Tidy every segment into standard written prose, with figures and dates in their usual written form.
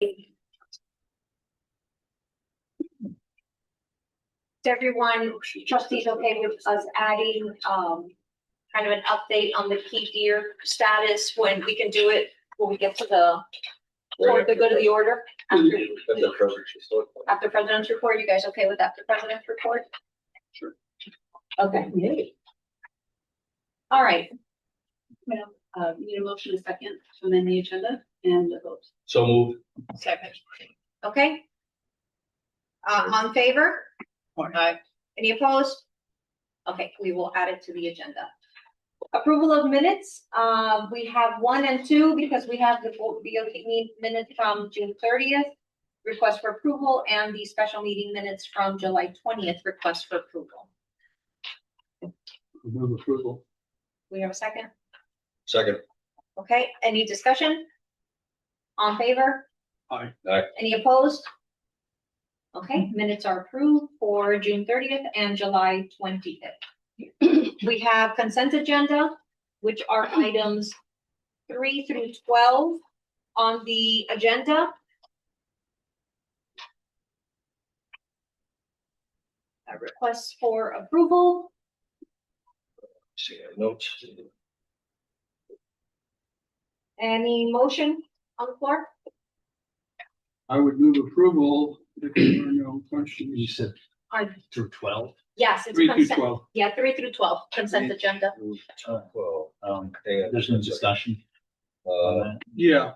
Is everyone, trustees, okay with us adding kind of an update on the key deer status when we can do it when we get to the good of the order? After President's report, you guys okay with after President's report? Sure. Okay. Yeah. All right. Need a motion a second to amend the agenda and a vote. So moved. Second. Okay. On favor? Aye. Any opposed? Okay, we will add it to the agenda. Approval of minutes. We have 1 and 2 because we have the BOT minutes from June 30th, request for approval, and the special meeting minutes from July 20th, request for approval. Move approval. We have a second? Second. Okay, any discussion? On favor? Aye. Aye. Any opposed? Okay, minutes are approved for June 30th and July 20th. We have consent agenda, which are items 3 through 12 on the agenda. A request for approval. See notes. Any motion on the floor? I would move approval if there are no questions. You said through 12? Yes, it's 3 through consent. 12. Yeah, 3 through 12, consent agenda. Well, There's no discussion. Yeah.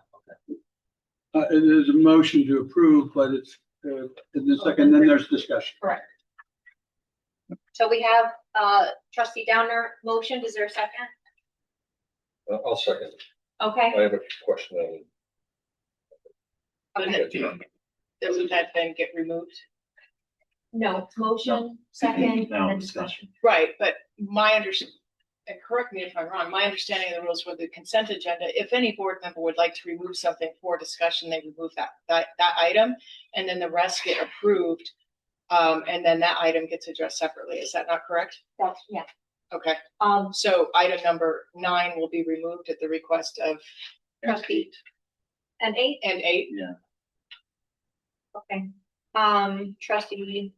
There's a motion to approve, but it's in the second, then there's discussion. Correct. So we have trustee Downer motion. Is there a second? I'll second. Okay. I have a question. Doesn't that then get removed? No, it's motion, second, No and discussion. Right, but my understanding, and correct me if I'm wrong, my understanding of the rules for the consent agenda, if any board member would like to remove something for discussion, they remove that item, and then the rest get approved, and then that item gets addressed separately. Is that not correct? That's, yeah. Okay. So item number 9 will be removed at the request of Trustee. And 8? and 8. Yeah. Okay. Trustee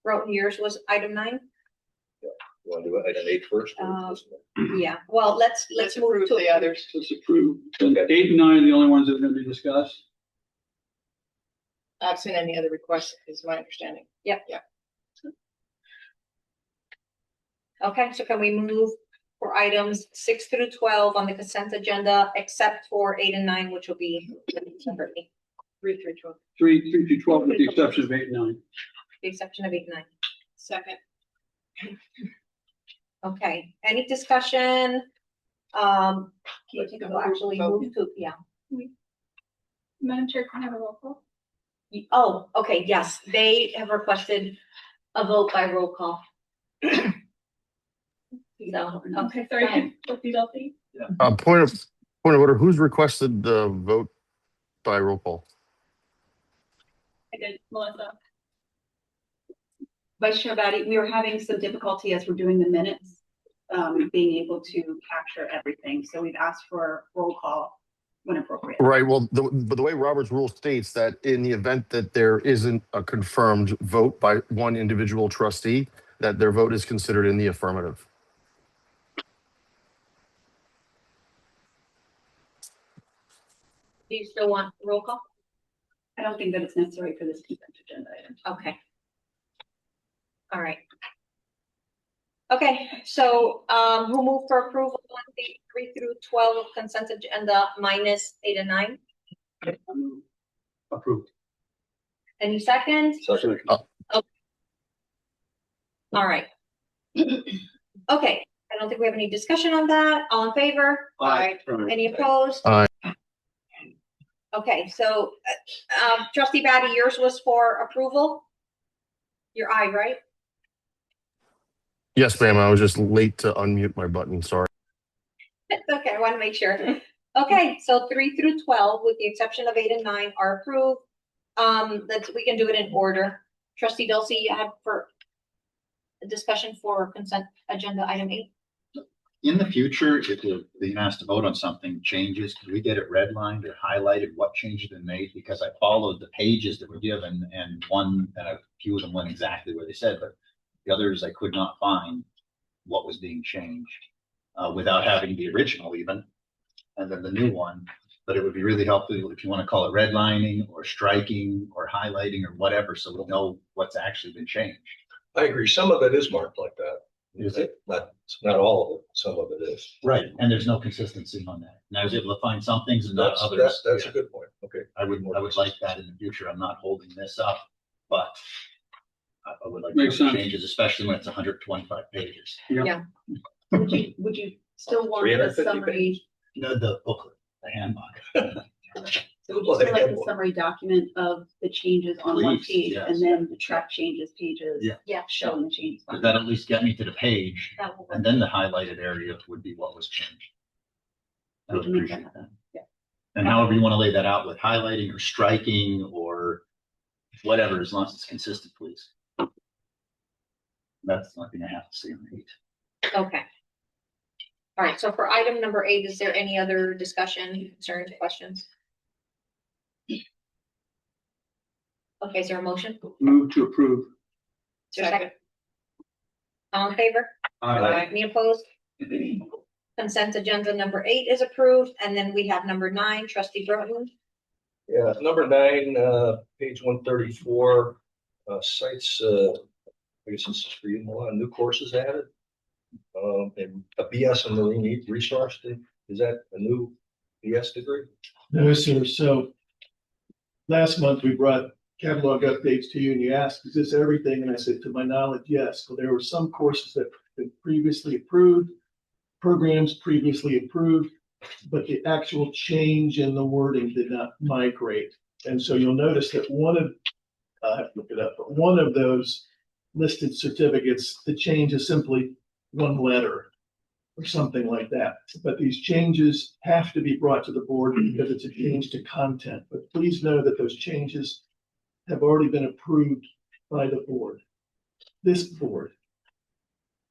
Broughton, yours was item 9? You want to do item 8 first? Yeah, well, let's move approve to the others. Let's approve. Okay. 8 and 9 are the only ones that are going to be discussed. Absent any other requests, is my understanding. Yep. Yeah. Okay, so can we move for items 6 through 12 on the consent agenda, except for 8 and 9, which will be separately. 3 through 12. 3 through 12 with the exception of 8 and 9. The exception of 8 and 9. Second. Okay, any discussion? Can you take a actually move to, yeah. Madam Chair, can I have a roll call? Oh, okay, yes, they have requested a vote by roll call. So, okay, Sorry, go ahead. Trustee Delphi, Point of order. Who's requested the vote by roll call? I did, Melissa. Vice Chair Batty, we were having some difficulty as we're doing the minutes, being able to capture everything. So we've asked for roll call when appropriate. Right. Well, but the way Robert's rule states that in the event that there isn't a confirmed vote by one individual trustee, that their vote is considered in the affirmative. Do you still want roll call? I don't think that it's necessary for this consent agenda item. Okay. All right. Okay, so who moved for approval on the 3 through 12 of consent agenda minus 8 and 9? Approved. Any second? Second. All right. Okay, I don't think we have any discussion on that. All in favor? Aye. Any opposed? Aye. Okay, so trustee Batty, yours was for approval? Your aye, right? Yes, ma'am. I was just late to unmute my button. Sorry. It's okay, I want to make sure. Okay, so 3 through 12, with the exception of 8 and 9, are approved. We can do it in order. Trustee Dulce, you have for a discussion for consent agenda item 8? In the future, if you're being asked to vote on something changes, could we get it redlined or highlighted what changes been made? Because I followed the pages that were given and a few of them went exactly where they said, but the others I could not find what was being changed without having the original even, and then the new one. But it would be really helpful if you want to call it redlining or striking or highlighting or whatever, so we'll know what's actually been changed. I agree. Some of it is marked like that. Is it? Not all of it. Some of it is. Right, and there's no consistency on that. And I was able to find some things and not That's, others. that's Yeah. a good point. Okay. I would like that in the future. I'm not holding this up, but I would like to Makes make sense. changes, especially when it's 125 pages. Would you still want the 350 summary? No, the booklet, the handbook. So would you still like the summary document of the changes on one Please, page yes. and then the track changes pages? Yeah. Yeah, Showing the changes. Does that at least get me to the page? that will work. And then the highlighted area would be what was changed. I We would can make appreciate that that. happen. Yeah. And however you want to lay that out with highlighting or striking or whatever, as long as it's consistent, please. That's the only thing I have to say on 8. Okay. All right, so for item number 8, is there any other discussion, concerns, questions? Okay, is there a motion? Move to approve. Is there a second? All in favor? Aye. Any opposed? Consent agenda number 8 is approved, and then we have number 9, trustee Burton. Yeah, number 9, page 134, cites, I guess this is for you, a lot of new courses added. And a BS in marine resource, is that a new BS degree? No, sir. So last month we brought catalog updates to you and you asked, is this everything? And I said, to my knowledge, yes. So there were some courses that have been previously approved, programs previously approved, but the actual change in the wording did not migrate. And so you'll notice that I have to look it up, but one of those listed certificates, the change is simply one letter or something like that. But these changes have to be brought to the board because it's a change to content. But please know that those changes have already been approved by the board, this board.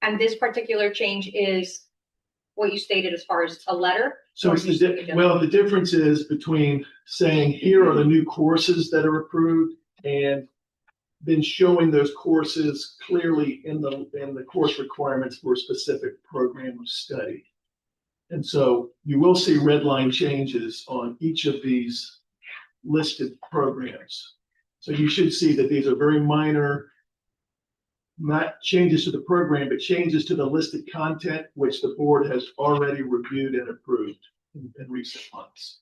And this particular change is what you stated as far as a letter? So it's the difference is between saying, here are the new courses that are approved and then showing those courses clearly in the course requirements for a specific program of study. And so you will see red line changes on each of these listed programs. So you should see that these are very minor, not changes to the program, but changes to the listed content, which the board has already reviewed and approved in recent months.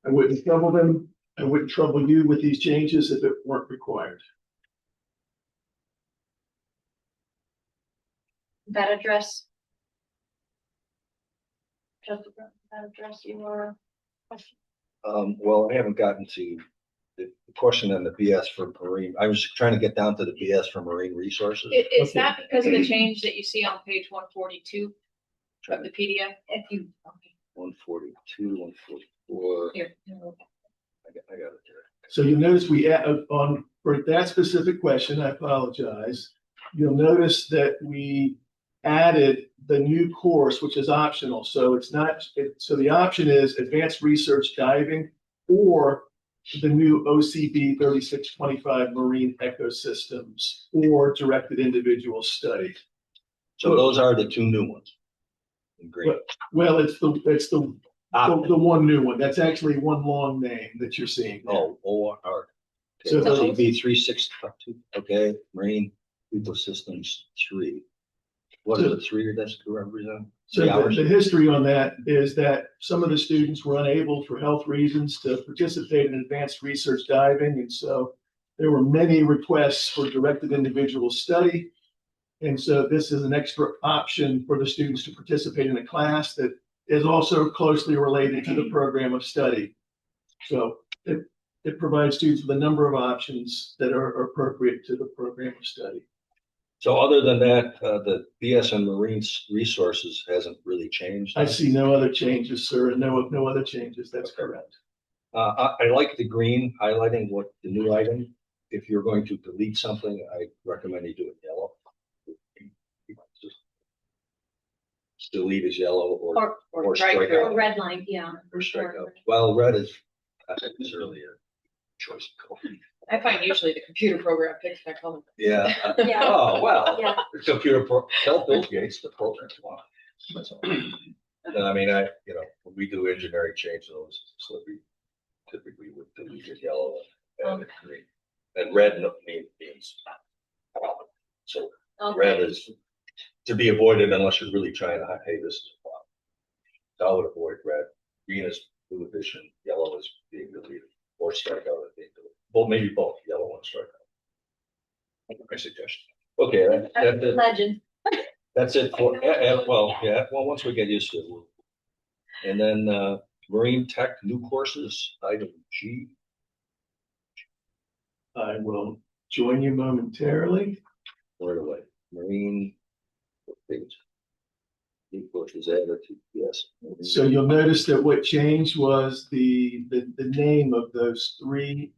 I wouldn't trouble them. I wouldn't trouble you with these changes if it weren't required. That address? Just that address your question? Well, I haven't gotten to the question on the BS for marine. I was trying to get down to the BS for marine resources. Is that because of the change that you see on page 142 of the PDF? If you, okay, 142, 144. here. I got it there. So you'll notice we add on for that specific question, I apologize. You'll notice that we added the new course, which is optional. So it's not, so the option is advanced research diving or the new OCB 3625 marine ecosystems or directed individual study. So those are the 2 new ones. In green. Well, it's the one new one. That's actually one long name that you're seeing. Oh, OR. So So the- OCB 362, okay, marine ecosystems 3. What is the 3 that's to represent? So the history on that is that some of the students were unable for health reasons to participate in advanced research diving. And so there were many requests for directed individual study. And so this is an extra option for the students to participate in a class that is also closely related to the program of study. So it provides students with a number of options that are appropriate to the program of study. So other than that, the BS and marine resources hasn't really changed. I see no other changes, sir, and no other changes. That's correct. I like the green highlighting what the new item. If you're going to delete something, I recommend you do it yellow. delete is yellow or strike strike through. Or out. red line, yeah. Or strike out. Well, red is, I think it's really a choice of color. I find usually the computer program picks my color. Yeah. Yeah. Oh, well, Yeah. the tell Bill Gates the program's one. That's all. And I mean, when we do engineering change those, so we typically would delete it yellow and green. And red means problem. So red Okay, is to be avoided unless you're really trying to, hey, this is a problem. So I would avoid red. Green is blue addition, yellow is being deleted, or strike out as being deleted. Well, maybe both, yellow and strike out. My suggestion. Okay, legend. that's it for, once we get used to it. And then marine tech new courses, item G. I will join you momentarily. Right away. Marine. Page. New courses added to, yes. So you'll notice that what changed was the name of those 3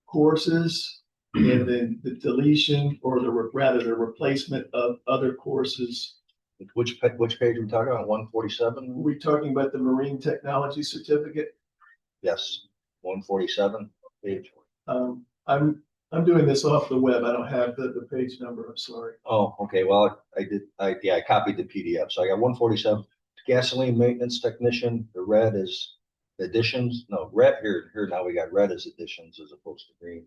courses, and then the deletion or the replacement of other courses. Which page are we talking about? 147? We're talking about the marine technology certificate. Yes, 147 page. I'm doing this off the web. I don't have the page number. I'm sorry. Oh, okay. Well, I copied the PDF. So I got 147 gasoline maintenance technician. The red is additions. No, red here now we got red as additions as opposed to green.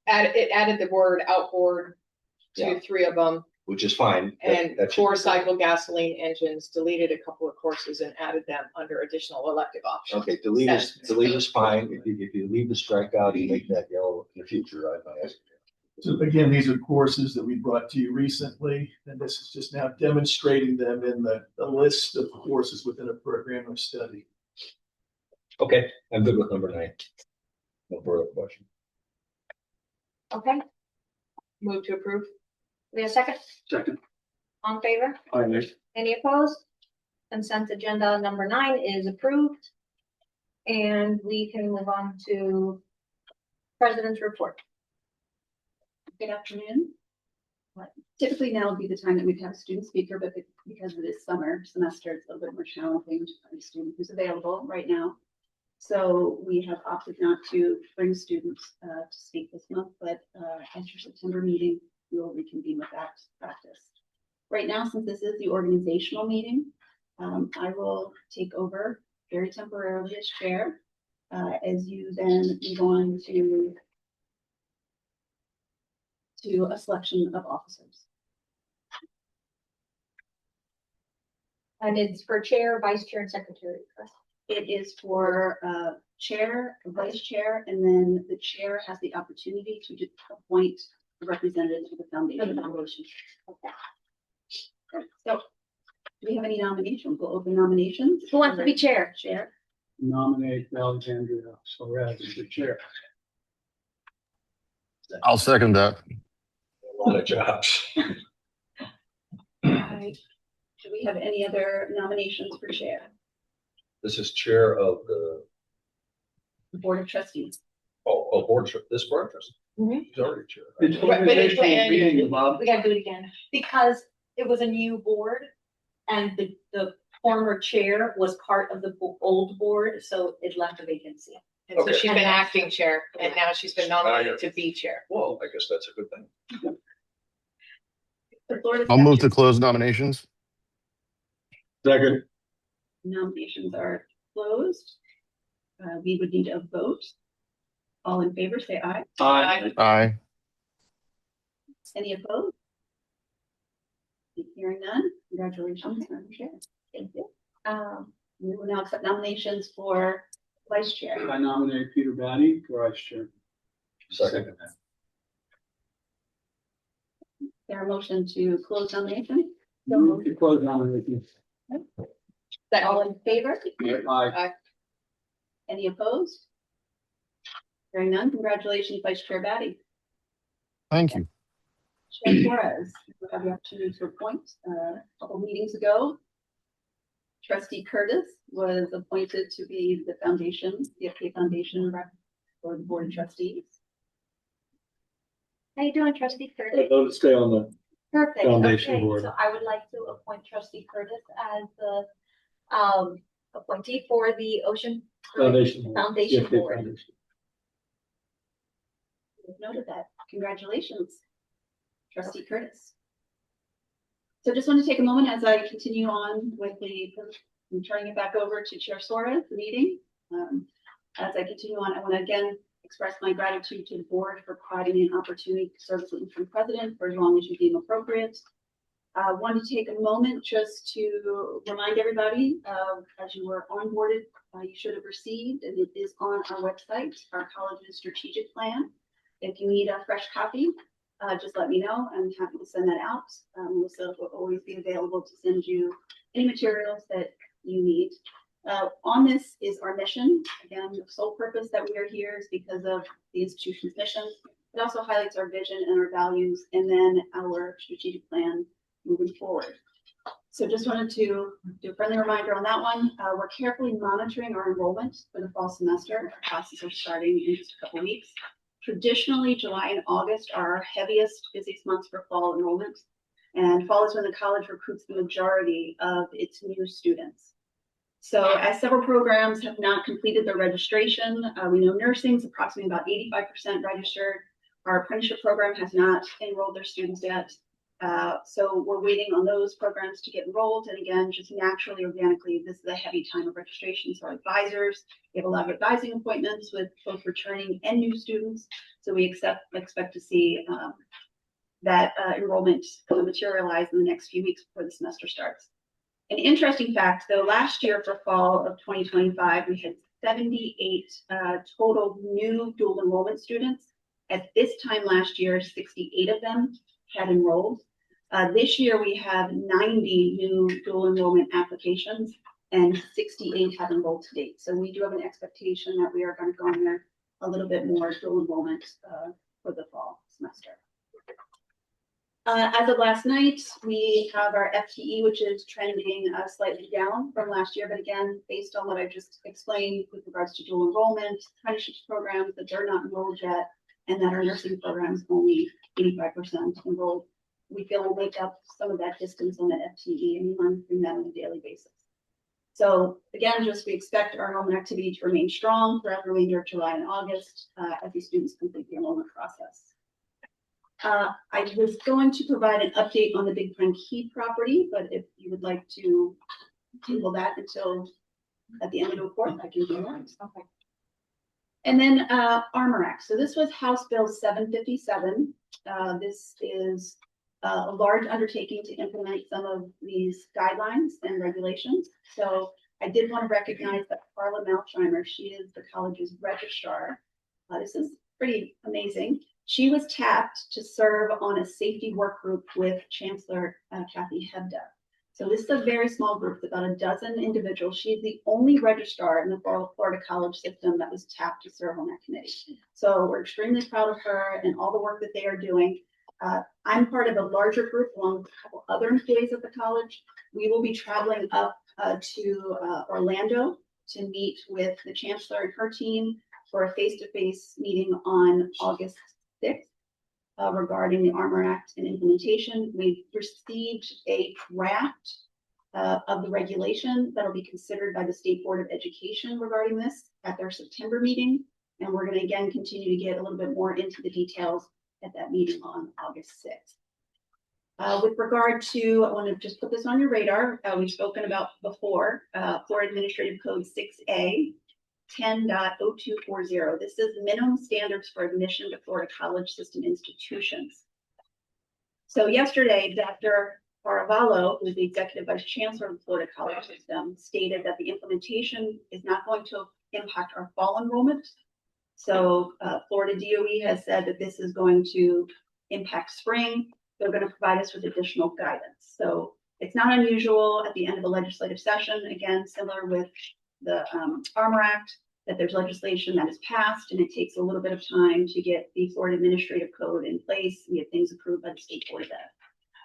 It added the word outboard to Yeah. 3 of them, Which is fine. and That should be 4 good. cycle gasoline engines, deleted a couple of courses and added them under additional elective options. Okay, delete is fine. If you leave the strikeout, you make that yellow in the future, I ask. So again, these are courses that we brought to you recently, and this is just now demonstrating them in the list of courses within a program of study. Okay, I'm good with number 9. No further question. Okay, Move to approve. we have a second? Second. On favor? Aye. Any opposed? Consent agenda number 9 is approved. And we can move on to President's report. Good afternoon. Typically now would be the time that we'd have a student speaker, but because it is summer semester, it's a little bit more challenging to find a student who's available right now. So we have opted not to bring students to speak this month, but at your September meeting, we will reconvene with that practice. Right now, since this is the organizational meeting, I will take over very temporarily as chair, as you then move on to a selection of officers. And it's for chair, vice chair, and secretary, correct? It is for chair, vice chair, and then the chair has the opportunity to just appoint a representative to the foundation. Okay. So, do we have any nominations? We'll open nominations. Who wants to be chair? Chair. Nominate Alexandria Suarez as the chair. I'll second that. A lot of jobs. Alright. Do we have any other nominations for chair? This is chair of the, Board of Trustees. this board trustee. Mhm. He's already chair. It's But it's organizational the meeting, Bob. We gotta do it again, because it was a new board, and the former chair was part of the old board, so it left a vacancy. And so Okay. she's been acting chair, and now she's been nominated to be chair. Well, I guess that's a good thing. The Board of I'll move to Trustees. close nominations. Second. Nominations are closed. We would need a vote. All in favor, say aye. Aye. Aye. Any opposed? Hearing none, congratulations, Madam Chair. Thank you. We will now accept nominations for vice chair. I nominate Peter Batty for vice chair. Second. There a motion to close nomination? You close nominations. All in favor? Aye. Any opposed? Hearing none, congratulations, Vice Chair Batty. Thank you. Chair Suarez, we have the opportunity to appoint a couple meetings ago. Trustee Curtis was appointed to be the foundation, the FK Foundation rep for the Board of Trustees. How you doing, trustee Curtis? I'd love to stay on Perfect. Foundation Okay, board. so I would like to appoint trustee Curtis as the appointee for the Ocean Foundation. Foundation CFA Board. Foundation. Noted that. Congratulations, trustee Curtis. So just want to take a moment as I continue on with I'm turning it back over to Chair Suarez, the meeting. As I continue on, I want to again express my gratitude to the board for providing me an opportunity to serve as the interim president for as long as you deem appropriate. I want to take a moment just to remind everybody, as you were onboarded, you should have received, and it is on our website, our college's strategic plan. If you need a fresh copy, just let me know. I'm happy to send that out. Melissa will always be available to send you any materials that you need. On this is our mission. Again, the sole purpose that we are here is because of the institution's mission. It also highlights our vision and our values, and then our strategic plan moving forward. So just wanted to do a friendly reminder on that one. We're carefully monitoring our enrollment for the fall semester. Our classes are starting in just a couple weeks. Traditionally, July and August are our heaviest, busiest months for fall enrollment. And fall is when the college recruits the majority of its new students. So as several programs have not completed their registration, we know nursing is approximately about 85% registered. Our apprenticeship program has not enrolled their students yet. So we're waiting on those programs to get enrolled. And again, just naturally, organically, this is a heavy time of registration. So our advisors, we have a lot of advising appointments with both returning and new students. So we expect to see that enrollment materialize in the next few weeks before the semester starts. An interesting fact, though, last year for fall of 2025, we had 78 total new dual enrollment students. At this time last year, 68 of them had enrolled. This year, we have 90 new dual enrollment applications and 68 have enrolled to date. So we do have an expectation that we are going to go in there a little bit more dual enrollment for the fall semester. As of last night, we have our FTE, which is trending slightly down from last year. But again, based on what I just explained with regards to dual enrollment, apprenticeship programs that they're not enrolled yet, and that our nursing programs only 85% enrolled, we feel we'll make up some of that distance on that FTE, and we monitoring that on a daily basis. So again, we expect our enrollment activity to remain strong throughout the remainder of July and August as these students complete the enrollment process. I was going to provide an update on the Big Pine Key property, but if you would like to table that until at the end of the report, I can do that. Okay. And then Armor Act. So this was House Bill 757. This is a large undertaking to implement some of these guidelines and regulations. So I did want to recognize that Carla Malchheimer, she is the college's registrar. This is pretty amazing. She was tapped to serve on a safety work group with Chancellor Kathy Hebda. So this is a very small group, about a dozen individuals. She's the only registrar in the Florida college system that was tapped to serve on that committee. So we're extremely proud of her and all the work that they are doing. I'm part of a larger group along with a couple other employees at the college. We will be traveling up to Orlando to meet with the chancellor and her team for a face-to-face meeting on August 6th. Regarding the Armor Act and implementation. We've received a draft of the regulation that will be considered by the State Board of Education regarding this at their September meeting. And we're going to again continue to get a little bit more into the details at that meeting on August 6th. With regard to, I want to just put this on your radar. We've spoken about before, Florida Administrative Code 6A. 10.0240. This is minimum standards for admission to Florida college system institutions. So yesterday, Dr. Faravallo, who is the executive vice chancellor of the Florida college system, stated that the implementation is not going to impact our fall enrollment. So Florida DOE has said that this is going to impact spring. They're going to provide us with additional guidance. So it's not unusual at the end of a legislative session, again, similar with the Armor Act, that there's legislation that is passed and it takes a little bit of time to get the Florida Administrative Code in place and get things approved by the State Board of Ed.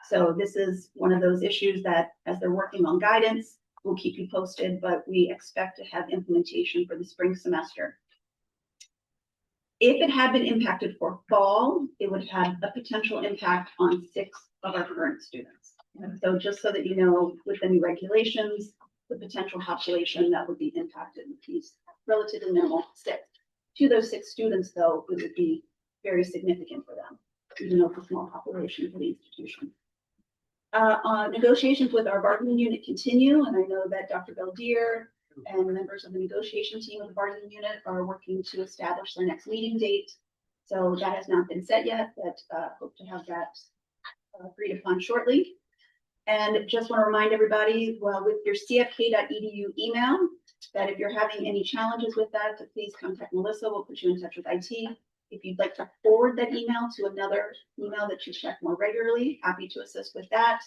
So this is one of those issues that as they're working on guidance, we'll keep you posted, but we expect to have implementation for the spring semester. If it had been impacted for fall, it would have a potential impact on 6 of our current students. So just so that you know, with the new regulations, the potential population that would be impacted with these relatively minimal 6. To those 6 students, though, it would be very significant for them, even though it's a small population for the institution. Negotiations with our bargaining unit continue, and I know that Dr. Beldier and members of the negotiation team of the bargaining unit are working to establish their next meeting date. So that has not been set yet, but hope to have that agreed upon shortly. And just want to remind everybody, well, with your cfk.edu email, that if you're having any challenges with that, to please contact Melissa. We'll put you in touch with IT. If you'd like to forward that email to another email that you check more regularly, happy to assist with that.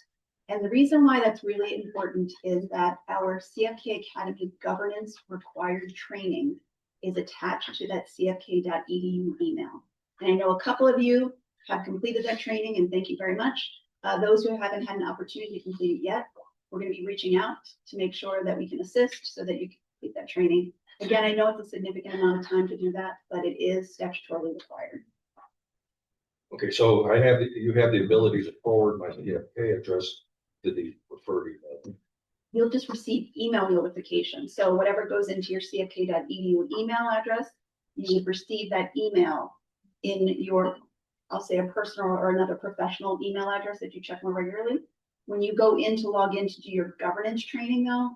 And the reason why that's really important is that our CFK Academy governance required training is attached to that cfk.edu email. And I know a couple of you have completed that training, and thank you very much. Those who haven't had an opportunity to complete it yet, we're going to be reaching out to make sure that we can assist so that you can complete that training. Again, I know it's a significant amount of time to do that, but it is statutorily required. Okay, so you have the ability to forward my CFK address to the preferred email. You'll just receive email notifications. So whatever goes into your cfk.edu email address, you would receive that email in your, I'll say, a personal or another professional email address that you check more regularly. When you go in to log in to do your governance training, though,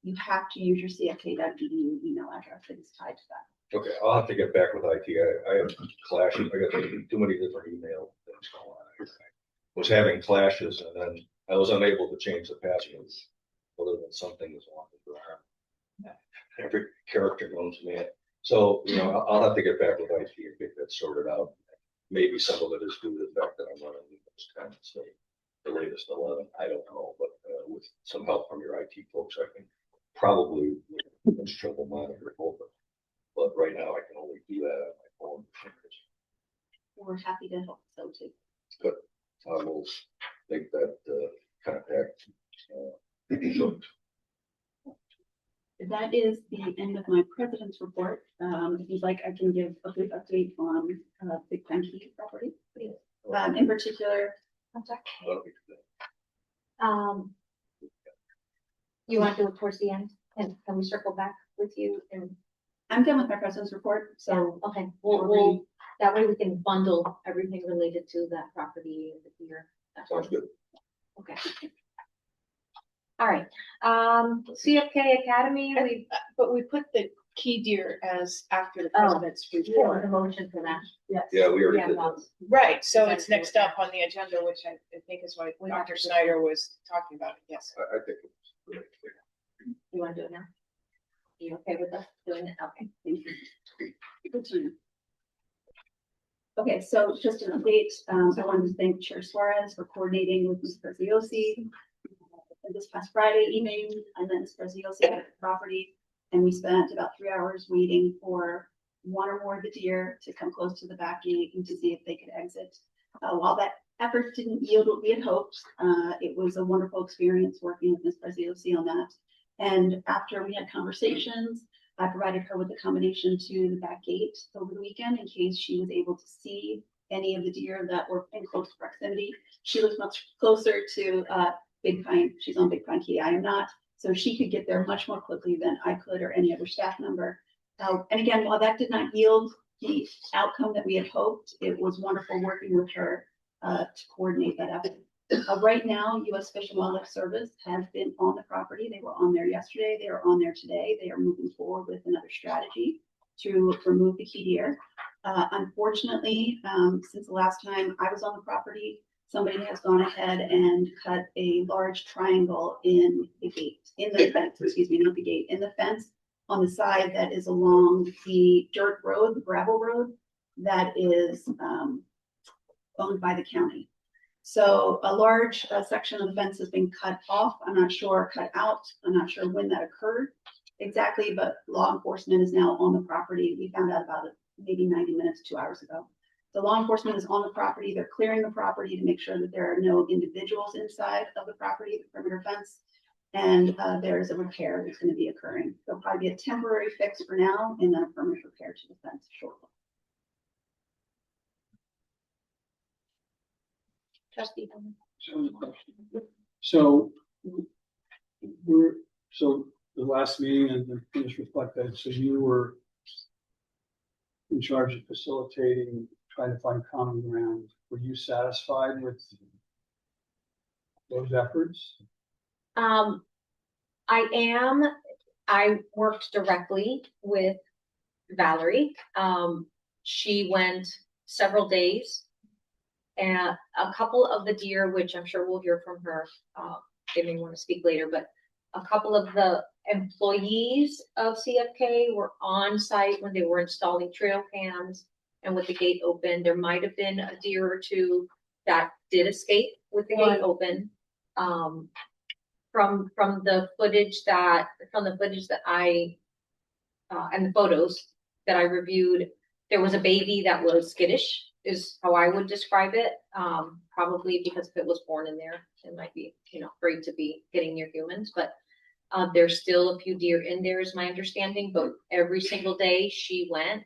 you have to use your cfk.edu email address that is tied to that. Okay, I'll have to get back with IT. I have clashes. I got too many different email things going on. I was having clashes, and then I was unable to change the passwords other than something was on the ground. Every character known to me. So, I'll have to get back with IT and get that sorted out. Maybe some of it is due to the fact that I'm running those kind of stuff. The latest 11, I don't know, but with some help from your IT folks, I can probably trouble monitor over. But right now, I can only do that on my phone. We're happy to help so too. Good. I will make that contact. Short. That is the end of my president's report. If you'd like, I can give a brief update on Big Pine Key property. In particular, You want to do it towards the end? And can we circle back with you? And I'm done with my president's report, so okay, we'll that way we can bundle everything related to that property and the deer. Sounds good. Okay. All right. CFK Academy, But we put the key deer as after the Oh, president's we have report. a motion for that. yes. Yeah, we already Yeah, did well, that. Right, so Okay. it's next up on the agenda, which I think is what We have Dr. to- Snyder was talking about, yes. I think it's really clear. You want to do it now? You okay with us doing it? Okay. Thank you. Good time. Okay, so just an update. I wanted to thank Chair Suarez for coordinating with Ms. Preziosi this past Friday evening. And then Ms. Preziosi at the property, and we spent about 3 hours waiting for one or more of the deer to come close to the back gate and to see if they could exit. While that effort didn't yield what we had hoped, it was a wonderful experience working with Ms. Preziosi on that. And after we had conversations, I provided her with a combination to the back gate over the weekend in case she was able to see any of the deer that were in close proximity. She lives much closer to Big Pine. She's on Big Pine Key. I am not. So she could get there much more quickly than I could or any other staff member. And again, while that did not yield the outcome that we had hoped, it was wonderful working with her to coordinate that effort. Right now, U.S. Fish and Wildlife Service has been on the property. They were on there yesterday. They are on there today. They are moving forward with another strategy to remove the key deer. Unfortunately, since the last time I was on the property, somebody has gone ahead and cut a large triangle in the gate, in the fence, excuse me, not the gate, in the fence on the side that is along the dirt road, the gravel road that is owned by the county. So a large section of the fence has been cut off. I'm not sure, cut out. I'm not sure when that occurred exactly, but law enforcement is now on the property. We found out about it maybe 90 minutes, 2 hours ago. The law enforcement is on the property. They're clearing the property to make sure that there are no individuals inside of the property, the perimeter fence. And there is a repair that's going to be occurring. There'll probably be a temporary fix for now and then a permanent repair to the fence shortly. Trustee. So so the last meeting and the finish reflect that, so you were in charge of facilitating, trying to find common ground. Were you satisfied with those efforts? I worked directly with Valerie. She went several days, and a couple of the deer, which I'm sure we'll hear from her, they may want to speak later, but a couple of the employees of CFK were on site when they were installing trail cams and with the gate open. There might have been a deer or two that did escape with the gate open. From the footage that I and the photos that I reviewed, there was a baby that was skittish, is how I would describe it. Probably because if it was born in there, it might be, afraid to be getting near humans, but there's still a few deer in there is my understanding, but every single day she went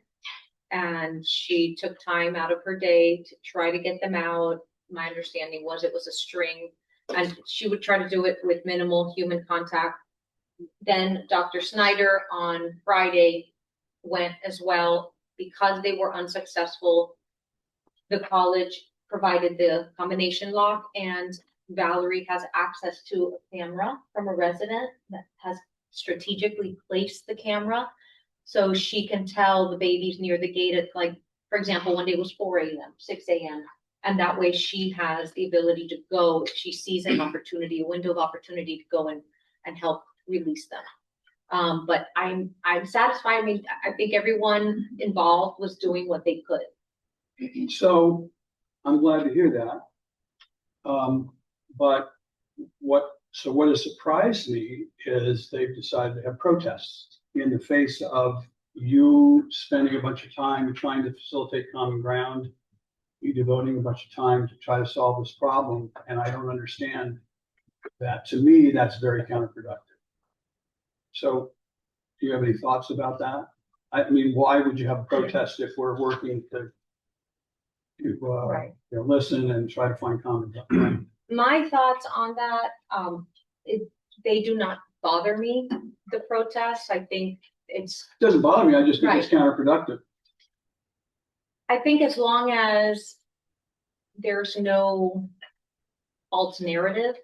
and she took time out of her day to try to get them out. My understanding was it was a string, and she would try to do it with minimal human contact. Then Dr. Snyder on Friday went as well. Because they were unsuccessful, the college provided the combination lock, and Valerie has access to a camera from a resident that has strategically placed the camera. So she can tell the babies near the gate at, like, for example, one day it was 4 a.m., 6 a.m. And that way she has the ability to go, if she sees an opportunity, a window of opportunity to go and help release them. But I'm satisfied. I mean, I think everyone involved was doing what they could. So I'm glad to hear that. But what has surprised me is they've decided to have protests in the face of you spending a bunch of time trying to facilitate common ground, you devoting a bunch of time to try to solve this problem. And I don't understand that. To me, that's very counterproductive. So do you have any thoughts about that? I mean, why would you have a protest if we're working to listen and try to find common ground? My thoughts on that, they do not bother me, the protests. I think it doesn't bother me. I just think it's counterproductive. I think as long as there's no false narrative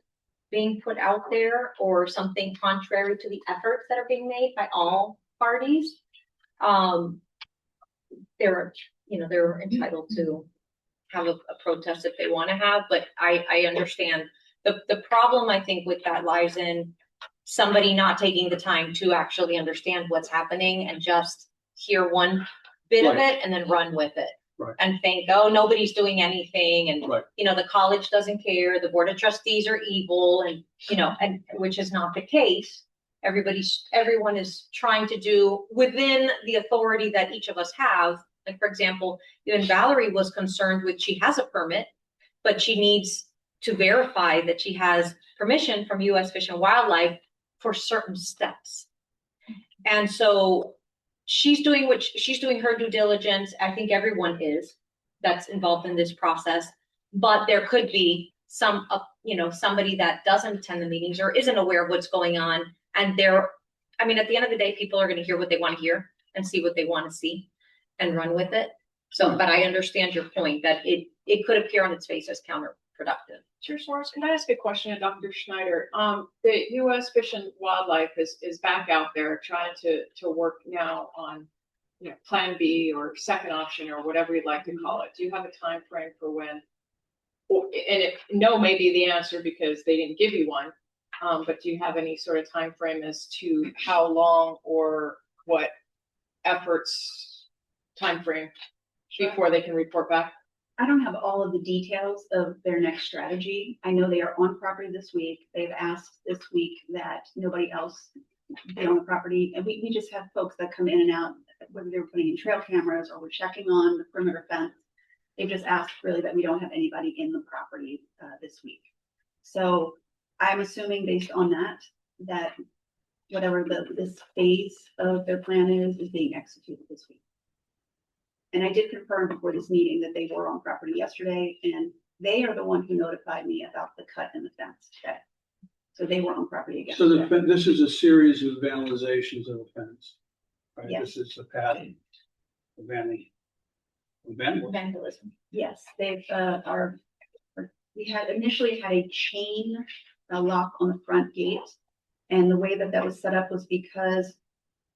being put out there or something contrary to the efforts that are being made by all parties, they're entitled to have a protest if they want to have. But I understand the problem, I think, with that lies in somebody not taking the time to actually understand what's happening and just hear one bit of it and then run with it. Right. And think, oh, nobody's doing anything, and the college doesn't care, the board of trustees are evil, and and which is not the case. Everyone is trying to do within the authority that each of us have. Like, for example, even Valerie was concerned with, she has a permit, but she needs to verify that she has permission from U.S. Fish and Wildlife for certain steps. And so she's doing her due diligence. I think everyone is that's involved in this process, but there could be somebody that doesn't attend the meetings or isn't aware of what's going on. And at the end of the day, people are going to hear what they want to hear and see what they want to see and run with it. So, but I understand your point that it could appear on its face as counterproductive. Chair Suarez, can I ask a question of Dr. Schneider? The U.S. Fish and Wildlife is back out there trying to work now on Plan B or second option or whatever you'd like to call it. Do you have a time frame for when? No may be the answer because they didn't give you one. But do you have any sort of time frame as to how long or what efforts time frame before they can report back? I don't have all of the details of their next strategy. I know they are on property this week. They've asked this week that nobody else be on the property. And we just have folks that come in and out, whether they're putting in trail cameras or we're checking on the perimeter fence. They've just asked really that we don't have anybody in the property this week. So I'm assuming based on that whatever this phase of their plan is being executed this week. And I did confirm before this meeting that they were on property yesterday, and They are the one who notified me about the cut in the fence today. So they were on property again. So today. this is a series of vandalizations of the fence. Right, Yes. this is a pattern of vandalism. Vandalism. Yes, they've, we had initially had a chain lock on the front gate. And the way that that was set up was because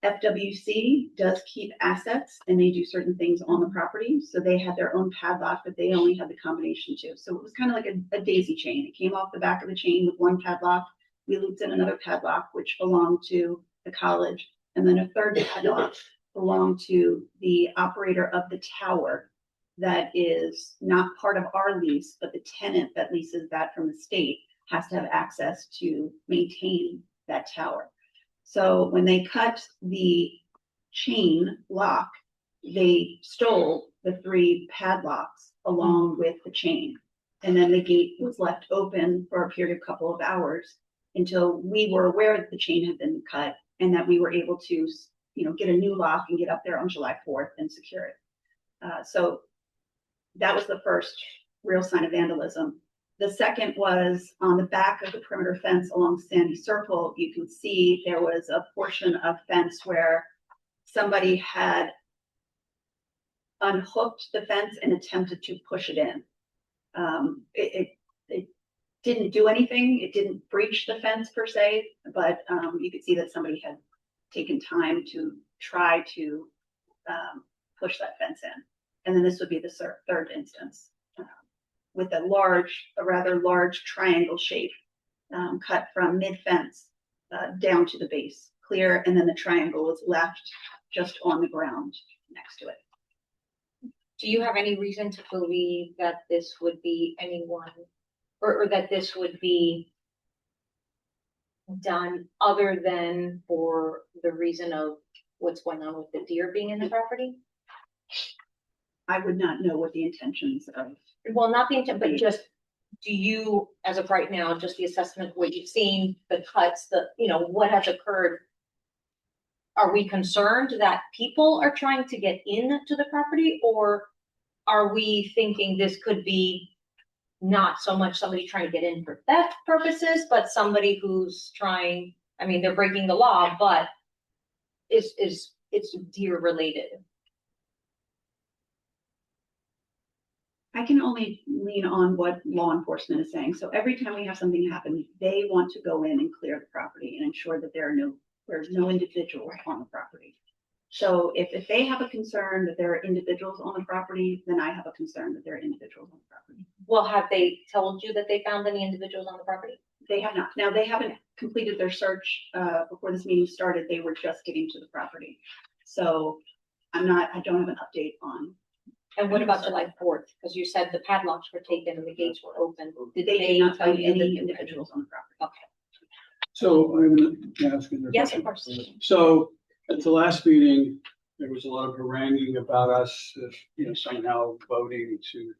FWC does keep assets and they do certain things on the property. So they had their own padlock, but they only had the combination too. So it was kind of like a daisy chain. It came off the back of the chain with one padlock. We looped in another padlock, which belonged to the college. And then a third padlock belonged to the operator of the tower that is not part of our lease, but the tenant that leases that from the state has to have access to maintain that tower. So when they cut the chain lock, they stole the 3 padlocks along with the chain. And then the gate was left open for a period of a couple of hours until we were aware that the chain had been cut and that we were able to, get a new lock and get up there on July 4th and secure it. So that was the first real sign of vandalism. The second was on the back of the perimeter fence along Sandy Circle. You can see there was a portion of fence where somebody had unhooked the fence and attempted to push it in. It didn't do anything. It didn't breach the fence per se, but you could see that somebody had taken time to try to push that fence in. And then this would be the third instance with a rather large triangle shape cut from mid fence down to the base, clear, and then the triangle was left just on the ground next to it. Do you have any reason to believe that this would be anyone, or that this would be done other than for the reason of what's going on with the deer being in the property? I would not know what the intentions of. Well, not the intent, but just, do you, as of right now, just the assessment, of what you've seen, the cuts, what has occurred? Are we concerned that people are trying to get into the property, or are we thinking this could be not so much somebody trying to get in for theft purposes, but somebody who's trying, they're breaking the law, but it's deer related? I can only lean on what law enforcement is saying. So every time we have something happen, they want to go in and clear the property and ensure that there's no individuals on the property. So if they have a concern that there are individuals on the property, then I have a concern that there are individuals on the property. Well, have they told you that they found any individuals on the property? They have not. Now, they haven't completed their search before this meeting started. They were just getting to the property. So I don't have an update on. And what about July 4th? Because you said the padlocks were taken and the gates were open. They did not find any individuals on the property. Okay. So I'm going to ask another Yes, question. of course. So at the last meeting, there was a lot of haranguing about us, somehow voting to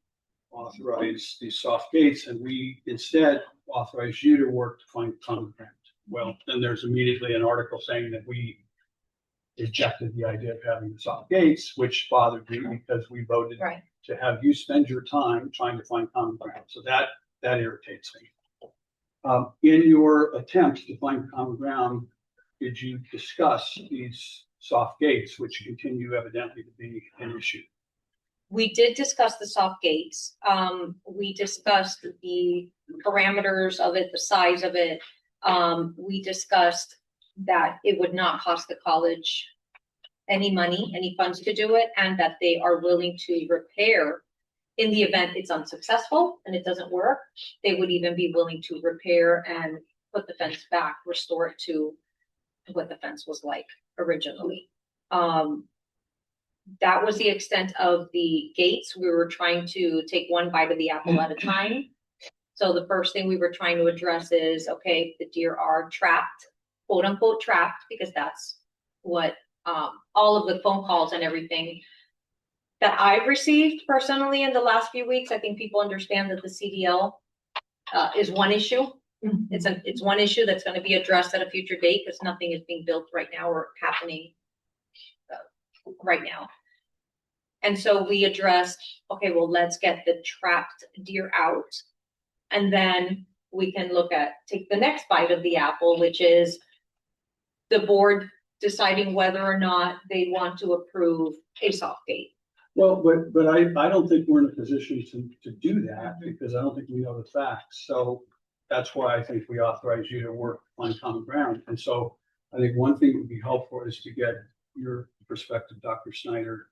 authorize these soft gates, and we instead authorized you to work to find common ground. Well, then there's immediately an article saying that we rejected the idea of having the soft gates, which bothered me because we voted Right. to have you spend your time trying to find common ground. So that irritates me. In your attempt to find common ground, did you discuss these soft gates, which continue evidently to be an issue? We did discuss the soft gates. We discussed the parameters of it, the size of it. We discussed that it would not cost the college any money, any funds to do it, and that they are willing to repair in the event it's unsuccessful and it doesn't work. They would even be willing to repair and put the fence back, restore it to what the fence was like originally. That was the extent of the gates. We were trying to take one bite of the apple at a time. So the first thing we were trying to address is, okay, the deer are trapped, quote unquote trapped, because that's what all of the phone calls and everything that I've received personally in the last few weeks. I think people understand that the CDL is one issue. It's one issue that's going to be addressed at a future date because nothing is being built right now or happening right now. And so we addressed, okay, well, let's get the trapped deer out. And then we can take the next bite of the apple, which is the board deciding whether or not they want to approve a soft date. Well, but I don't think we're in a position to do that because I don't think we know the facts. So that's why I think we authorize you to work on common ground. And so I think one thing that would be helpful is to get your perspective, Dr. Snyder.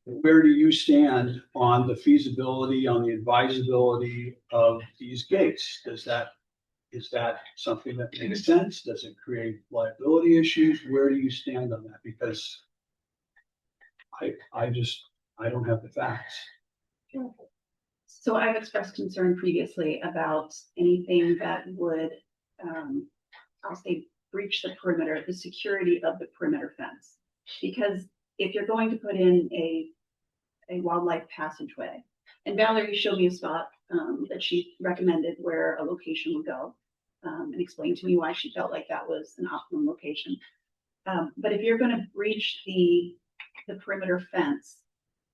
Where do you stand on the feasibility, on the advisability of these gates? Is that something that makes sense? Does it create liability issues? Where do you stand on that? Because I don't have the facts. So I've expressed concern previously about anything that would, I'll say, breach the perimeter, the security of the perimeter fence. Because if you're going to put in a wildlife passageway, and Valerie showed me a spot that she recommended where a location would go, and explained to me why she felt like that was an optimum location. But if you're going to breach the perimeter fence,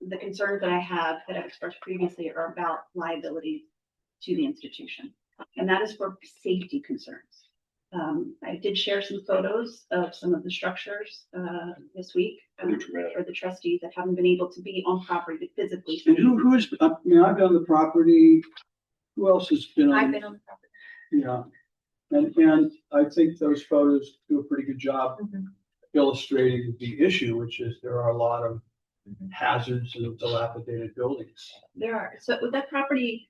the concerns that I have that I've expressed previously are about liability to the institution, and that is for safety concerns. I did share some photos of some of the structures this week for the trustees that haven't been able to be on property to physically see. And who is, I mean, I've been on the property. Who else has been on? I've been on the property. Yeah. And I think those photos do a pretty good job illustrating the issue, which is there are a lot of hazards and dilapidated buildings. There are. So with that property,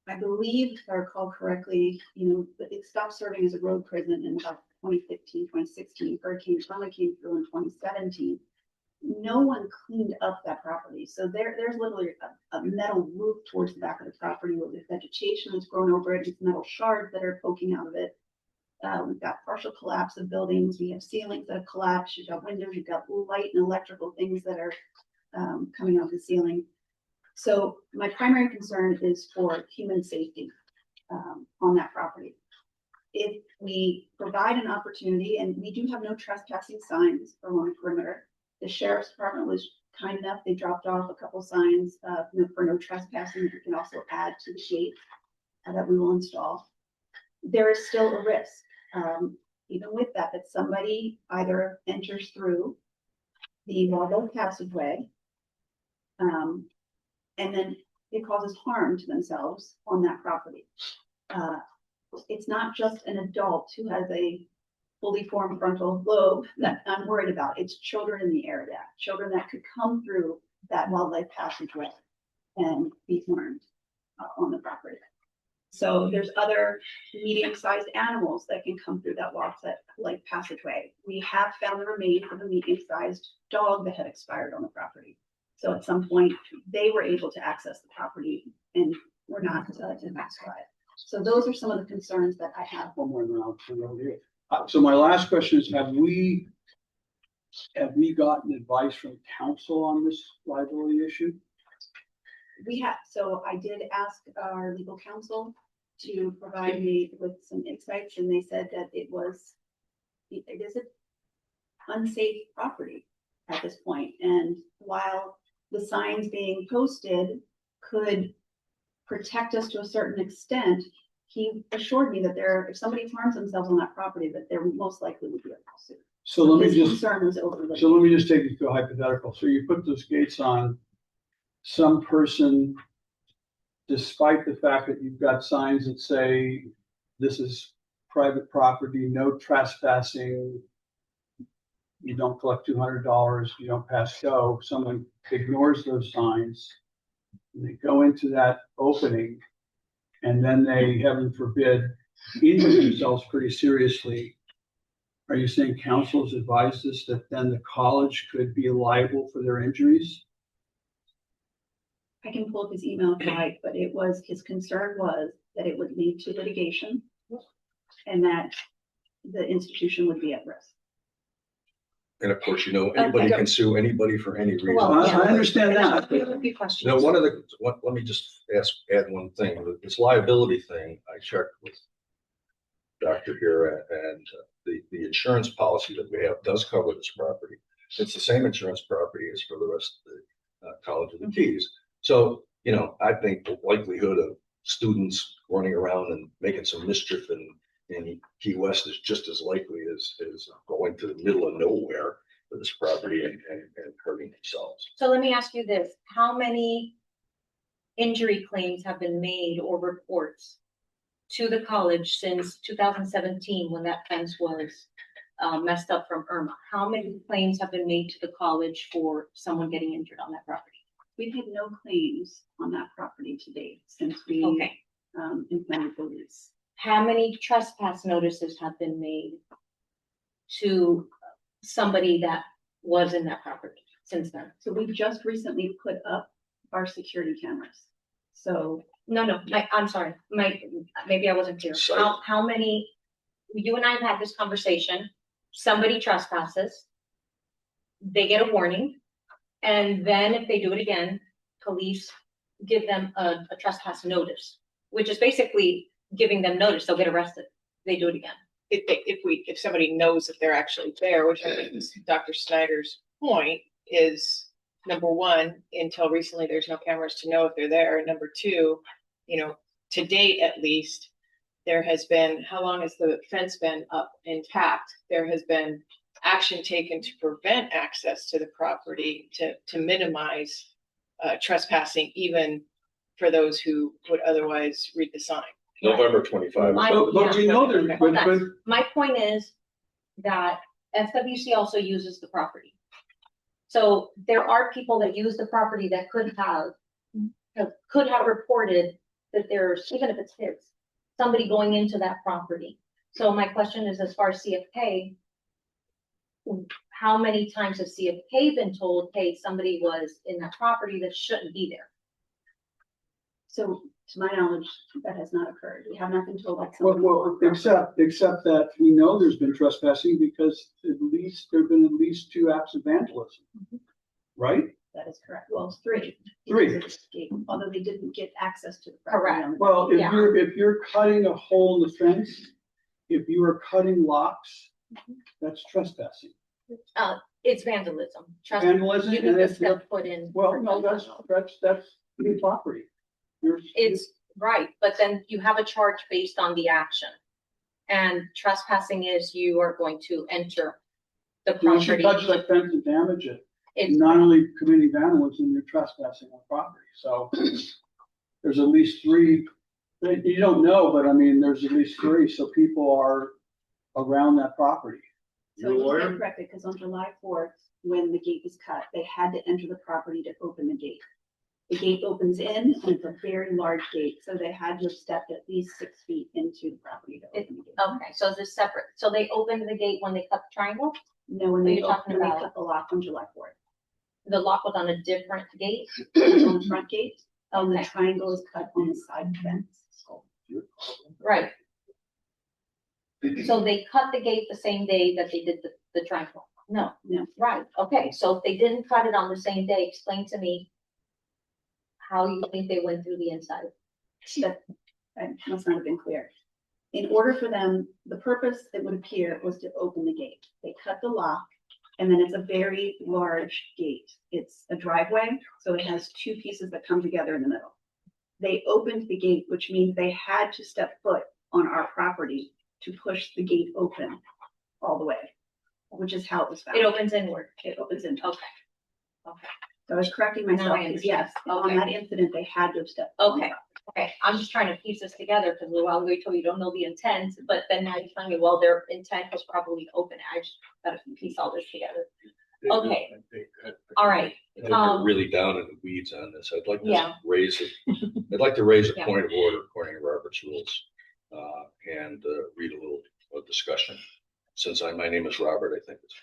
I believe, if I recall correctly, it stopped serving as a road prison in about 2015, 2016. Hurricane Irma came through in 2017. No one cleaned up that property. So there's literally a metal roof towards the back of the property where the vegetation has grown over it. It's metal shards that are poking out of it. We've got partial collapse of buildings. We have ceilings that have collapsed. You've got windows. You've got light and electrical things that are coming out of the ceiling. So my primary concern is for human safety on that property. If we provide an opportunity, and we do have no trespassing signs along the perimeter, the sheriff's department was kind enough. They dropped off a couple signs for no trespassing. You can also add to the gate that we will install. There is still a risk, even with that somebody either enters through the wildlife passageway, and then it causes harm to themselves on that property. It's not just an adult who has a fully formed frontal lobe that I'm worried about. It's children in the area, children that could come through that wildlife passageway and be harmed on the property. So there's other medium-sized animals that can come through that wildlife passageway. We have found the remains of a medium-sized dog that had expired on the property. So at some point, they were able to access the property and were not satisfied. So those are some of the concerns that I have. One more round. So my last question is, have we gotten advice from council on this liability issue? We have. So I did ask our legal counsel to provide me with some insights, and they said that it is an unsafe property at this point. And while the signs being posted could protect us to a certain extent, he assured me that if somebody harms themselves on that property, that there most likely would be a lawsuit. So let me His just concern was over. So let me just take you to a hypothetical. So you put those gates on, some person, despite the fact that you've got signs that say this is private property, no trespassing, you don't collect $200, you don't pass go, someone ignores those signs, and they go into that opening, and then they, heaven forbid, injure themselves pretty seriously. Are you saying council has advised us that then the college could be liable for their injuries? I can pull up his email if I like, but his concern was that it would lead to litigation and that the institution would be at risk. And of course, anybody can sue anybody for any reason. Well, I understand that. We have a few questions. Let me just add one thing. This liability thing, I checked with Dr. here, and the the insurance policy that we have does cover this property. It's the same insurance property as for the rest of the College of the Keys. So, you know, I think the likelihood of students running around and making some mischief in Key West is just as likely as going to the middle of nowhere for this property and hurting themselves. So let me ask you this, how many injury claims have been made or reports to the college since 2017 when that fence was messed up from Irma? How many claims have been made to the college for someone getting injured on that property? We've had no claims on that property to date since we Okay. implemented the lease. How many trespass notices have been made to somebody that was in that property since then? So we've just recently put up our security cameras. So No, I'm sorry, maybe I wasn't clear. Sorry. How many, you and I have had this conversation, somebody trespasses, they get a warning, and then if they do it again, police give them a trespass notice, which is basically giving them notice, they'll get arrested, they do it again. If somebody knows that they're actually there, which I think is Dr. Snyder's point, is number one, until recently, there's no cameras to know if they're there. And number two, you know, to date at least, there has been, how long has the fence been up intact? There has been action taken to prevent access to the property to minimize trespassing, even for those who would otherwise read the sign. November 25. But we know there's, Hold but, on. My point is that FWC also uses the property. So there are people that use the property that could have reported that there's, even if it's his, somebody going into that property. So my question is, as far as CFK, how many times has CFK been told, hey, somebody was in that property that shouldn't be there? So to my knowledge, that has not occurred. We have not been told like. well, except that we know there's been trespassing because there have been at least 2 acts of vandalism, right? That is correct. Well, it's 3. 3. Because of escape, although they didn't get access to the property. Correct. Well, Yeah. if you're cutting a hole in the fence, if you are cutting locks, that's trespassing. It's vandalism. Trust Vandalism, me, you and need to if step foot in. Well, no, that's your property. It's right, but then you have a charge based on the action. And trespassing is you are going to enter the Once you property. touch that fence and damage it, It's not only committing vandalism, you're trespassing on property. So there's at least 3. You don't know, but I mean, there's at least 3. So people are around that property. So I just stand corrected, because on July 4th, when the gate was cut, they had to enter the property to open the gate. The gate opens in, and it's a very large gate, so they had to have stepped at least 6 feet into the property to open the gate. okay, so is this separate? So they opened the gate when they cut the triangle? No, when What are they you talking about? cut the lock on July 4th. The lock was on a different gate? It was on the front gate, and the Okay. triangle is cut on the side fence. Right. So they cut the gate the same day that they did the triangle? No. No. Right, okay, so if they didn't cut it on the same day, explain to me how you think they went through the inside. That I must not have been clear. In order for them, the purpose, it would appear, was to open the gate. They cut the lock, and then it's a very large gate. It's a driveway, so it has 2 pieces that come together in the middle. They opened the gate, which means they had to step foot on our property to push the gate open all the way, which is how it was found. It opens inward. It opens in. Okay. Okay. So I was correcting Now I myself, because understand. yes, on Okay. that incident, they had to have stepped. on the Okay. property. Okay, I'm just trying to piece this together because while we told you don't know the intent, but then now you're telling me, well, their intent was probably open. I just gotta piece all this together. Okay. All right. I think we're really down in the weeds on this. I'd like to Yeah. raise it. I'd like to raise a Yeah. point of order according to Robert's rules, and read a little discussion. Since my name is Robert, I think it's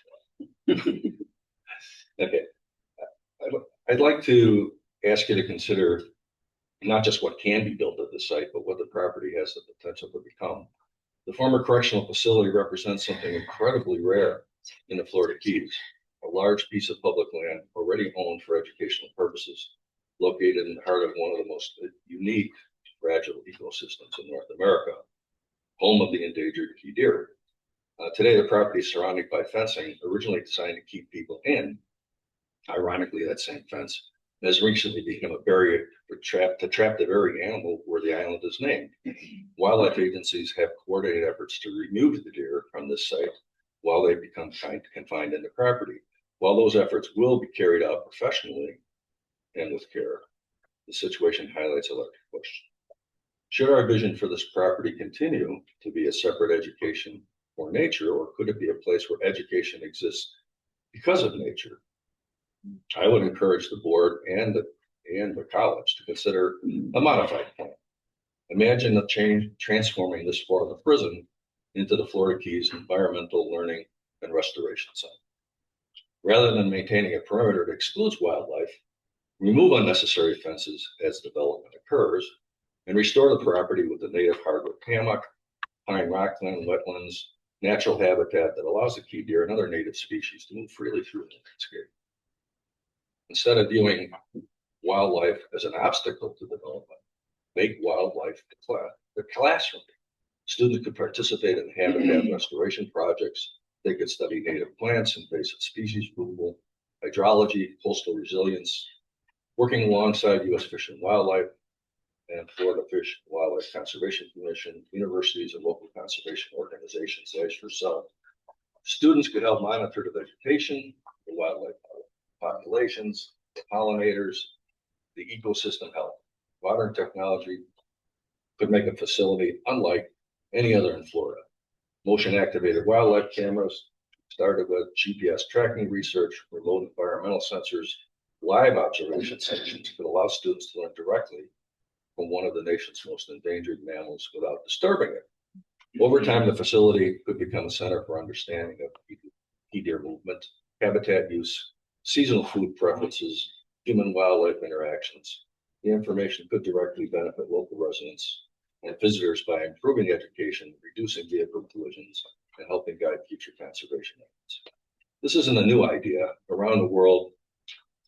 okay. I'd like to ask you to consider not just what can be built at the site, but what the property has the potential to become. The former correctional facility represents something incredibly rare in the Florida Keys, a large piece of public land already owned for educational purposes, located in the heart of one of the most unique, fragile ecosystems in North America, home of the endangered key deer. Today, the property is surrounded by fencing originally designed to keep people in. Ironically, that same fence has recently become a barrier to trap the very animal where the island is named. Wildlife agencies have coordinated efforts to remove the deer from this site while they become confined in the property. While those efforts will be carried out professionally and with care, the situation highlights a larger question. Should our vision for this property continue to be a separate education for nature, or could it be a place where education exists because of nature? I would encourage the board and the college to consider a modified plan. Imagine the change transforming this Florida prison into the Florida Keys Environmental Learning and Restoration Center. Rather than maintaining a perimeter that excludes wildlife, remove unnecessary fences as development occurs, and restore the property with the native hardwood hammock, pine rockland, wetlands, natural habitat that allows the key deer and other native species to move freely through the landscape. Instead of viewing wildlife as an obstacle to development, make wildlife the classroom. Students could participate in habitat restoration projects. They could study native plants, invasive species removal, hydrology, coastal resilience, working alongside U.S. Fish and Wildlife and Florida Fish and Wildlife Conservation Commission, universities, and local conservation organizations as yourself. Students could help monitor the vegetation, the wildlife populations, the pollinators, the ecosystem health. Modern technology could make a facility unlike any other in Florida. Motion activated wildlife cameras, started with GPS tracking research, remote environmental sensors, live observation stations could allow students to learn directly from one of the nation's most endangered mammals without disturbing it. Over time, the facility could become a center for understanding of key deer movement, habitat use, seasonal food preferences, human-wildlife interactions. The information could directly benefit local residents and visitors by improving education, reducing vehicle collisions, and helping guide future conservation efforts. This isn't a new idea. Around the world,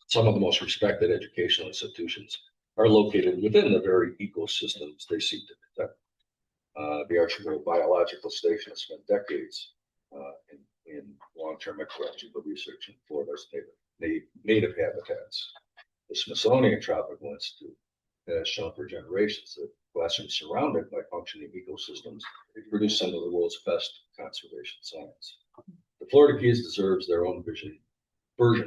some of the most respected educational institutions are located within the very ecosystems they seek to protect. The Archibald Biological Station has spent decades in long-term ecological research in Florida's native habitats. The Smithsonian Tropical Institute has shown for generations that classrooms surrounded by functioning ecosystems produce some of the world's best conservation science. The Florida Keys deserves their own version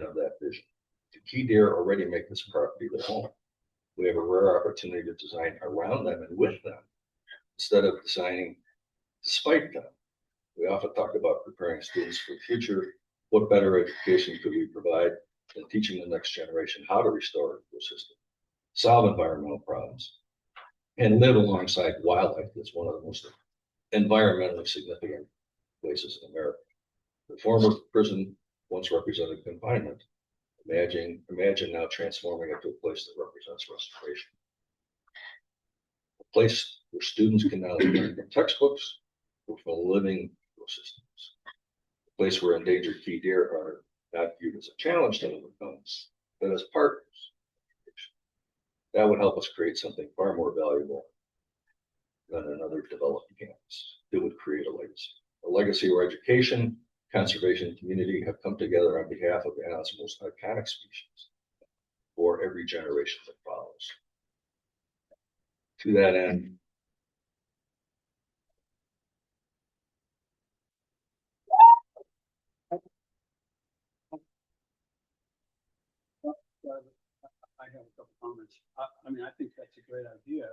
of that vision. The key deer already make this property their home. We have a rare opportunity to design around them and with them, instead of designing despite them. We often talk about preparing students for the future. What better education could we provide than teaching the next generation how to restore an ecosystem, solve environmental problems, and live alongside wildlife that's one of the most environmentally significant places in America. The former prison once represented confinement. Imagine now transforming it to a place that represents restoration. A place where students can now learn from textbooks or from living ecosystems. A place where endangered key deer are not viewed as a challenge to overcome, but as partners. That would help us create something far more valuable than another development campus. It would create a legacy where education, conservation, and community have come together on behalf of the island's most iconic species for every generation that follows. To that end, I have a couple comments. I mean, I think that's a great idea,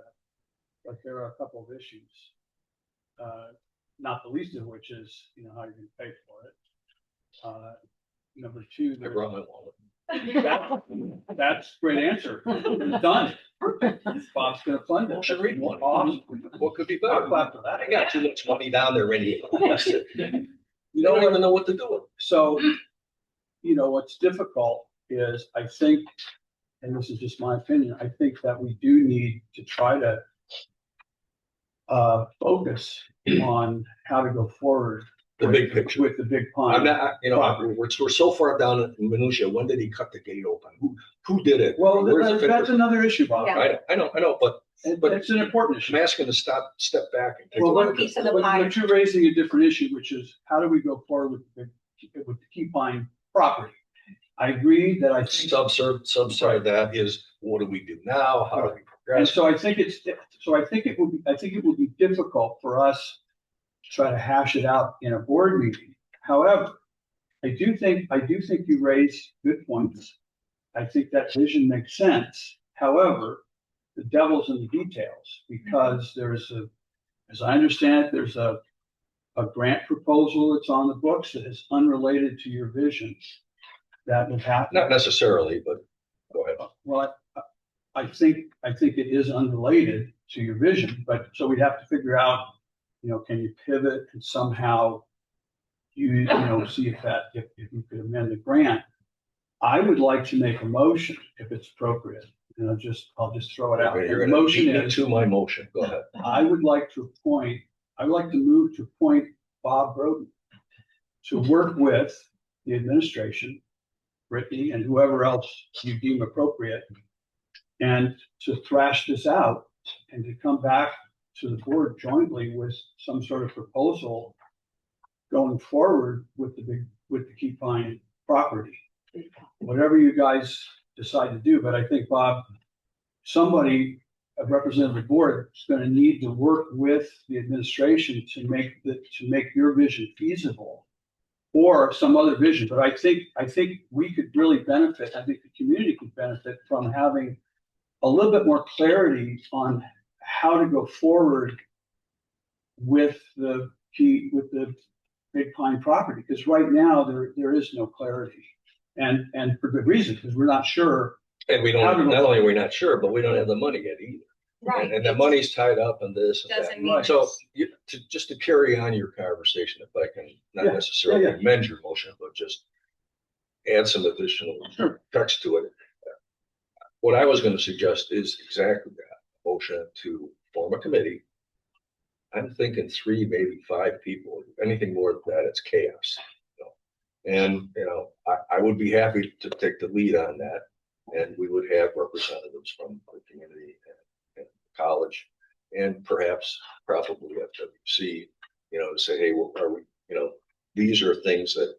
but there are a couple of issues. Not the least of which is, how you're going to pay for it. Number two, I brought my wallet. that's a great answer. Done. Bob's going to fund it. Should read one. Awesome. What could be better? I got too much money down there ready. You don't even know what to do with it. So, what's difficult is I think, and this is just my opinion, I think that we do need to try to focus on how to go forward The big picture. With the big I'm pond. not, we're so far down in minutia. When did he cut the gate open? Who did it? Well, Where's the that's paper? another issue, Bob. Yeah. I know, but It's an important issue. I'm asking to step back and take a Well, look. one piece of the but pie. you're raising a different issue, which is how do we go forward with the Key Pine property? I agree that I think. Subside that is, what do we do now? How do we And progress? so I think it would be difficult for us to try to hash it out in a board meeting. However, I do think you raise good points. I think that vision makes sense. However, the devil's in the details because as I understand it, there's a grant proposal that's on the books that is unrelated to your vision. That would happen. Not necessarily, but go ahead. Well, I think it is unrelated to your vision, but so we'd have to figure out, can you pivot and somehow see if you could amend the grant. I would like to make a motion if it's appropriate, and I'll just throw it out. You're The gonna motion beat me is, to my motion. Go ahead. I would like to move to appoint Bob Broden to work with the administration, Brittany, and whoever else you deem appropriate, and to thrash this out and to come back to the board jointly with some sort of proposal going forward with the Key Pine property. Whatever you guys decide to do, but I think, Bob, somebody, a representative of the board, is going to need to work with the administration to make your vision feasible. Or some other vision, but I think we could really benefit. I think the community could benefit from having a little bit more clarity on how to go forward with the Big Pine property. Because right now there is no clarity, and for good reason, because we're not sure. And we don't. Not only are we not sure, but we don't have the money yet either. Right. And the money's tied up in this. And Doesn't that. mean. So just to carry on your conversation, if I can, not necessarily amend your motion, but just add some additional text to it. What I was going to suggest is exactly that motion to form a committee. I'm thinking 3, maybe 5 people. Anything more than that, it's chaos. And I would be happy to take the lead on that, and we would have representatives from the community and college, and perhaps probably FWC, to say, hey, well, are we, these are things that,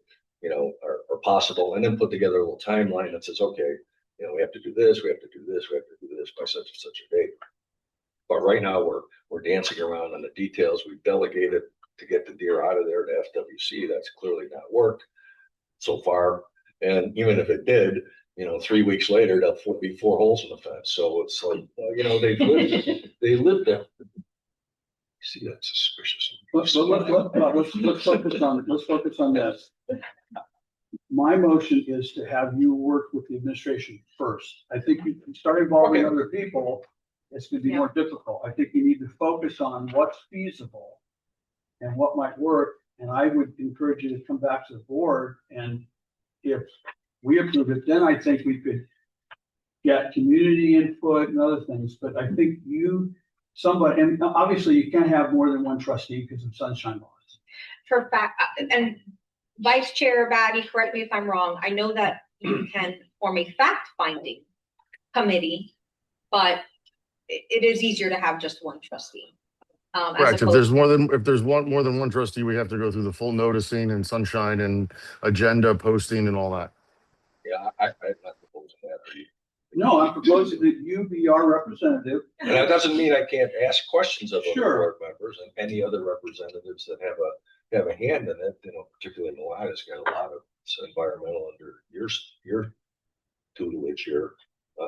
are possible, and then put together a little timeline that says, okay, we have to do this, we have to do this, we have to do this by such and such a date. But right now we're dancing around on the details. We've delegated to get the deer out of there to FWC. That's clearly not worked so far. And even if it did, 3 weeks later, there'll be 4 holes in the fence. So it's like, they lived there. See, that's suspicious. Let's focus on this. My motion is to have you work with the administration first. I think you can start involving other people. It's going to be more difficult. I think you need to focus on what's feasible and what might work. And I would encourage you to come back to the board. And if we approve it, then I think we could get community input and other things. But I think somebody, and obviously you can't have more than one trustee because of sunshine laws. For fact, and Vice Chair Batty, correct me if I'm wrong. I know that you can form a fact-finding committee, but it is easier to have just one trustee. Correct. If there's more than one trustee, we have to go through the full noticing and sunshine and agenda posting and all that. Yeah, I'm not proposing that. No, I'm proposing that you be our representative. And that doesn't mean I can't ask questions of other Sure. board members and any other representatives that have a hand in it. Particularly Milana's got a lot of environmental under your tutelage here.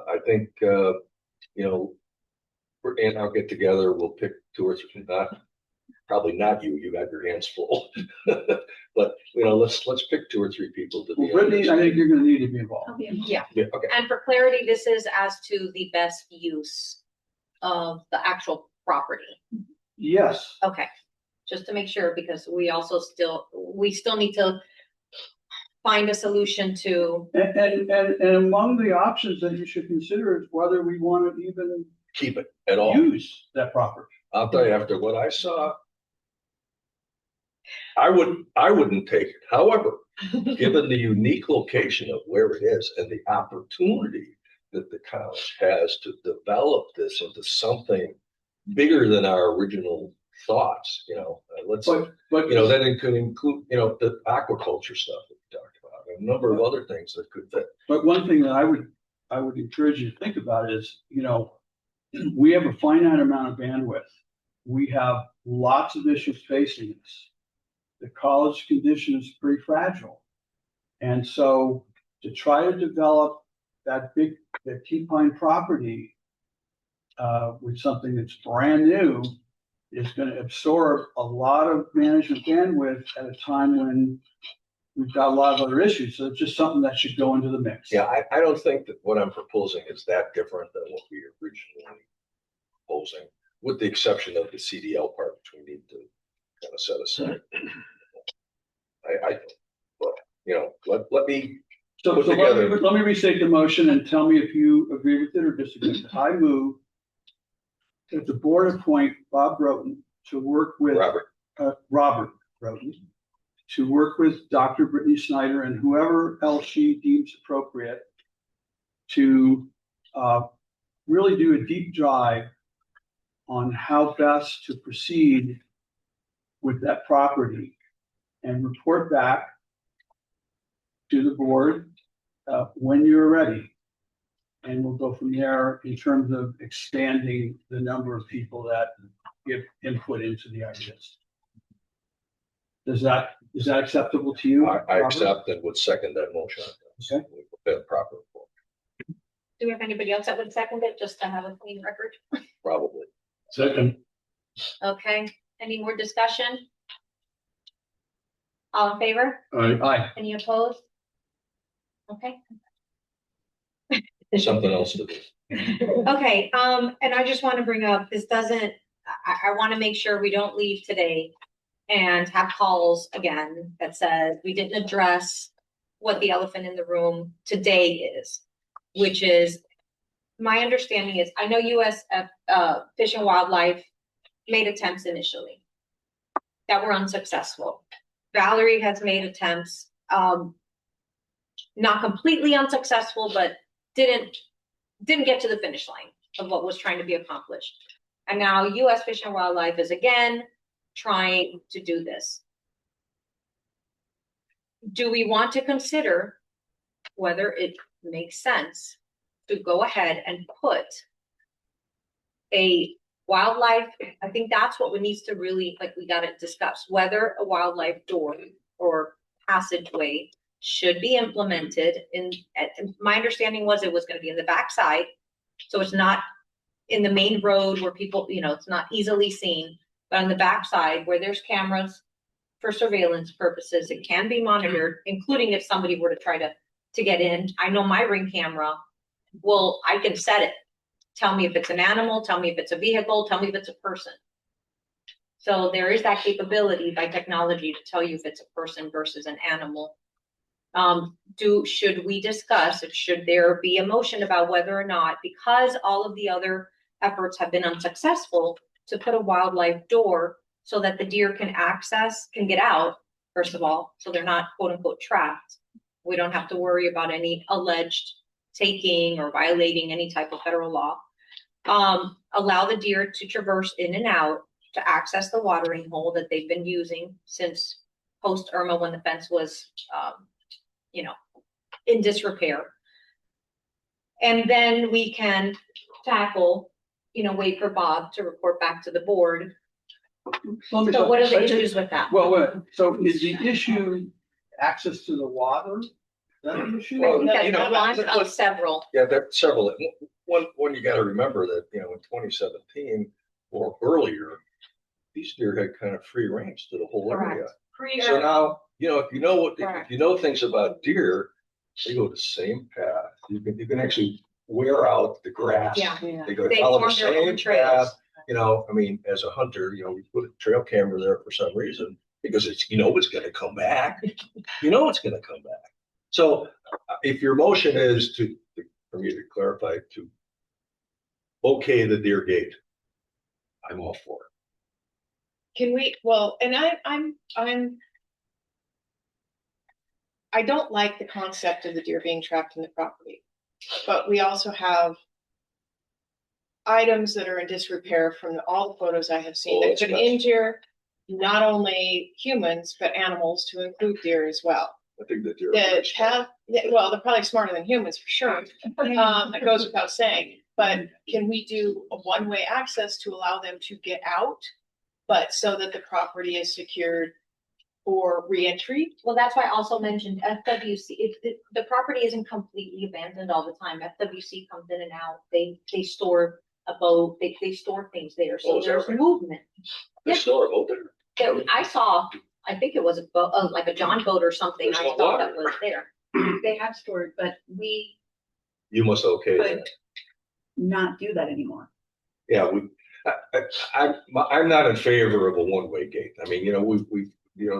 I think and I'll get together. We'll pick 2 or 3. Probably not you. You got your hands full. But let's pick 2 or 3 people to be. Brittany, I think you're going to need to be involved. Yeah. Okay. And for clarity, this is as to the best use of the actual property. Yes. Okay, just to make sure, because we still need to find a solution to. And among the options that you should consider is whether we want to even Keep it at all. use that property. I'll tell you, after what I saw, I wouldn't take it. However, given the unique location of where it is and the opportunity that the college has to develop this into something bigger than our original thoughts, let's, But, then it could include, the aquaculture stuff that we talked about, a number of other things that could fit. but one thing that I would encourage you to think about is, we have a finite amount of bandwidth. We have lots of issues facing us. The college condition is pretty fragile. And so to try to develop that Key Pine property with something that's brand new is going to absorb a lot of management bandwidth at a time when we've got a lot of other issues. So it's just something that should go into the mix. Yeah, I don't think that what I'm proposing is that different than what we originally proposing, with the exception of the CDL part, which we need to kind of set aside. Let me So put let together. me restate the motion and tell me if you agree with it or disagree. I move that the board appoint Bob Broughton to work with Robert Broughton to work with Dr. Brittany Snyder and whoever else she deems appropriate to really do a deep dive on how best to proceed with that property and report back to the board when you're ready. And we'll go from there in terms of expanding the number of people that give input into the ideas. Is that acceptable to you? I Robert? accept and would second that motion. Okay. We put that proper form, Do we have anybody else that would second it, just to have a clean record? probably. Second. Okay, any more discussion? All in favor? Aye. Any opposed? Okay. Something else to do. Okay, and I just want to bring up, this doesn't, I want to make sure we don't leave today and have calls again that says we didn't address what the elephant in the room today is, which is, my understanding is, I know US Fish and Wildlife made attempts initially that were unsuccessful. Valerie has made attempts, not completely unsuccessful, but didn't get to the finish line of what was trying to be accomplished. And now US Fish and Wildlife is again trying to do this. Do we want to consider whether it makes sense to go ahead and put a wildlife, I think that's what needs to really, we got to discuss, whether a wildlife door or passageway should be implemented in, my understanding was it was going to be in the backside. So it's not in the main road where people, it's not easily seen, but on the backside where there's cameras for surveillance purposes, it can be monitored, including if somebody were to try to get in. I know my Ring camera, I can set it. Tell me if it's an animal, tell me if it's a vehicle, tell me if it's a person. So there is that capability by technology to tell you if it's a person versus an animal. Should we discuss, should there be a motion about whether or not, because all of the other efforts have been unsuccessful, to put a wildlife door so that the deer can get out, first of all, so they're not quote unquote trapped. We don't have to worry about any alleged taking or violating any type of federal law. Allow the deer to traverse in and out to access the watering hole that they've been using since post Irma, when the fence was, in disrepair. And then we can tackle, wait for Bob to report back to the board. So what are the issues with that? Well, so is the issue access to the water? Is that an issue? Well, I think that's one of several. Yeah, there are several. One you got to remember that, in 2017 or earlier, these deer had kind of free range to the whole area. So now, if you know things about deer, they go the same path. You can actually wear out the grass. Yeah. They go They follow the form their own same trails. path. As a hunter, we put a trail camera there for some reason because it's going to come back. It's going to come back. So if your motion is for me to clarify, to okay the deer gate, I'm all for it. Can we, well, and I don't like the concept of the deer being trapped in the property, but we also have items that are in disrepair from all the photos I have seen Oh, that that's could nuts. injure not only humans, but animals, to include deer as well. I think that they're. That have, yeah, well, they're probably smarter than humans for sure. That goes without saying, but can we do a one-way access to allow them to get out? But so that the property is secured for reentry? Well, that's why I also mentioned FWC, the property isn't completely abandoned all the time. FWC comes in and out, they store a boat, they store things there, Oh, so is that there's right? movement. They still are out there. I saw, I think it was a boat, like a John boat or something, There's I no saw water. that was there. They have stored, but we You must okay could that. not do that anymore. Yeah, I'm not in favor of a one-way gate. I mean,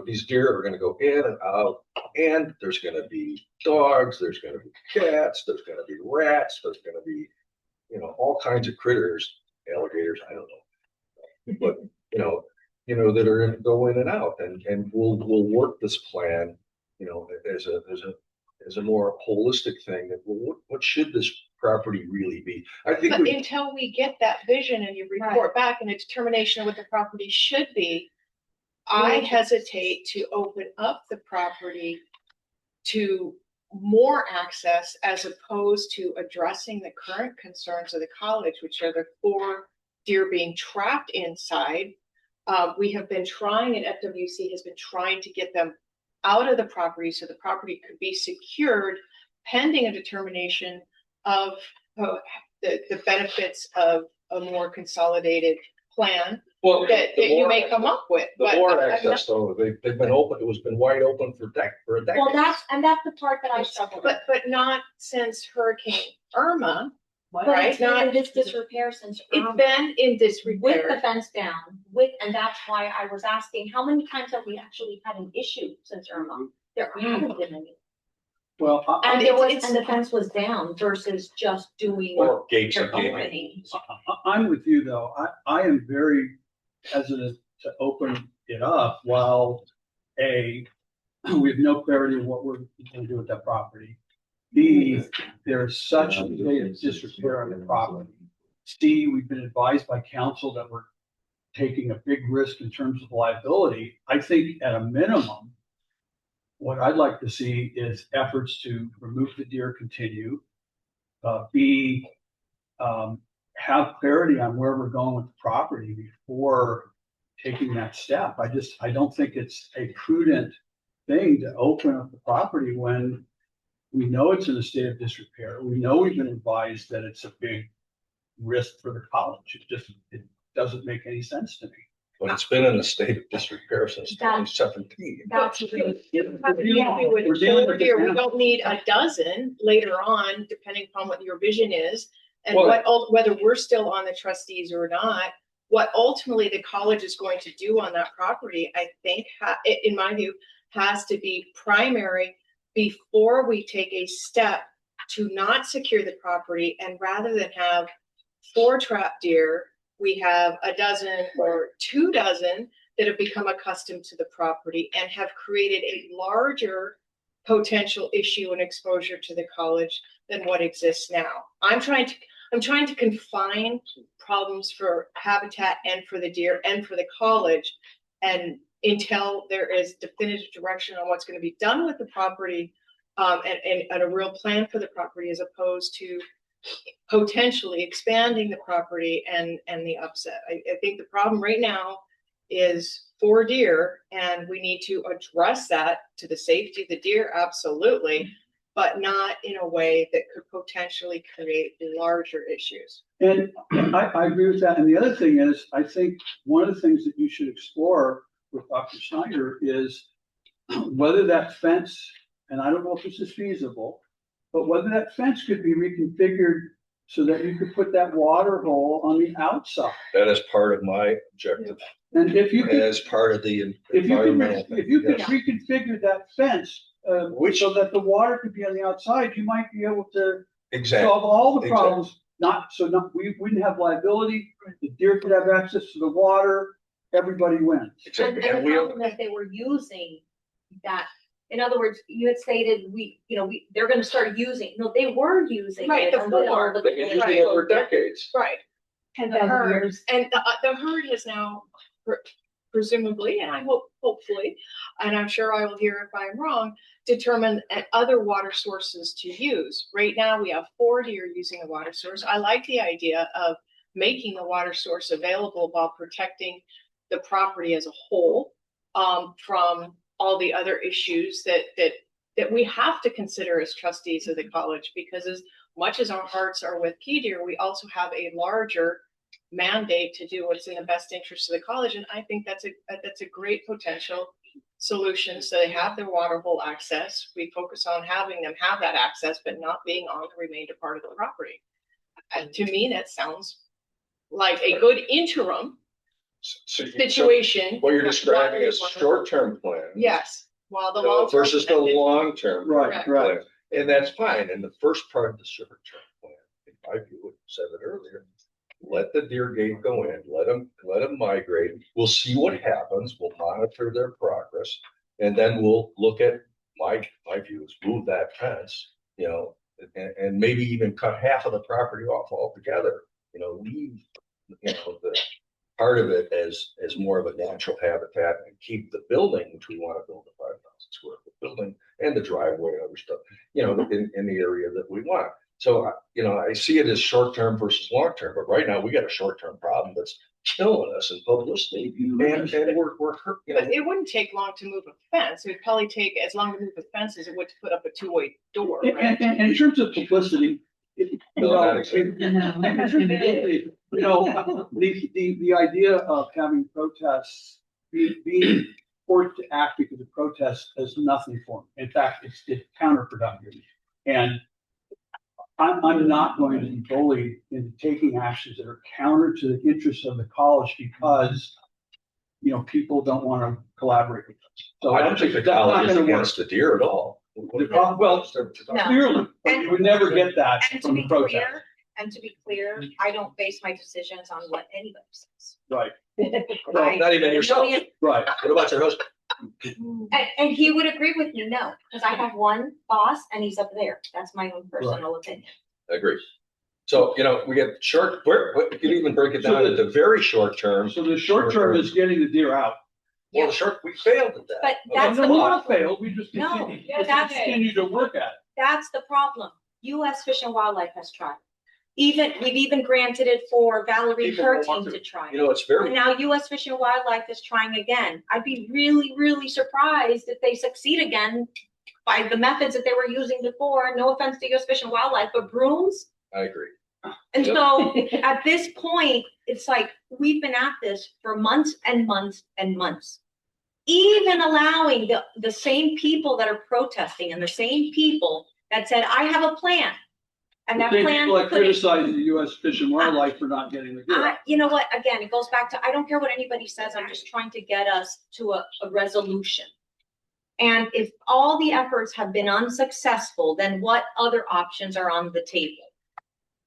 these deer are gonna go in and out, and there's gonna be dogs, there's gonna be cats, there's gonna be rats, there's gonna be, all kinds of critters, alligators, I don't know. But, that are gonna go in and out, and we'll work this plan, as a more holistic thing, that, well, what should this property really be? I think But until we get that vision and you report back and a determination of what the property should be, I hesitate to open up the property to more access as opposed to addressing the current concerns of the college, which are the 4 deer being trapped inside. We have been trying, and FWC has been trying to get them out of the property so the property could be secured pending a determination of the benefits of a more consolidated plan well, that the you more- may come up with. The But more I'm access, though, they've been open, it was been wide open for a decade. Well, that's the part that I struggle with. But not since Hurricane Irma, But right? it's been in Not, this disrepair since it's been in with the disrepair. fence down, and that's why I was asking, how many times have we actually had an issue since Irma? There haven't been any. Well, And it's- the fence was down versus just doing Or gates your and gaming. opening. I'm with you, though. I am very hesitant to open it up while we have no clarity of what we're going to do with that property. B, there's such a state of disrepair on the property. C, we've been advised by council that we're taking a big risk in terms of liability. I think at a minimum, what I'd like to see is efforts to remove the deer continue. B, have clarity on where we're going with the property before taking that step. I don't think it's a prudent thing to open up the property when we know it's in a state of disrepair. We know we've been advised that it's a big risk for the college. It doesn't make any sense to me. But it's been in a state of disrepair since 2017. That's We're true. dealing with We're dealing 4 with it deer. We now. don't need a dozen later on, depending upon what your vision is. And Well, whether we're still on the trustees or not, what ultimately the college is going to do on that property, I think, in my view, has to be primary before we take a step to not secure the property. And rather than have 4 trapped deer, we have a dozen or 2 dozen that have become accustomed to the property and have created a larger potential issue and exposure to the college than what exists now. I'm trying to confine problems for habitat and for the deer and for the college, and until there is definitive direction on what's going to be done with the property, and a real plan for the property, as opposed to potentially expanding the property and the upset. I think the problem right now is 4 deer, and we need to address that to the safety of the deer, absolutely, but not in a way that could potentially create larger issues. And I agree with that. And the other thing is, I think one of the things that you should explore with Dr. Snyder is whether that fence, and I don't know if this is feasible, but whether that fence could be reconfigured so that you could put that water hole on the outside. That is part of my objective, And if you could, as part of the if you could, environmental thing. if you could Yes. reconfigure that fence, so that the water could be on the outside, you might be able to Exactly. solve all the Exactly. problems. We wouldn't have liability, the deer could have access to the water, everybody wins. Exactly. And And the we, problem that they were using that, in other words, you had stated they're gonna start using, no, they were using Right, it before. until the. they've been using it for decades. Right. And the 10,000 herd, years. and the herd has now presumably, and I hopefully, and I'm sure I will hear if I'm wrong, determine other water sources to use. Right now, we have 4 deer using the water source. I like the idea of making the water source available while protecting the property as a whole, from all the other issues that we have to consider as trustees of the college, because as much as our hearts are with key deer, we also have a larger mandate to do what's in the best interest of the college. And I think that's a great potential solution. So they have their water hole access. We focus on having them have that access, but not being on the remainder part of the property. And to me, that sounds like a good interim So situation. what you're describing is short-term plan. Yes, while the long. Versus the long-term. Right, right. plan. And that's fine. And the first part of the short-term plan, in my view, said it earlier, let the deer gate go in, let them migrate. We'll see what happens. We'll monitor their progress. And then we'll look at my view is move that fence, and maybe even cut half of the property off altogether, leave, the part of it as more of a natural habitat and keep the building, which we want to build a 5,000 square foot building and the driveway and other stuff, in the area that we want. So, I see it as short-term versus long-term, but right now we got a short-term problem that's killing us in publicity. And we're hurt, But it wouldn't take long to move a fence. It would probably take as long to move a fence as it would to put up a 2-way door, right? And in terms of publicity, No, not exactly. the idea of having protests, being forced to act because of protests does nothing for them. In fact, it's counterproductive. And I'm not going to be bullied into taking actions that are counter to the interests of the college because, people don't want to collaborate with us. So I don't think the that's not college is gonna work. against the deer at all. Well, No. clearly, but you would never get that And to from be the protest. clear, I don't base my decisions on what anybody says. Right, Not even yourself. right. What about your husband? And he would agree with me, no, because I have one boss and he's up there. That's my own personal opinion. I agree. So, we get you can even break it down into very short term. So the short term is getting the deer out. Well, we failed at that. But that's No, the we all problem. failed, we just No, continue, that's- continue to work at it. That's the problem. US Fish and Wildlife has tried. We've even granted it for Valerie People don't want Curtin to try. It's And very, now US Fish and Wildlife is trying again. I'd be really, really surprised if they succeed again by the methods that they were using before. No offense to US Fish and Wildlife, but brooms. I agree. And Yep. so at this point, it's like we've been at this for months and months and months. Even allowing the same people that are protesting and the same people that said, I have a plan. And that Same plan. people that couldn't- criticize the US Fish and Wildlife for not getting the deer out. You know what, again, it goes back to, I don't care what anybody says, I'm just trying to get us to a resolution. And if all the efforts have been unsuccessful, then what other options are on the table?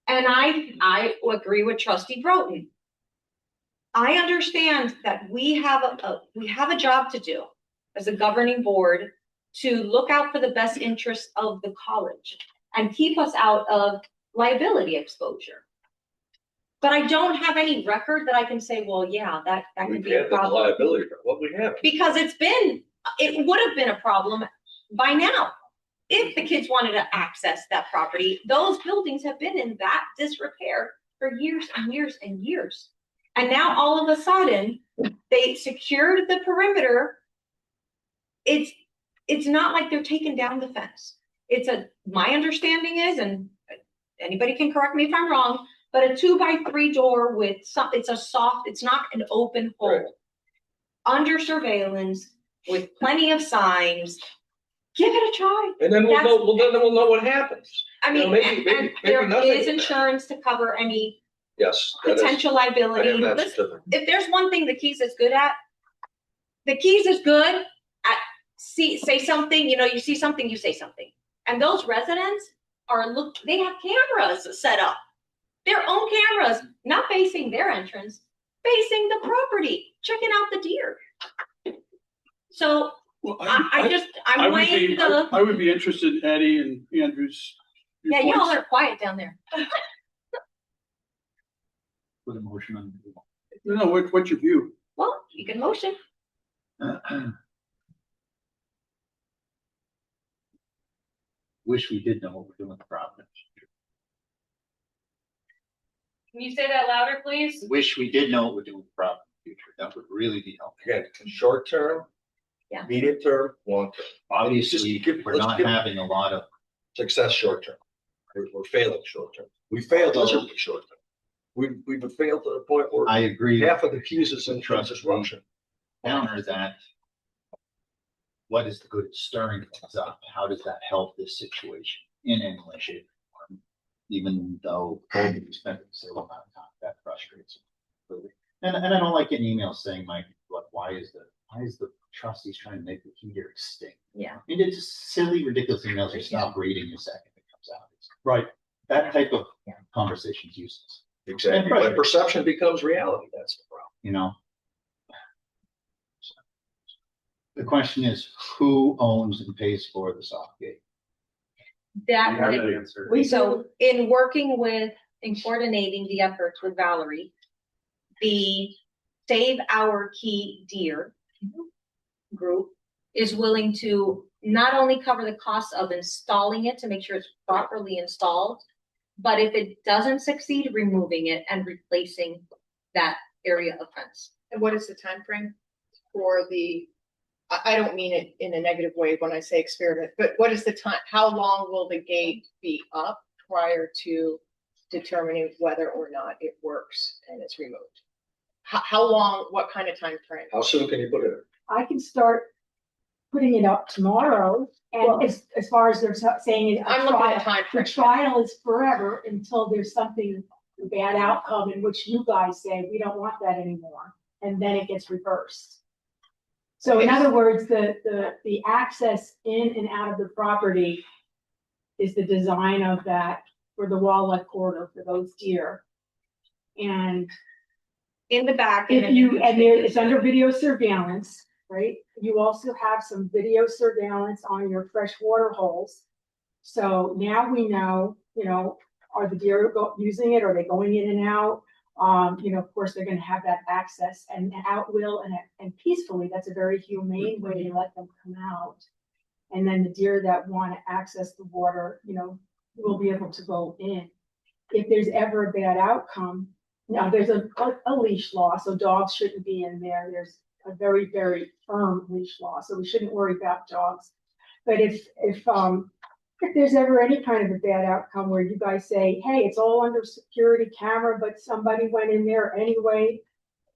And I agree with Trustee Broughton. I understand that we have a job to do as a governing board to look out for the best interests of the college and keep us out of liability exposure. But I don't have any record that I can say, well, yeah, that could We've be a had the problem. liability, what we have. Because it would have been a problem by now. If the kids wanted to access that property, those buildings have been in that disrepair for years and years and years. And now all of a sudden, they secured the perimeter. It's not like they're taking down the fence. My understanding is, and anybody can correct me if I'm wrong, but a 2x3 door with it's not an open hole. Right. Under surveillance with plenty of signs. Give it a try. And then we'll know what happens. I mean, maybe and there nothing. is insurance to cover any Yes. that is- potential I liability. have that Listen, certificate. if there's one thing the Keys is good at say something, you see something, you say something. And those residents they have cameras set up. Their own cameras, not facing their entrance, facing the property, checking out the deer. So Well, I'm weighing the, I would be interested in Eddie and Andrew's. yeah, y'all viewpoints. are quiet down there. Put a motion on. No, what's your view? Well, you can motion. Wish we did know what we're doing with the property. Can you say that louder, please? Wish we did know what we're doing with the property in the future. That would really be helpful. Again, short term. Yeah. Medium term, long term. Obviously, we're let's not give having a lot of, success short term. We're failing short term. We failed miserably short term. We've failed to the point where I agree. half of the queues is in Trust disruption. Counter that. What is the good of stirring things up? How does that help this situation in any way, shape, or form? Even though we spent a considerable amount of time, that frustrates me. And I don't like getting emails saying, Mike, look, why is the trustees trying to make the heater extinct? Yeah. I mean, it's just silly, ridiculous emails. You stop reading the second it comes out. Right. That type of conversation is useless. Exactly. But perception becomes reality. That's the problem. You know. The question is, who owns and pays for the soft gate? That You have would, that answer. so in working with and coordinating the efforts with Valerie, the Save Our Key Deer group is willing to not only cover the cost of installing it to make sure it's properly installed, but if it doesn't succeed, removing it and replacing that area of fence. And what is the time frame for the, I don't mean it in a negative way when I say experiment, but what is the time, how long will the gate be up prior to determining whether or not it works and it's removed? How long, what kind of time frame? How soon can you put it in? I can start putting it up tomorrow, and as far as they're saying it. I'm looking at time The frame. trial is forever until there's something, a bad outcome in which you guys say, we don't want that anymore, and then it gets reversed. So in other words, the access in and out of the property is the design of that for the wildlife corridor for those deer. And In the back. if you, and there, it's under video surveillance, right? You also have some video surveillance on your freshwater holes. So now we know, are the deer using it? Are they going in and out? Of course, they're gonna have that access and out will and peacefully. That's a very humane way to let them come out. And then the deer that want to access the water, will be able to go in. If there's ever a bad outcome, now there's a leash law, so dogs shouldn't be in there. There's a very, very firm leash law, so we shouldn't worry about dogs. But if there's ever any kind of a bad outcome where you guys say, hey, it's all under security camera, but somebody went in there anyway,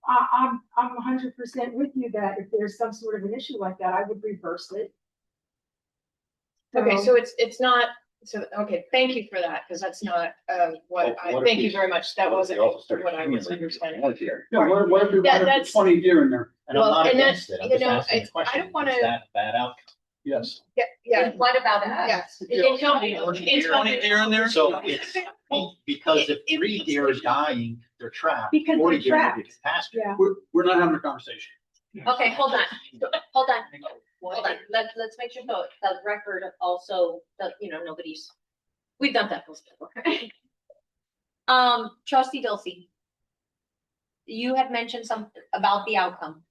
I'm 100% with you that if there's some sort of an issue like that, I would reverse it. Okay, so it's not, so, okay, thank you for that, because that's not, thank you very much. That wasn't what I was understanding. Yeah, what if we That- wanted to that's- put 20 deer in there? And I'm not and against it. I'm just asking I the question. don't wanna- Is that a bad outcome? Yes. Yeah, And what about us? yes. Yeah. Tell me. So it's, because if It- 3 deer is dying, they're trapped. Because 40 they're deer will be trapped. pastured. Yeah. We're not having a conversation. Okay, hold on. Hold on. Let's make sure the record also, nobody's, we've done that before. Trustee Dulce, you had mentioned something about the outcome.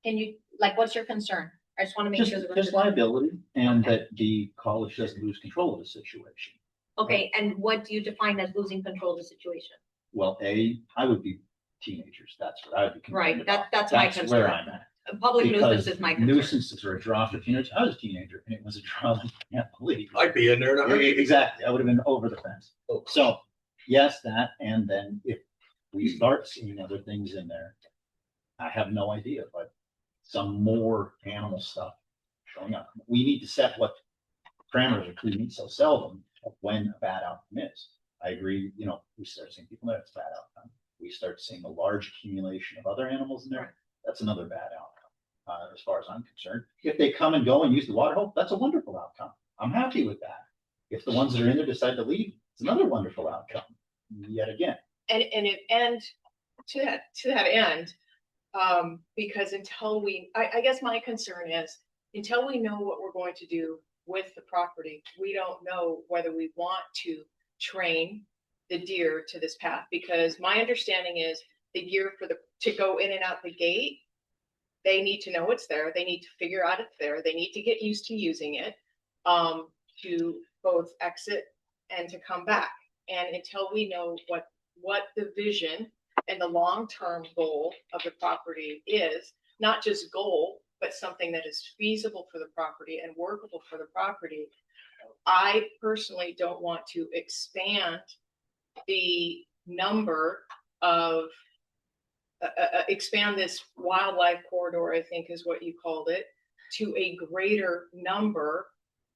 Can you, what's your concern? I just want to make sure. Just liability and that the college doesn't lose control of the situation. Okay, and what do you define as losing control of the situation? Well, I would be teenagers. That's what I would be. concerned Right, about. that's my That's concern. where I'm at. Public nuisance Because is my concern. nuisances are a draw for teenagers. I was a teenager and it was a draw that I can't believe. I'd be in there. in a hurry. Exactly. I would have been over the fence. Oh. So yes, that, and then if we start seeing other things in there, I have no idea, but some more animal stuff showing up. We need to set what parameters are, we meet so seldom of when a bad outcome is. I agree, we start seeing people that it's a bad outcome. We start seeing a large accumulation of other animals in there. That's another bad outcome. As far as I'm concerned, if they come and go and use the water hole, that's a wonderful outcome. I'm happy with that. If the ones that are in there decide to leave, it's another wonderful outcome. Yet again. And to that end, because until I guess my concern is, until we know what we're going to do with the property, we don't know whether we want to train the deer to this path, because my understanding is the deer to go in and out the gate, they need to know it's there. They need to figure out it's there. They need to get used to using it, to both exit and to come back. And until we know what the vision and the long-term goal of the property is, not just goal, but something that is feasible for the property and workable for the property, I personally don't want to expand the number of expand this wildlife corridor, I think is what you called it, to a greater number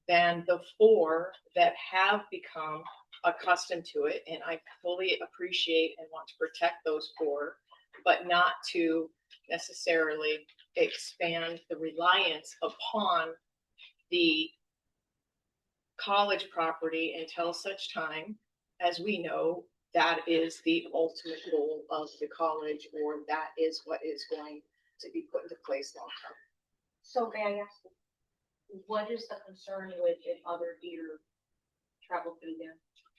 than the 4 that have become accustomed to it. And I fully appreciate and want to protect those 4, but not to necessarily expand the reliance upon the college property until such time as we know that is the ultimate goal of the college, or that is what is going to be put into place long term. So may I ask, what is the concern with if other deer travel through there?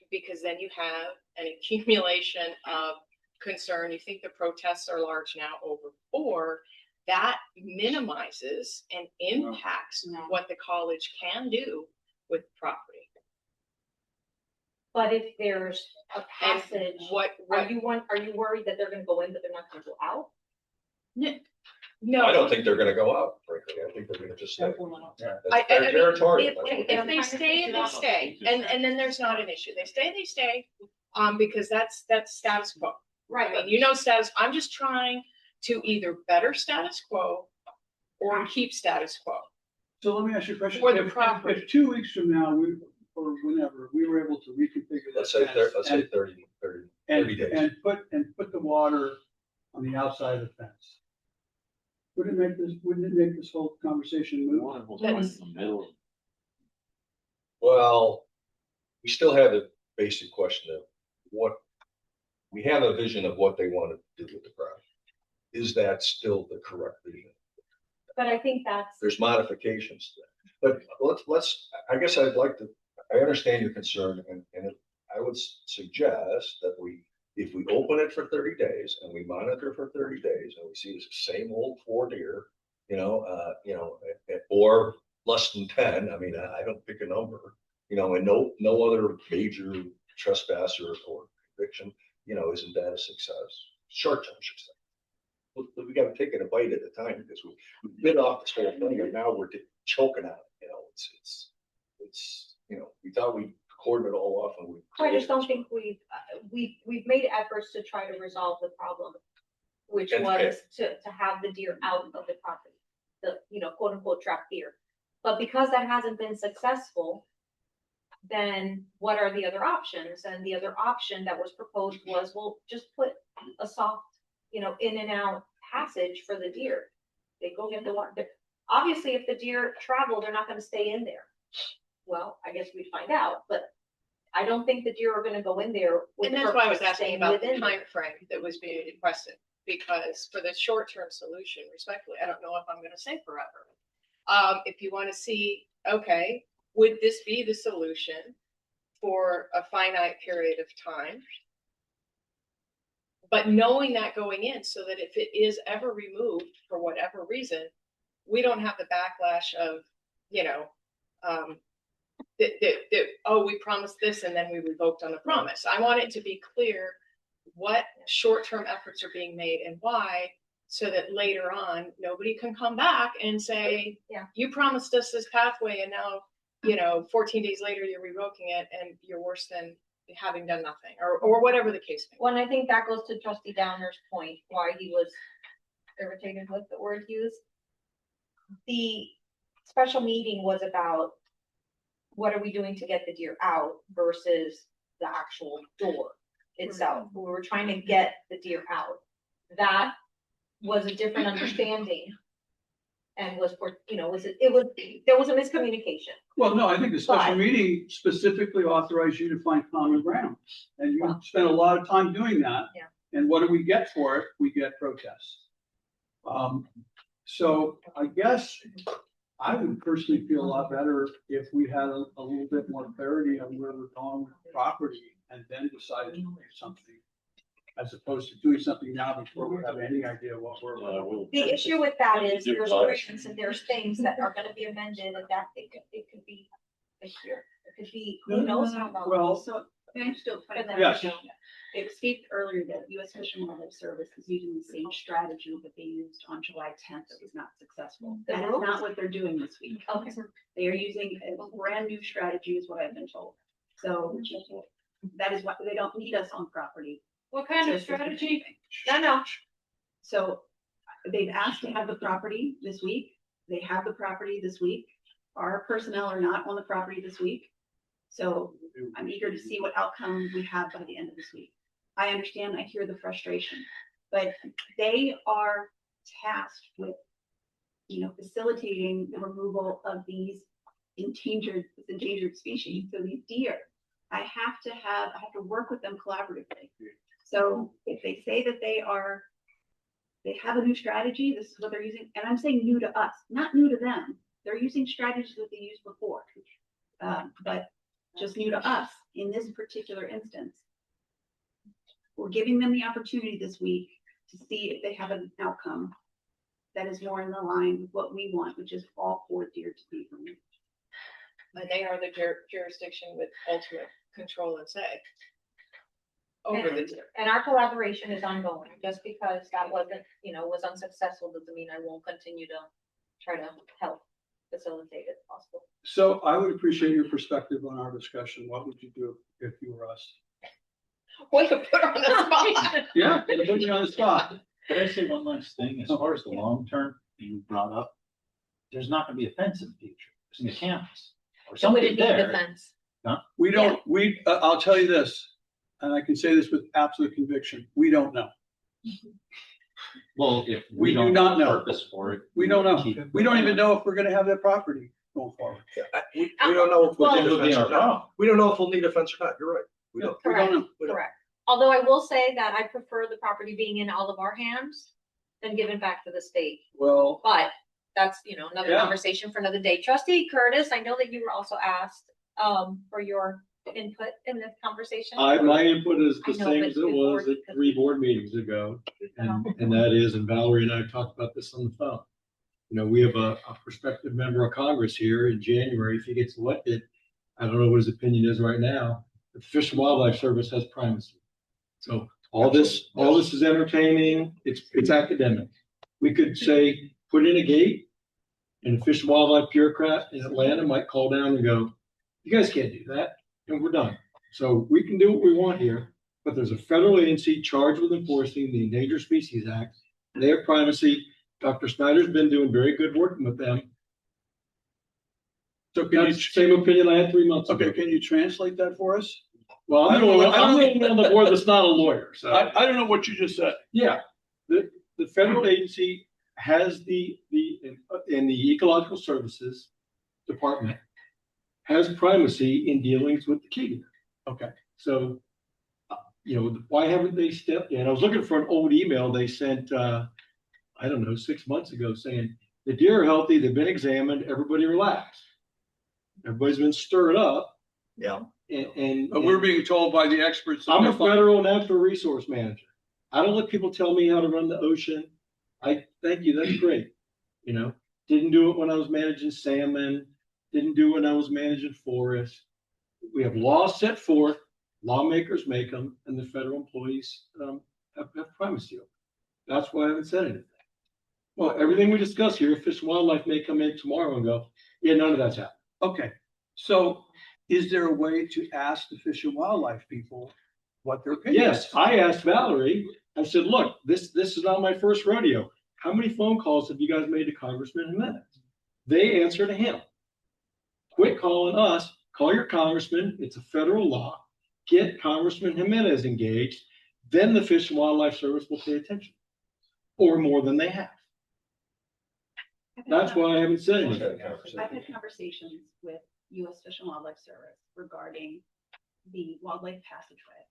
Because then you have an accumulation of concern. You think the protests are large now over 4, that minimizes and impacts what the college can do with property. But if there's a passage, are you worried that they're gonna go in, but they're not gonna go out? No. I don't think they're gonna go out, frankly. I think they're gonna just stay. I That's mean, their territory. if they stay, they stay, and then there's not an issue. They stay, because that's status quo. Right. I mean, status. I'm just trying to either better status quo or keep status quo. So let me ask you a question. For the property. If 2 weeks from now, or whenever, we were able to reconfigure Let's that say fence 30 days. and put the water on the outside of the fence. Wouldn't it make this whole conversation move? Well, we still have the basic question of we have a vision of what they want to do with the property. Is that still the correct vision? But I think There's modifications to that. But I guess I understand your concern, and I would suggest that if we open it for 30 days and we monitor for 30 days and we see the same old 4 deer, or less than 10, I mean, I don't pick a number, and no other major trespass or conviction, isn't that a success? Short-term success. We got to take it a bite at a time, because we bit off this whole thing and now we're choking on it. We thought we cordoned it all off, and I just don't think we've made efforts to try to resolve the problem, which was to have the deer out of the property, the quote unquote trapped deer. But because that hasn't been successful, then what are the other options? And the other option that was proposed was, well, just put a soft, in and out passage for the deer. They go get the water. Obviously, if the deer travel, they're not going to stay in there. Well, I guess we'd find out, but I don't think the deer are going to go in there. And that's why I was asking about the time frame that was being requested, because for the short-term solution, respectfully, I don't know if I'm going to say forever. If you want to see, okay, would this be the solution for a finite period of time? But knowing that going in, so that if it is ever removed for whatever reason, we don't have the backlash of, we promised this and then we revoked on the promise. I want it to be clear what short-term efforts are being made and why, so that later on, nobody can come back and say, you promised us this pathway and now, 14 days later, you're revoking it and you're worse than having done nothing, or whatever the case may be. Well, and I think that goes to Trustee Downer's point, why he was irritated with the word used. The special meeting was about what are we doing to get the deer out versus the actual door itself. We were trying to get the deer out. That was a different understanding, and was for, there was a miscommunication. Well, no, I think the special meeting specifically authorized you to find common ground, and you spent a lot of time doing that. Yeah. And what do we get for it? We get protests. So I guess I would personally feel a lot better if we had a little bit more clarity on where we're going with the property and then decide to do something. As opposed to doing something now before we have any idea what we're. The issue with that is there's restrictions and there's things that are gonna be amended and that it could be this year. It could be, who knows how long. Well, So, can I still put it there? Yes. It stated earlier that U.S. Fish and Wildlife Service is using the same strategy that they used on July 10th that was not successful. The That is rules? not what they're doing this week. Okay. They are using a brand new strategy is what I've been told. So that is why they don't need us on property. What kind of strategy? No. So they've asked to have the property this week. They have the property this week. Our personnel are not on the property this week. So I'm eager to see what outcome we have by the end of this week. I understand, I hear the frustration, but they are tasked with, facilitating the removal of these endangered species. So these deer, I have to work with them collaboratively. So if they say that they have a new strategy, this is what they're using, and I'm saying new to us, not new to them. They're using strategies that they used before, but just new to us in this particular instance. We're giving them the opportunity this week to see if they have an outcome that is more in the line with what we want, which is all for deer to be removed. And they are the jurisdiction with ultimate control and say over the deer. And our collaboration is ongoing. Just because that wasn't, was unsuccessful doesn't mean I won't continue to try to help facilitate it possible. So I would appreciate your perspective on our discussion. What would you do if you were us? Way to put her on the spot. Yeah, put me on the spot. Could I say one last thing? As far as the long term you brought up, there's not gonna be a fence in the future. There's gonna be a campus or So would something it need there. defense? We don't, I'll tell you this, and I can say this with absolute conviction. We don't know. Well, if We we do don't not have a know. purpose for it. We don't know. keep it We don't even going. know if we're gonna have that property going forward. We don't know if we'll Well- need a fence or not. We don't know if we'll need a fence or not. You're right. We don't. We don't know. We don't. Correct. Although I will say that I prefer the property being in all of our hands than given back to the state. Well, But that's, another Yeah. conversation for another day. Trustee Curtis, I know that you were also asked, for your input in this conversation. My input is the I know, same but as it we've was already- at 3 board meetings ago. And that is, and Valerie and I talked about this on the phone. We have a prospective member of Congress here in January. If he gets elected, I don't know what his opinion is right now, but the Fish and Wildlife Service has primacy. So all this is entertaining, it's academic. We could say, put in a gate, and the Fish and Wildlife bureaucrat in Atlanta might call down and go, you guys can't do that, and we're done. So we can do what we want here, but there's a federal agency charged with enforcing the Endangered Species Act. They have primacy. Dr. Snyder's been doing very good working with them. so can That's the same opinion I had 3 months ago. can you translate that for us? Well, I'm the only one on the board that's not a lawyer, so. I don't know what you just said. Yeah, the federal agency has in the Ecological Services Department has primacy in dealings with the key. Okay. So, why haven't they stepped in? I was looking for an old email they sent, 6 months ago saying, the deer are healthy, they've been examined, everybody relax. Everybody's been stirred up. Yeah. And We're being told by the experts. that I'm they're a fine. federal natural resource manager. I don't let people tell me how to run the ocean. Thank you, that's great. Didn't do it when I was managing salmon, didn't do it when I was managing forest. We have laws set forth, lawmakers make them, and the federal employees have primacy over. That's why I haven't said anything. Well, everything we discuss here, Fish and Wildlife may come in tomorrow and go, yeah, none of that's happened. Okay, so is there a way to ask the Fish and Wildlife people what their opinion is? Yes, I asked Valerie, I said, look, this is not my first rodeo. How many phone calls have you guys made to Congressman Jimenez? They answer to him. Quit calling us, call your congressman, it's a federal law. Get Congressman Jimenez engaged, then the Fish and Wildlife Service will pay attention. Or more than they have. That's why I haven't said anything. I've had conversations with U.S. Fish and Wildlife Service regarding the wildlife passageway.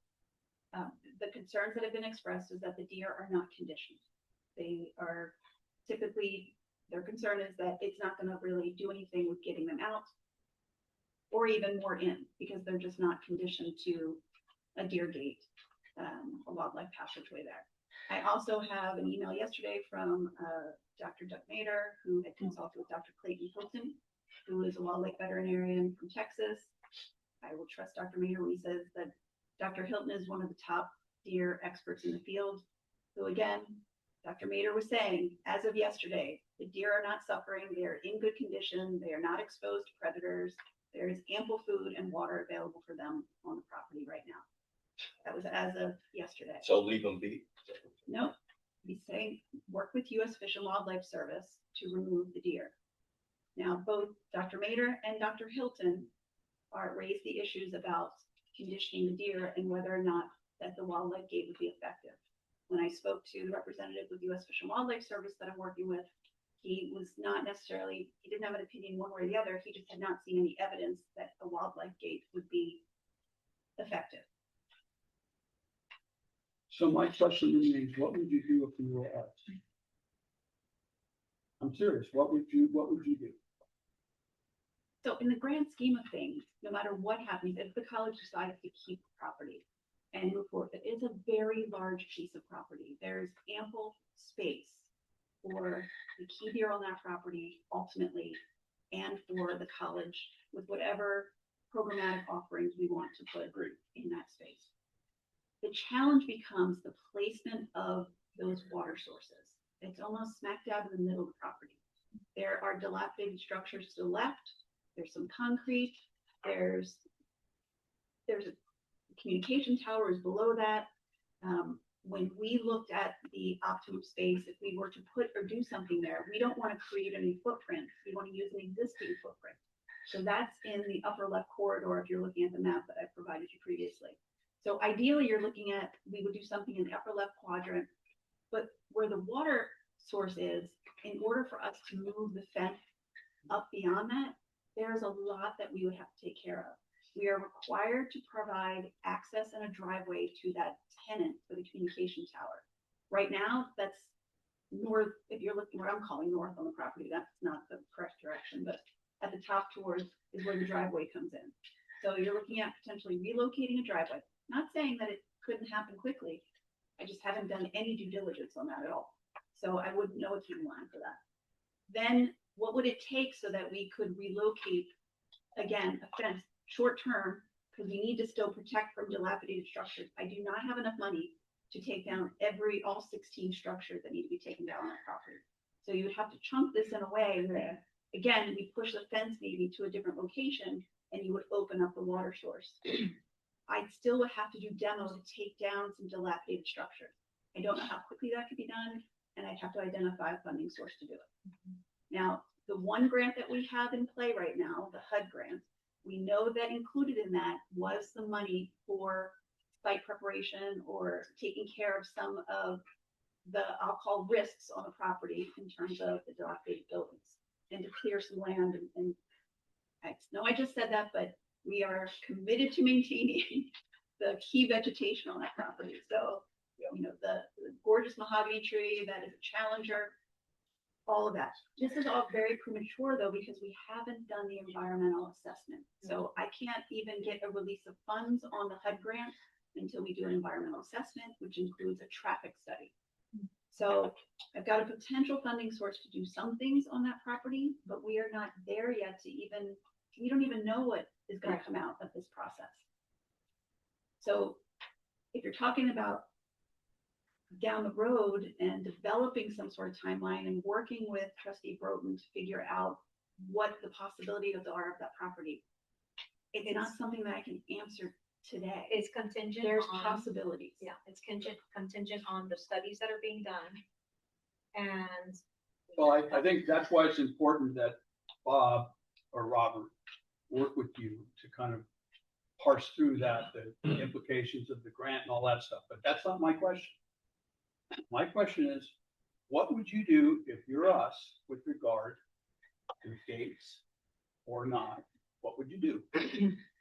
The concerns that have been expressed is that the deer are not conditioned. They are typically, their concern is that it's not gonna really do anything with getting them out or even more in, because they're just not conditioned to a deer gate, a wildlife passageway there. I also have an email yesterday from Dr. Doug Mader, who had consulted with Dr. Clayton Hilton, who is a wildlife veterinarian from Texas. I will trust Dr. Mader when he says that Dr. Hilton is one of the top deer experts in the field. So again, Dr. Mader was saying, as of yesterday, the deer are not suffering. They are in good condition. They are not exposed to predators. There is ample food and water available for them on the property right now. That was as of yesterday. So leave them be. No, he's saying work with U.S. Fish and Wildlife Service to remove the deer. Now, both Dr. Mader and Dr. Hilton raised the issues about conditioning the deer and whether or not that the wildlife gate would be effective. When I spoke to the representative with U.S. Fish and Wildlife Service that I'm working with, he was not necessarily, he didn't have an opinion one way or the other. He just had not seen any evidence that a wildlife gate would be effective. So my question remains, what would you do if you were us? I'm serious, what would you do? So in the grand scheme of things, no matter what happens, if the college decides to keep the property and move forward, it is a very large piece of property. There's ample space for the key deer on that property ultimately, and for the college with whatever programmatic offerings we want to put in that space. The challenge becomes the placement of those water sources. It's almost smack dab in the middle of the property. There are dilapidated structures to the left. There's some concrete. There's a communication tower is below that. When we looked at the optimum space, if we were to put or do something there, we don't want to create a new footprint. We want to use an existing footprint. So that's in the upper left corridor if you're looking at the map that I provided you previously. So ideally, you're looking at, we would do something in the upper left quadrant, but where the water source is, in order for us to move the fence up beyond that, there's a lot that we would have to take care of. We are required to provide access and a driveway to that tenant for the communication tower. Right now, that's north, if you're looking where I'm calling north on the property, that's not the correct direction, but at the top towards is where the driveway comes in. So you're looking at potentially relocating a driveway. Not saying that it couldn't happen quickly. I just haven't done any due diligence on that at all. So I wouldn't know a timeline for that. Then what would it take so that we could relocate, again, a fence short term, because we need to still protect from dilapidated structures. I do not have enough money to take down all 16 structures that need to be taken down on that property. So you would have to chunk this in a way where, again, we push the fence maybe to a different location and you would open up the water source. I still would have to do demo to take down some dilapidated structures. I don't know how quickly that could be done, and I'd have to identify a funding source to do it. Now, the one grant that we have in play right now, the HUD grant, we know that included in that was some money for site preparation or taking care of some of the, I'll call risks on the property in terms of the dilapidated buildings and to clear some land. And I know I just said that, but we are committed to maintaining the key vegetation on that property. So, you know, the gorgeous mahogany tree that is a challenger, all of that. This is all very premature though, because we haven't done the environmental assessment. So I can't even get a release of funds on the HUD grant until we do an environmental assessment, which includes a traffic study. So I've got a potential funding source to do some things on that property, but we are not there yet to even, we don't even know what is going to come out of this process. So if you're talking about down the road and developing some sort of timeline and working with Trustee Broughton to figure out what the possibilities are of that property, it's not something that I can answer today. It's contingent. There's on, possibilities. Yeah, it's contingent on the studies that are being done. And Well, I think that's why it's important that Bob or Robert work with you to kind of parse through that, the implications of the grant and all that stuff. But that's not my question. My question is, what would you do if you're us with regard to gates or not? What would you do?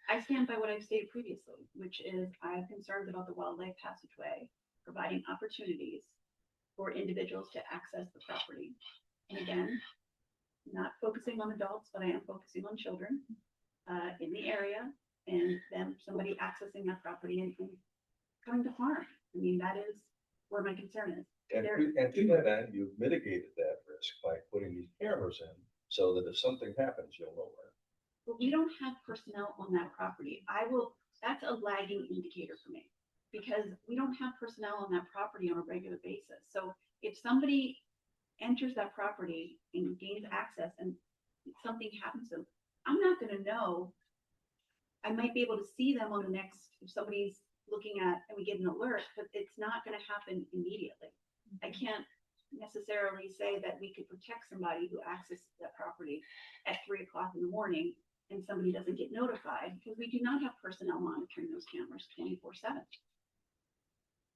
I stand by what I've stated previously, which is I have concerns about the wildlife passageway, providing opportunities for individuals to access the property. And again, not focusing on adults, but I am focusing on children in the area and them, somebody accessing that property and coming to harm. I mean, that is where my concern is. And to that end, you've mitigated that risk by putting these cameras in so that if something happens, you'll know where. But we don't have personnel on that property. That's a lagging indicator for me because we don't have personnel on that property on a regular basis. So if somebody enters that property and gains access and something happens to them, I'm not going to know. I might be able to see them on the next, if somebody's looking at and we get an alert, but it's not going to happen immediately. I can't necessarily say that we could protect somebody who accesses that property at 3 o'clock in the morning and somebody doesn't get notified because we do not have personnel monitoring those cameras 24/7.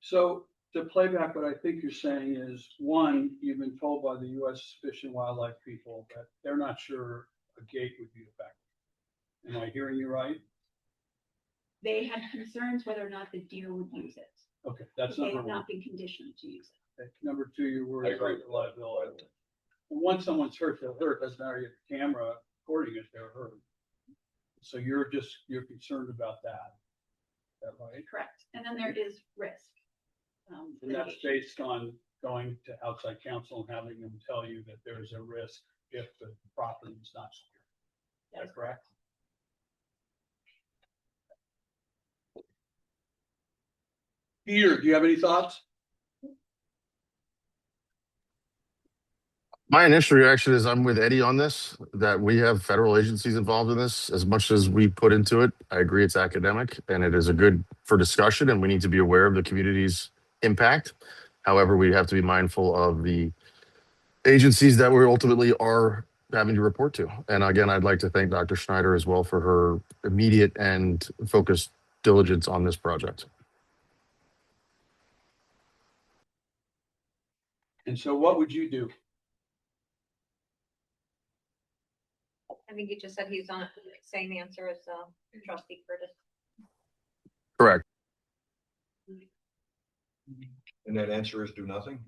So to play back what I think you're saying is, one, you've been told by the U.S. Fish and Wildlife people that they're not sure a gate would be effective. Am I hearing you right? They had concerns whether or not the deer would use it. Okay, that's They number have one. not been conditioned to use it. Okay, number two, you're I worried agree about the with that. liability. And once someone's hurt, they're hurt. Doesn't matter if the camera recording it, they're hurt. So you're concerned about that. Is that right? Correct. And then there is risk. And that's based on going to outside counsel and having them tell you that there's a risk if the property is not secure. Is that correct? Peter, do you have any thoughts? My initial reaction is I'm with Eddie on this, that we have federal agencies involved in this. As much as we put into it, I agree it's academic and it is a good for discussion and we need to be aware of the community's impact. However, we have to be mindful of the agencies that we ultimately are having to report to. And again, I'd like to thank Dr. Schneider as well for her immediate and focused diligence on this project. And so what would you do? I think he just said he's on the same answer as trustee Curtis. Correct. And that answer is do nothing?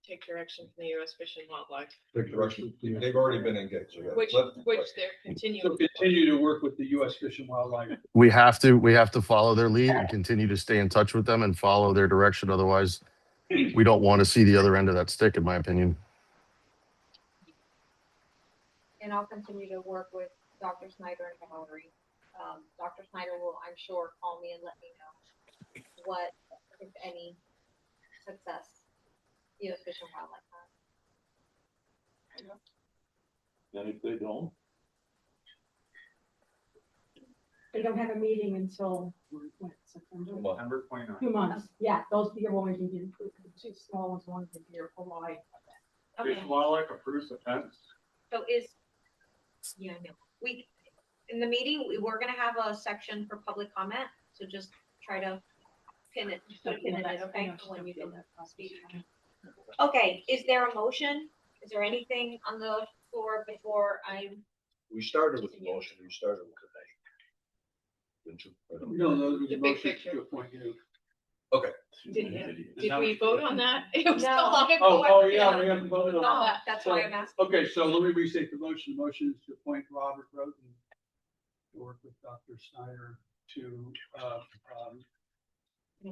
Take direction from the U.S. Fish and Wildlife, Take direction. They've already been engaged. So which they're So continuing. continue to work with the U.S. Fish and Wildlife. We have to follow their lead and continue to stay in touch with them and follow their direction. Otherwise, we don't want to see the other end of that stick, in my opinion. And I'll continue to work with Dr. Snyder and Valerie. Dr. Snyder will, I'm sure, call me and let me know what, if any, success U.S. Fish and Wildlife has. And if they don't? They don't have a meeting until what, September? September 29th. 2 months. Yeah, those deer will only be approved. The two small ones, one of the deer for life. Okay, Wildlife approves the fence? so yeah, I know. In the meeting, we're gonna have a section for public comment, so just try to pin it, okay, for when you do speak. Okay, is there a motion? Is there anything on the floor before We started with the motion, we started with the date. No, those are The the big motions picture. to appoint you. Okay. Did we vote on that? It was so No. long ago. Oh, yeah, we have to vote on No, that. that's why I'm asking. Okay, so let me restate the motion. The motion is to appoint Robert Roten to work with Dr. Snyder to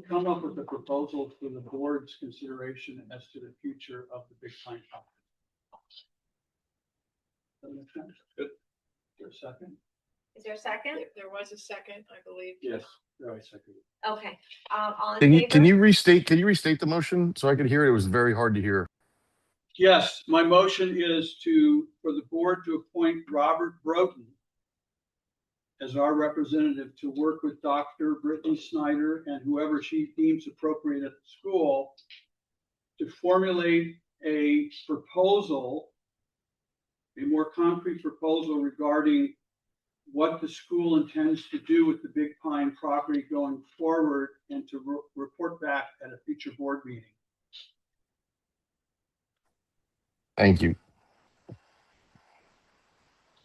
come up with a proposal for the board's consideration as to the future of the Big Pine property. Does that make sense? Good. Is there a second? Is there a second? There was a second, I believe. Yes. No, I second. Okay, all in Can favor? you restate the motion so I could hear it? It was very hard to hear. Yes, my motion is for the board to appoint Robert Broughton as our representative to work with Dr. Brittany Snyder and whoever she deems appropriate at the school to formulate a proposal, a more concrete proposal regarding what the school intends to do with the Big Pine property going forward and to report back at a future board meeting. Thank you.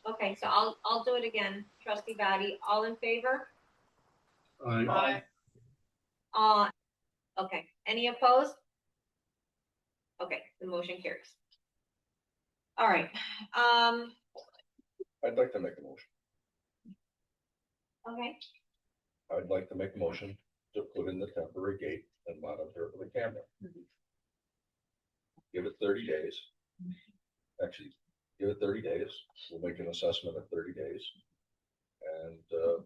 Okay, so I'll do it again. Trustee Batty, all in favor? Aye. Okay, any opposed? Okay, the motion carries. All right, I'd like to make a motion. okay, I'd like to make a motion to put in the temporary gate and monitor it with a camera. Give it 30 days. Actually, give it 30 days. We'll make an assessment at 30 days. And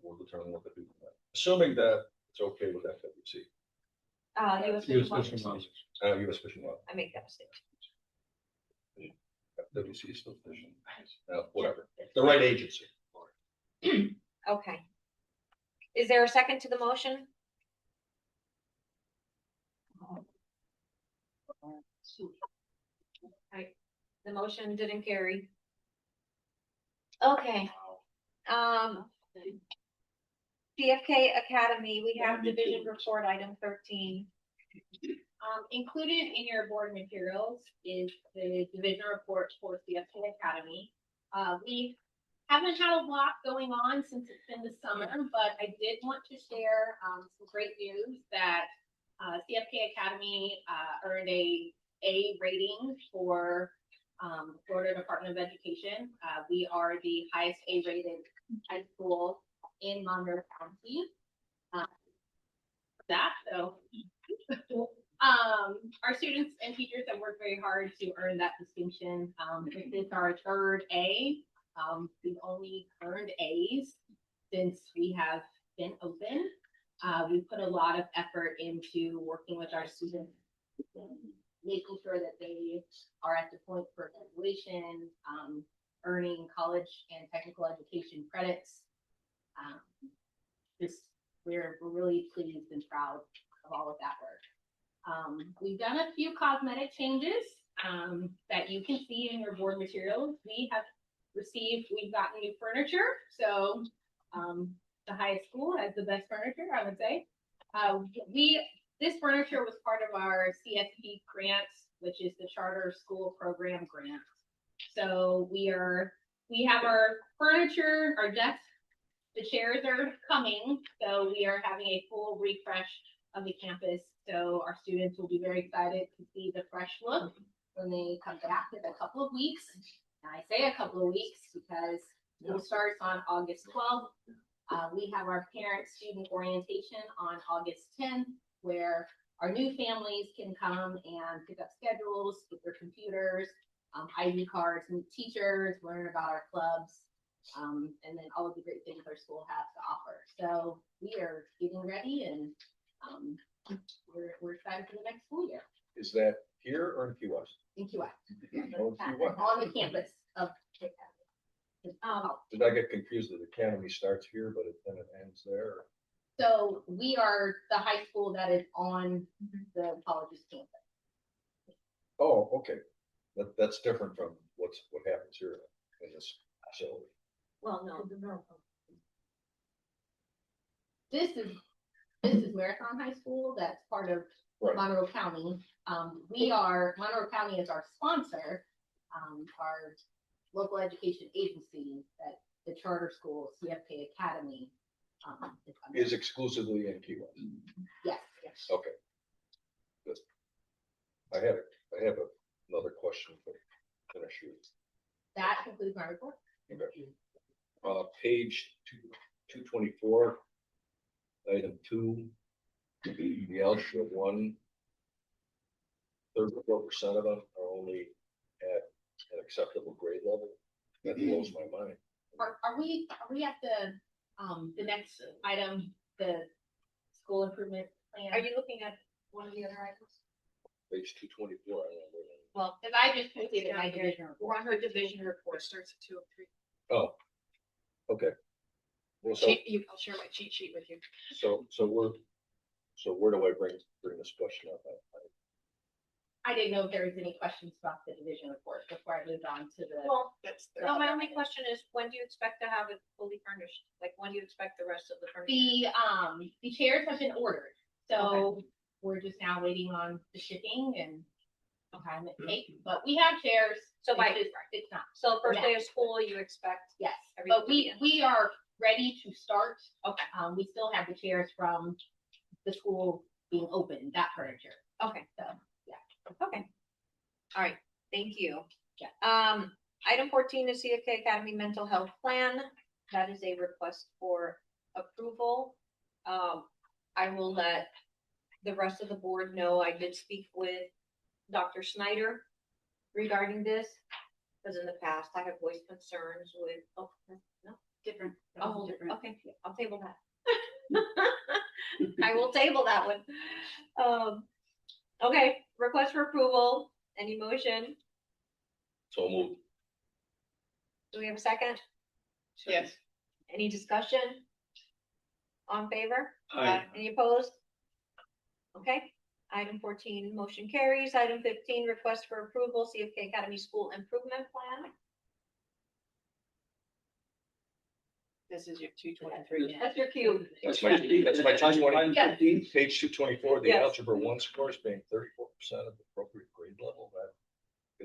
we'll determine what to do. From that. Assuming that it's okay with FWC. US Fish and Fish and Wildlife. Wildlife. US Fish and Wildlife. I make that mistake. FWC is still fishing. Whatever. The right agency. Okay. Is there a second to the motion? Right, the motion didn't carry. Okay, CFK Academy, we have division report item 13. Included in your board materials is the division report for CFK Academy. We haven't had a lot going on since it's been the summer, but I did want to share some great news that CFK Academy earned a rating for Florida Department of Education. We are the highest A-rated high school in Monroe County. Our students and teachers have worked very hard to earn that distinction. This is our third A. We've only earned A's since we have been open. We put a lot of effort into working with our students, making sure that they are at the point for graduation, earning college and technical education credits. We're really pleased and proud of all of that work. We've done a few cosmetic changes that you can see in your board materials. We've gotten new furniture. So the high school has the best furniture, I would say. This furniture was part of our CSP grants, which is the Charter School Program grant. So we have our furniture, our desks, the chairs are coming. So we are having a full refresh of the campus. So our students will be very excited to see the fresh look when they come back in a couple of weeks. And I say a couple of weeks because school starts on August 12th. We have our parent-student orientation on August 10th, where our new families can come and pick up schedules, get their computers, ID cards, meet teachers, learn about our clubs, and then all of the great things our school has to offer. So we are getting ready, and we're excited for the next school year. Is that here or in Key West? In Key West. Oh, in Key West. On the campus of. Did I get confused that the academy starts here, but then it ends there? So we are the high school that is on the college's campus. Oh, okay. That's different from what happens here in this facility. Well, no. This is Marathon High School. That's part of Monroe County. Monroe County is our sponsor, our local education agency, that the charter school, CFK Academy, is exclusively in Key West. Yes. Okay. Good. I have another question, but finish yours. That concludes my report. Okay. Page 224, item 2, the algebra 1, 34% of them are only at an acceptable grade level. That blows my mind. Are we at the next item, the school improvement plan? Are you looking at one of the other items? Page 224, I don't know. Well, if I just completed my division report. We're on her division report. Starts at 2:03. Oh, okay. Well, I'll share my cheat sheet with you. so where do I bring this question up? I didn't know if there was any questions about the division report before I moved on to the. Well, That's no, my only question is, when do you expect to have it fully furnished? Like, when do you expect the rest of the furniture? The chairs have been ordered, so we're just now waiting on the shipping, and time it takes, but we have chairs. So by- it's not, So first day of school, you expect, yes, Everything but to be we are ready to start. okay, We still have the chairs from the school being open, that furniture, okay, so. okay. All right, thank you. Yeah. Item 14 is CFK Academy Mental Health Plan. That is a request for approval. I will let the rest of the board know I did speak with Dr. Snyder regarding this, because in the past I have voiced concerns with, oh, no, Different. oh, different. okay, I'll table that. I will table that one. Okay, request for approval, any motion? So moved. Do we have a second? Yes. Any discussion? On favor? Aye. Any opposed? Okay, item 14, motion carries. Item 15, request for approval, CFK Academy School Improvement Plan. This is your 223. That's your cue. That's my 220, Yes. page 224, the Yes. algebra 1 scores being 34% of the appropriate grade level.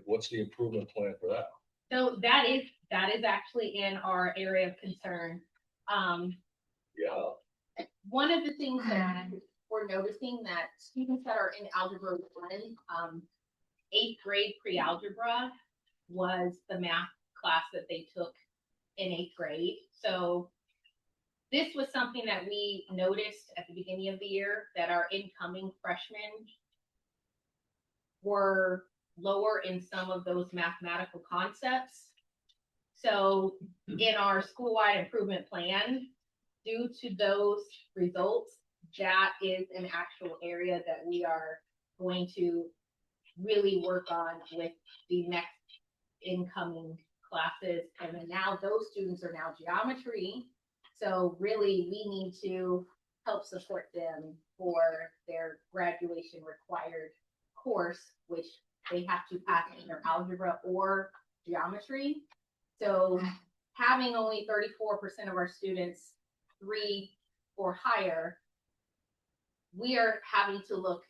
What's the improvement plan for that? So that is actually in our area of concern. Yeah, One of the things that we're noticing that students that are in algebra 1, 8th grade pre-algebra was the math class that they took in 8th grade. So this was something that we noticed at the beginning of the year, that our incoming freshmen were lower in some of those mathematical concepts. So in our school-wide improvement plan, due to those results, that is an actual area that we are going to really work on with the next incoming classes. And then now those students are now geometry. So really we need to help support them for their graduation required course, which they have to pass in their algebra or geometry. So having only 34% of our students 3 or higher, we are having to look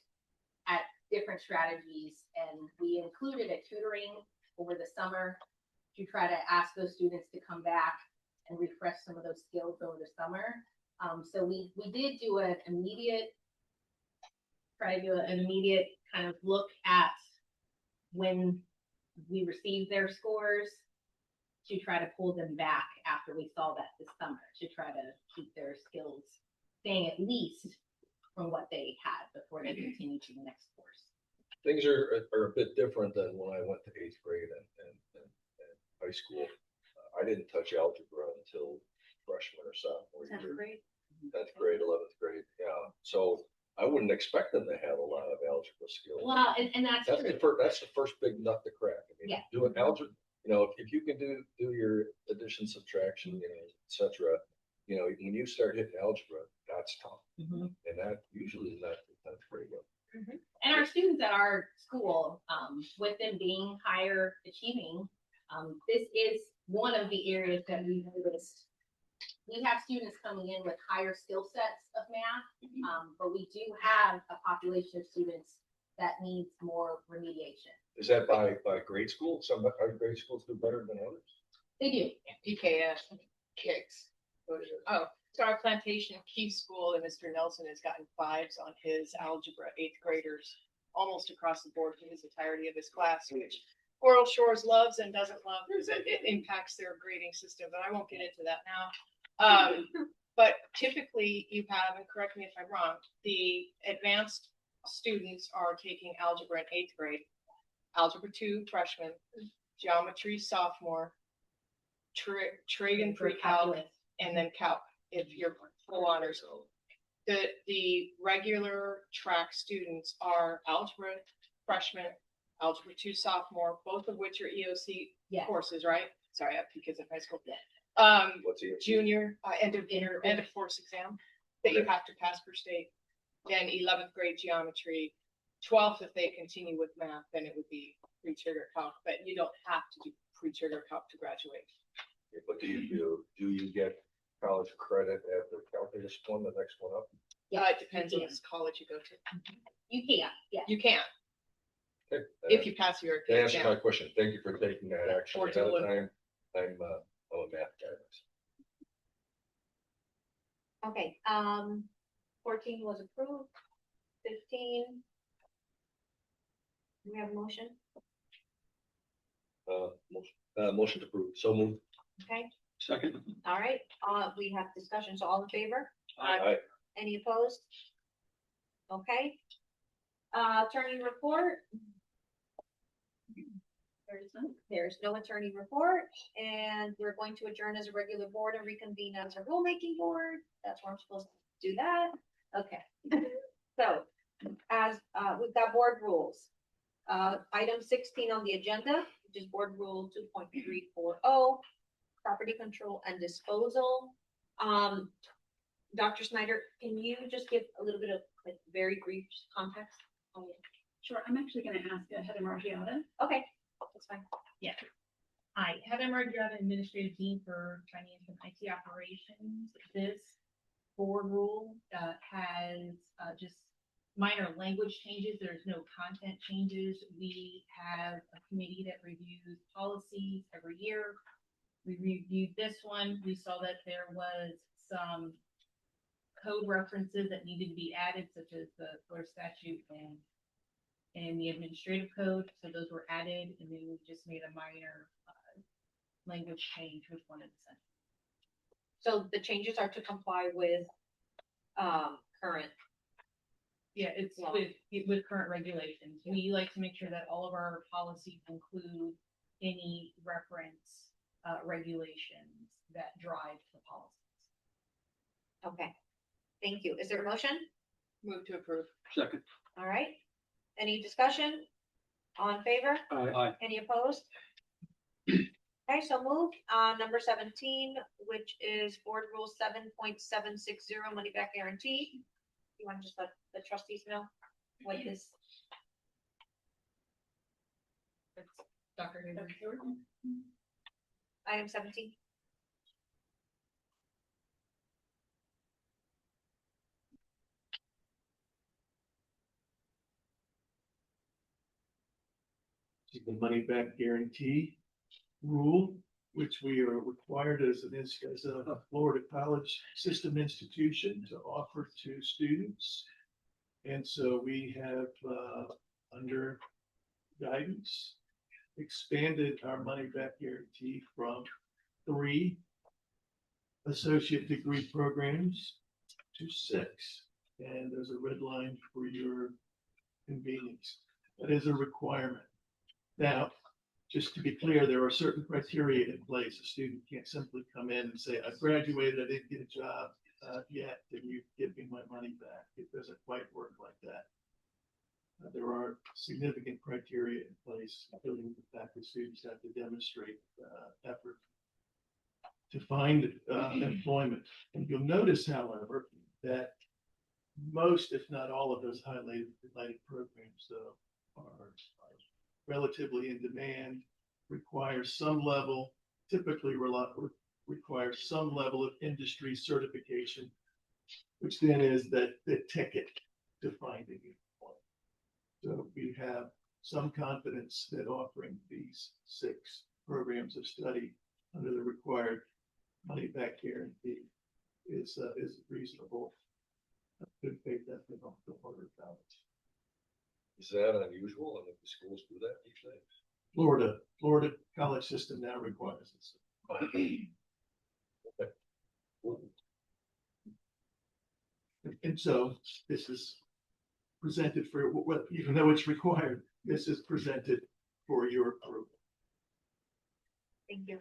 at different strategies, and we included a tutoring over the summer to try to ask those students to come back and refresh some of those skills over the summer. So we did do an immediate kind of look at when we received their scores to try to pull them back after we saw that this summer, to try to keep their skills staying at least from what they had before they continue to the next course. things are a bit different than when I went to 8th grade and high school. I didn't touch algebra until freshman or sophomore year. 10th grade, 11th grade, yeah. So I wouldn't expect them to have a lot of algebra skills. Well, and that's true. That's the first big nut to crack. I mean, Yeah. doing algebra, if you can do your addition, subtraction, et cetera, when you start hitting algebra, that's tough. Mhm. And that usually is not the 10th grade level. And our students at our school, with them being higher achieving, this is one of the areas that we noticed. We have students coming in with higher skill sets of math, but we do have a population of students that needs more remediation. Is that by grade school? Some grade schools do better than others? They do. PKS kicks. Oh, so our Plantation Key School and Mr. Nelson has gotten 5s on his algebra 8th graders almost across the board for his entirety of his class, which Coral Shores loves and doesn't love because it impacts their grading system, but I won't get into that now. But typically you have, and correct me if I'm wrong, the advanced students are taking algebra in 8th grade, algebra 2 freshman, geometry sophomore, trig and pre-calc, and then calc if you're full honors. The regular track students are algebra freshman, algebra 2 sophomore, both of which are EOC Yeah. courses, right? Sorry, I have two kids in high school. What's the Junior, end of course exam that you have to pass per state. Then 11th grade geometry, 12th if they continue with math, then it would be pre-trigger calc, but you don't have to do pre-trigger calc to graduate. But do you get college credit at the calculus one, the next one up? Yeah, It depends on you this college you go to. You can, yeah. You can. Okay, if you pass your. to answer my exam. question, thank you for taking that action Or ahead of to- time. I'm a math guy. Okay, 14 was approved, 15. Do we have a motion? Motion to approve, so moved. Okay, Second. all right, we have discussion, so all in favor? Aye. Any opposed? Okay. Attorney report, there's no attorney report, and we're going to adjourn as a regular board and reconvene as a rulemaking board. That's where I'm supposed to do that. Okay. So, as, we've got board rules. Item 16 on the agenda, which is board rule 2.340, property control and disposal. Dr. Snyder, can you just give a little bit of like very brief context? Sure, I'm actually gonna ask Heather Margiota. Okay, that's fine. Hi, Heather Margiota, Administrative Dean for Finance and IT Operations. This board rule has just minor language changes. There's no content changes. We have a committee that reviews policies every year. We reviewed this one. We saw that there was some code references that needed to be added, such as the Florida statute and the administrative code. So those were added, and then we just made a minor language change with one of the sentences. So the changes are to comply with current. Yeah, it's Law. with current regulations. We like to make sure that all of our policies include any reference regulations that drive the policies. Okay, thank you. Is there a motion? Move to approve. Second. All right. Any discussion? All in favor? Aye. Any opposed? Okay, so moved. Number 17, which is board rule 7.760, money back guarantee. You want to just let the trustees know what this? That's Dr. Haber. Item 17. The money back guarantee rule, which we are required as a Florida college system institution to offer to students. And so we have, under guidance, expanded our money back guarantee from 3 associate degree programs to 6. And there's a red line for your convenience. That is a requirement. Now, just to be clear, there are certain criteria in place. A student can't simply come in and say, I graduated, I didn't get a job yet, then you give me my money back. It doesn't quite work like that. There are significant criteria in place, including the fact that students have to demonstrate effort to find employment. And you'll notice, however, that most, if not all of those highlighted programs are relatively in demand, require some level, typically require some level of industry certification, which then is the ticket to finding employment. So we have some confidence that offering these 6 programs of study under the required money back guarantee is reasonable. Good faith effort on the part of balance. Is that unusual? I think the schools do that these days. Florida college system now requires this. And so this is presented for, well, even though it's required, this is presented for your approval. Thank you.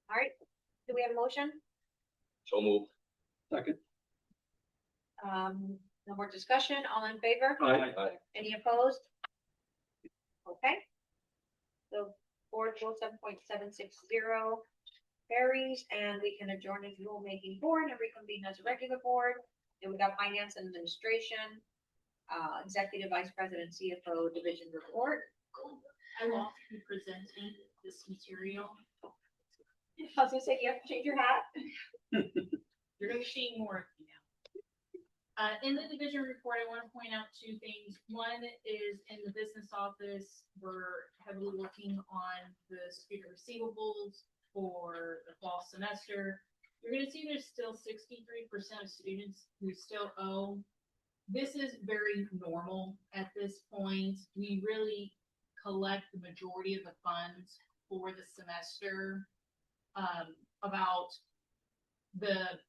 All right, do we have a motion? So moved. Second. No more discussion, all in favor? Aye. Any opposed? Okay. So board rule 7.760 carries, and we can adjourn as rulemaking board and reconvene as a regular board. And we got finance and administration, executive vice president, CFO division report. I will be presenting this material. I was gonna say, you have to change your hat. You're gonna be seeing more of me now. In the division report, I want to point out two things. One is in the business office, we're heavily working on the student receivables for the fall semester. You're going to see there's still 63% of students who still owe. This is very normal at this point. We really collect the majority of the funds for the semester about the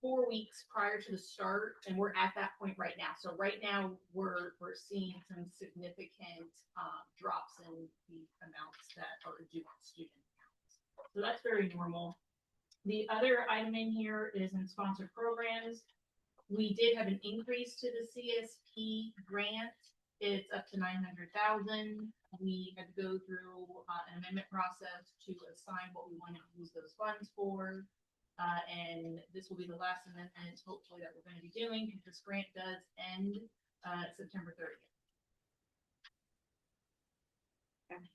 4 weeks prior to the start, and we're at that point right now. So right now we're seeing some significant drops in the amounts that are due on student accounts. So that's very normal. The other item in here is in sponsored programs. We did have an increase to the CSP grant. It's up to 900,000. We had to go through an amendment process to assign what we wanted to use those funds for. And this will be the last amendment, hopefully, that we're going to be doing, because this grant does end September 30th. Okay.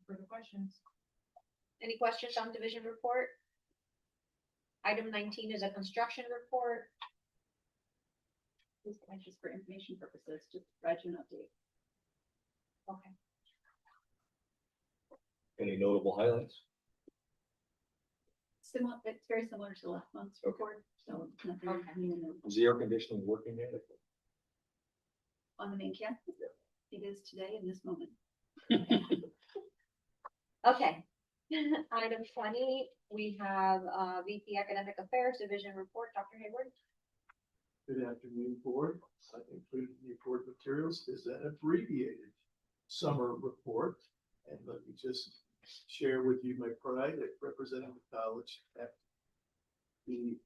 Further questions? Any questions on division report? Item 19 is a construction report. This is just for information purposes, just provide you an update. Okay. Any notable highlights? Similar, it's very similar to last month's report, so nothing Okay. new in there. Is the air conditioning working yet? On the main campus. It is today in this moment. Okay. Item 20, we have VP Academic Affairs Division report, Dr. Hayward. Good afternoon, board. I included in the report materials is an abbreviated summer report. And let me just share with you my pride at representing the college at the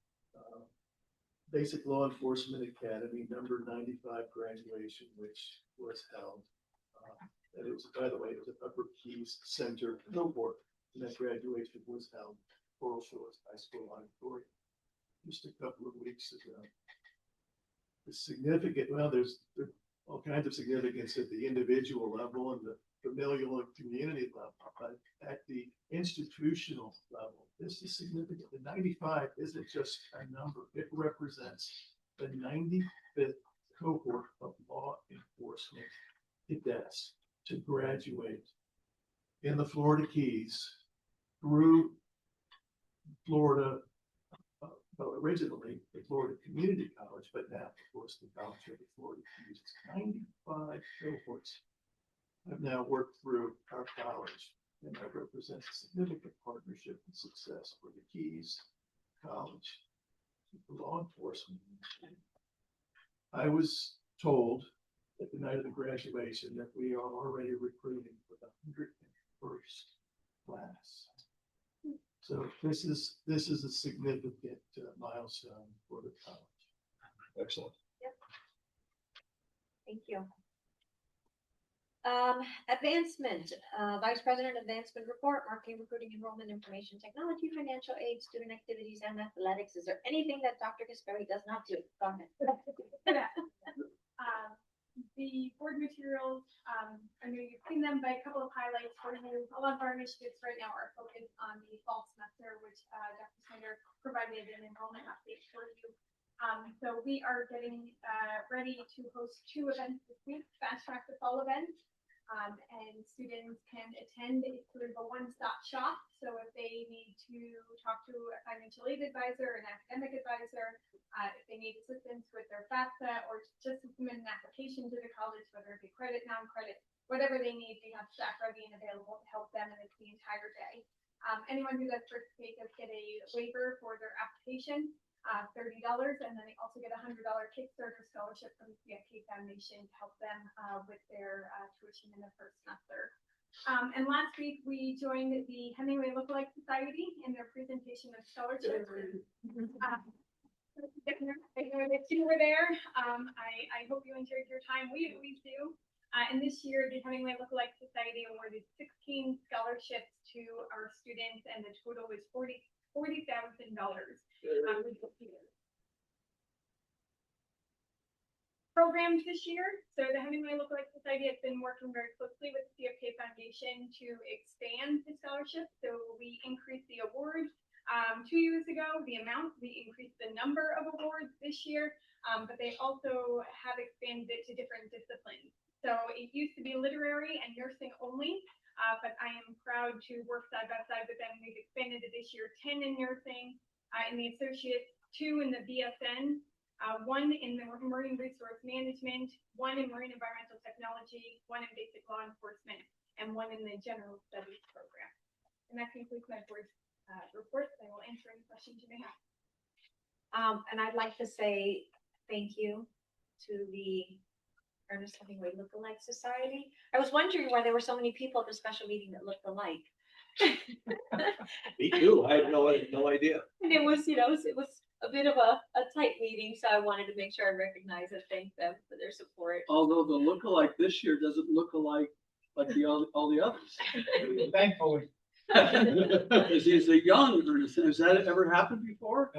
Basic Law Enforcement Academy number 95 graduation, which was held. And it was, by the way, it was at Upper Keys Center cohort, and that graduation was held at Coral Shores High School auditorium just a couple of weeks ago. The significant, well, there's all kinds of significance at the individual level and the familial and community level, but at the institutional level, this is significant. The 95 isn't just a number, it represents the 95th cohort of law enforcement cadets to graduate in the Florida Keys through Florida, well, originally the Florida Community College, but now, of course, the College of the Florida Keys. 95 cohorts have now worked through our college, and that represents a significant partnership and success for the Keys College, for law enforcement. I was told at the night of the graduation that we are already recruiting for the 101st class. So this is a significant milestone for the college. Excellent. Yep. Thank you. Advancement, Vice President Advancement Report, Marketing, Recruiting, Enrollment, Information Technology, Financial Aid, Student Activities, and Athletics. Is there anything that Dr. Gasperi does not do? Go ahead. The board materials, I know you've seen them, but a couple of highlights for you. A lot of our initiatives right now are focused on the fall semester, which Dr. Snyder provided an enrollment update for you. So we are getting ready to host 2 events this week, Fast Track the Fall event. And students can attend. It's sort of a one-stop shop. So if they need to talk to a financial aid advisor, an academic advisor, if they need assistance with their FAFSA, or just to submit an application to the college, whether it be credit, non-credit, whatever they need, they have staff ready and available to help them, and it's the entire day. Anyone who does participate does get a waiver for their application, $30, and then they also get a $100 Kickstarter scholarship from the CFK Foundation to help them with their tuition in the first semester. And last week we joined the Hemingway Lookalike Society in their presentation of scholarships. I know that you were there. I hope you enjoyed your time. We always do. And this year, the Hemingway Lookalike Society awarded 16 scholarships to our students, and the total was $40,000. Programs this year. So the Hemingway Lookalike Society has been working very closely with the CFK Foundation to expand the scholarship. So we increased the award 2 years ago, the amount, we increased the number of awards this year, but they also have expanded it to different disciplines. So it used to be literary and nursing only, but I am proud to work side by side with them. We've expanded it this year, 10 in nursing, in the associate, 2 in the BSN, 1 in the marine resource management, 1 in marine environmental technology, 1 in basic law enforcement, and 1 in the general studies program. And that concludes my board report. I will answer any questions you may have. And I'd like to say thank you to the Ernest Hemingway Lookalike Society. I was wondering why there were so many people at the special meeting that looked alike. Me too. I had no idea. And it was, it was a bit of a tight meeting, so I wanted to make sure I recognized and thank them for their support. Although the lookalike this year doesn't look alike like all the others. Thankfully, He's a young Ernest. Has that ever happened before?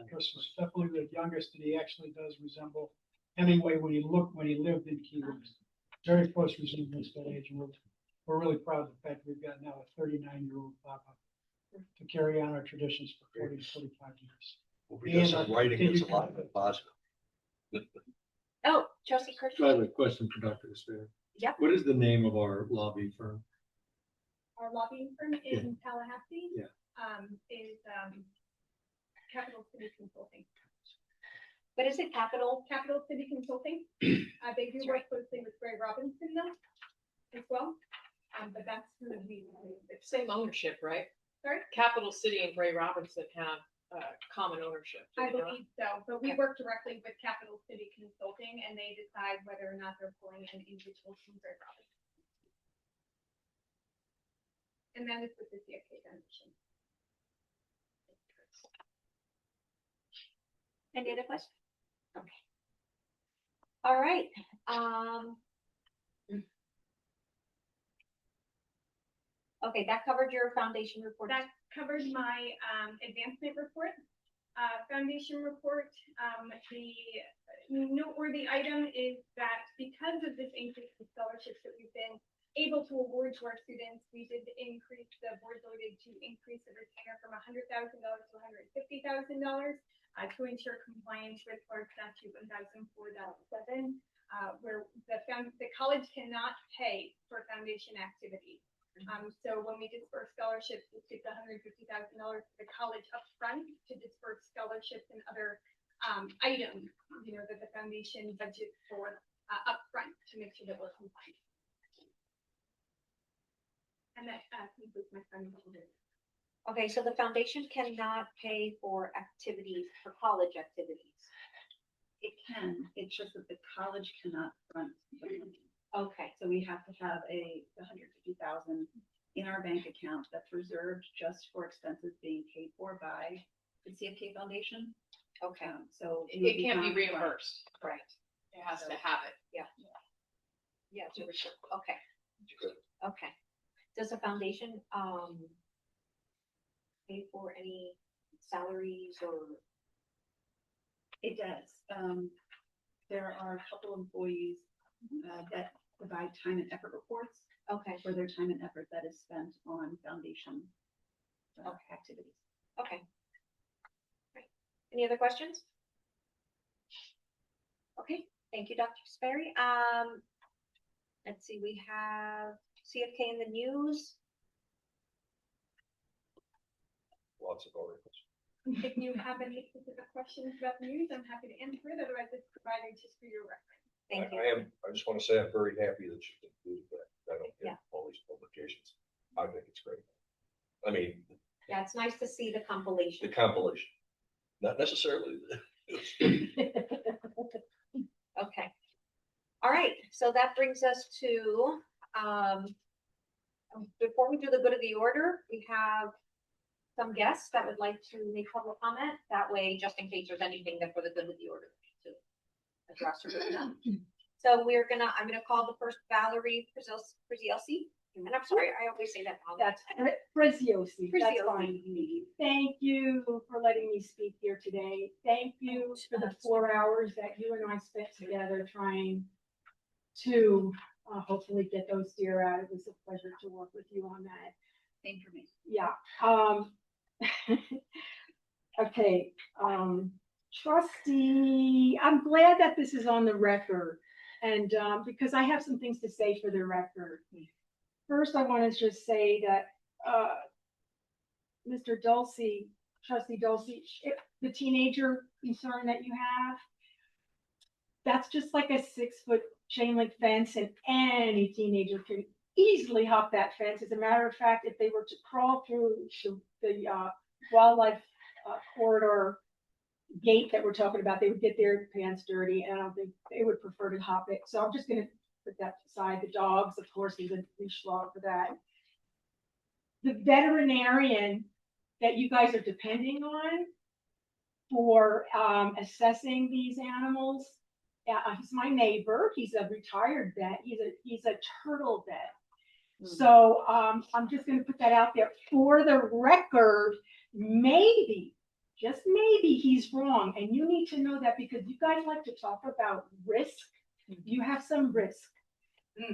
Chris was definitely the youngest, and he actually does resemble Hemingway when he lived in Key West. Very close resemblance to that age, and we're really proud of the fact that we've got now a 39-year-old Papa to carry on our traditions for 40 to 45 years. Well, we got some writing that's a lot of it positive. Oh, Chelsea So I have Kirschner. a question for Dr. Despair. Yep. What is the name of our lobbying firm? Our lobbying firm in Tallahassee Yeah. is Capital City Consulting. What is it? Capital? Capital City Consulting. They do work closely with Greg Robinson though, as well. But that's who we. Same ownership, right? Sorry? Capital City and Gray Robinson have common ownership. do I they not? believe so, but we work directly with Capital City Consulting and they decide whether or not they're pulling in individuals from Greg Robinson. And that is with the CFK Foundation. Any other questions? Okay. All right. Okay, that covered your foundation report. That covered my advancement report. Foundation report, the noteworthy item is that because of this increase in scholarships that we've been able to award to our students, we did increase, the board voted to increase the retainer from $100,000 to $150,000 to ensure compliance with Florida Statute 1004.7, where the college cannot pay for foundation activities. So when we disperse scholarships, we take the $150,000 to the college upfront to disperse scholarships and other items, that the foundation budgets for upfront to make sure that we're compliant. And that concludes my foundation. Okay, so the foundation cannot pay for activities, for college activities. It can, it's just that the college cannot front the money. Okay, So we have to have a 150,000 in our bank account that's reserved just for expenses being paid for by the CFK Foundation. okay, So It can't be reimbursed. correct. It has to have it. Yeah, so we're sure. Okay. Okay. Does the foundation, pay for any salaries or? It does. There are a couple employees that provide time and effort reports Okay, for their time and effort that is spent on foundation activities. okay. Right. Any other questions? Okay, thank you, Dr. Sperry. Let's see, we have CFK in the news. Lots of articles. If you have any specific questions about the news, I'm happy to answer it. Otherwise, it's provided just for your reference. Thank you. I just want to say I'm very happy that you included that. I don't Yeah. get all these publications. I think it's great. I mean, Yeah, it's nice to see the the compilation. compilation, not necessarily. Okay. All right, so that brings us to, before we do the good of the order, we have some guests that would like to make public comment. That way, just in case there's anything that for the good of the order to address or bring up. So I'm gonna call the first Valerie Frizielsi. And I'm sorry, I always say that wrong. That's Preziosi. That's Preziosi. fine. Thank you for letting me speak here today. Thank you for the 4 hours that you and I spent together trying to hopefully get those deer out. It was a pleasure to work with you on that. Same for me. Yeah. Okay, trustee, I'm glad that this is on the record. And, because I have some things to say for the record. First, I want to just say that, Mr. Dulce, trustee Dulce, if the teenager concern that you have, that's just like a 6-foot chain link fence, and any teenager can easily hop that fence. As a matter of fact, if they were to crawl through the wildlife corridor gate that we're talking about, they would get their pants dirty, and I don't think they would prefer to hop it. So I'm just gonna put that aside. The dogs, of course, there's a leash law for that. The veterinarian that you guys are depending on for assessing these animals, he's my neighbor. He's a retired vet. He's a turtle vet. So I'm just going to put that out there for the record. Maybe, just maybe, he's wrong, and you need to know that because you guys like to talk about risk. You have some risk,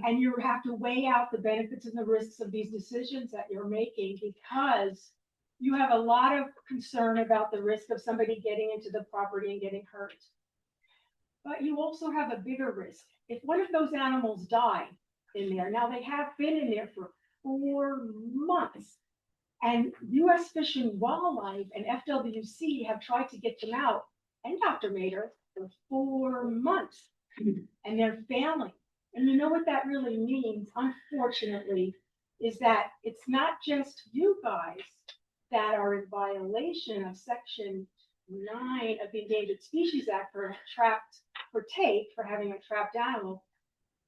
and you have to weigh out the benefits and the risks of these decisions that you're making because you have a lot of concern about the risk of somebody getting into the property and getting hurt. But you also have a bigger risk. If one of those animals die in there, now they have been in there for 4 months, and U.S. Fish and Wildlife and FWC have tried to get them out, and Dr. Mater, for 4 months, and they're failing. And you know what that really means, unfortunately, is that it's not just you guys that are in violation of Section 9 of the Endangered Species Act for having a trapped animal.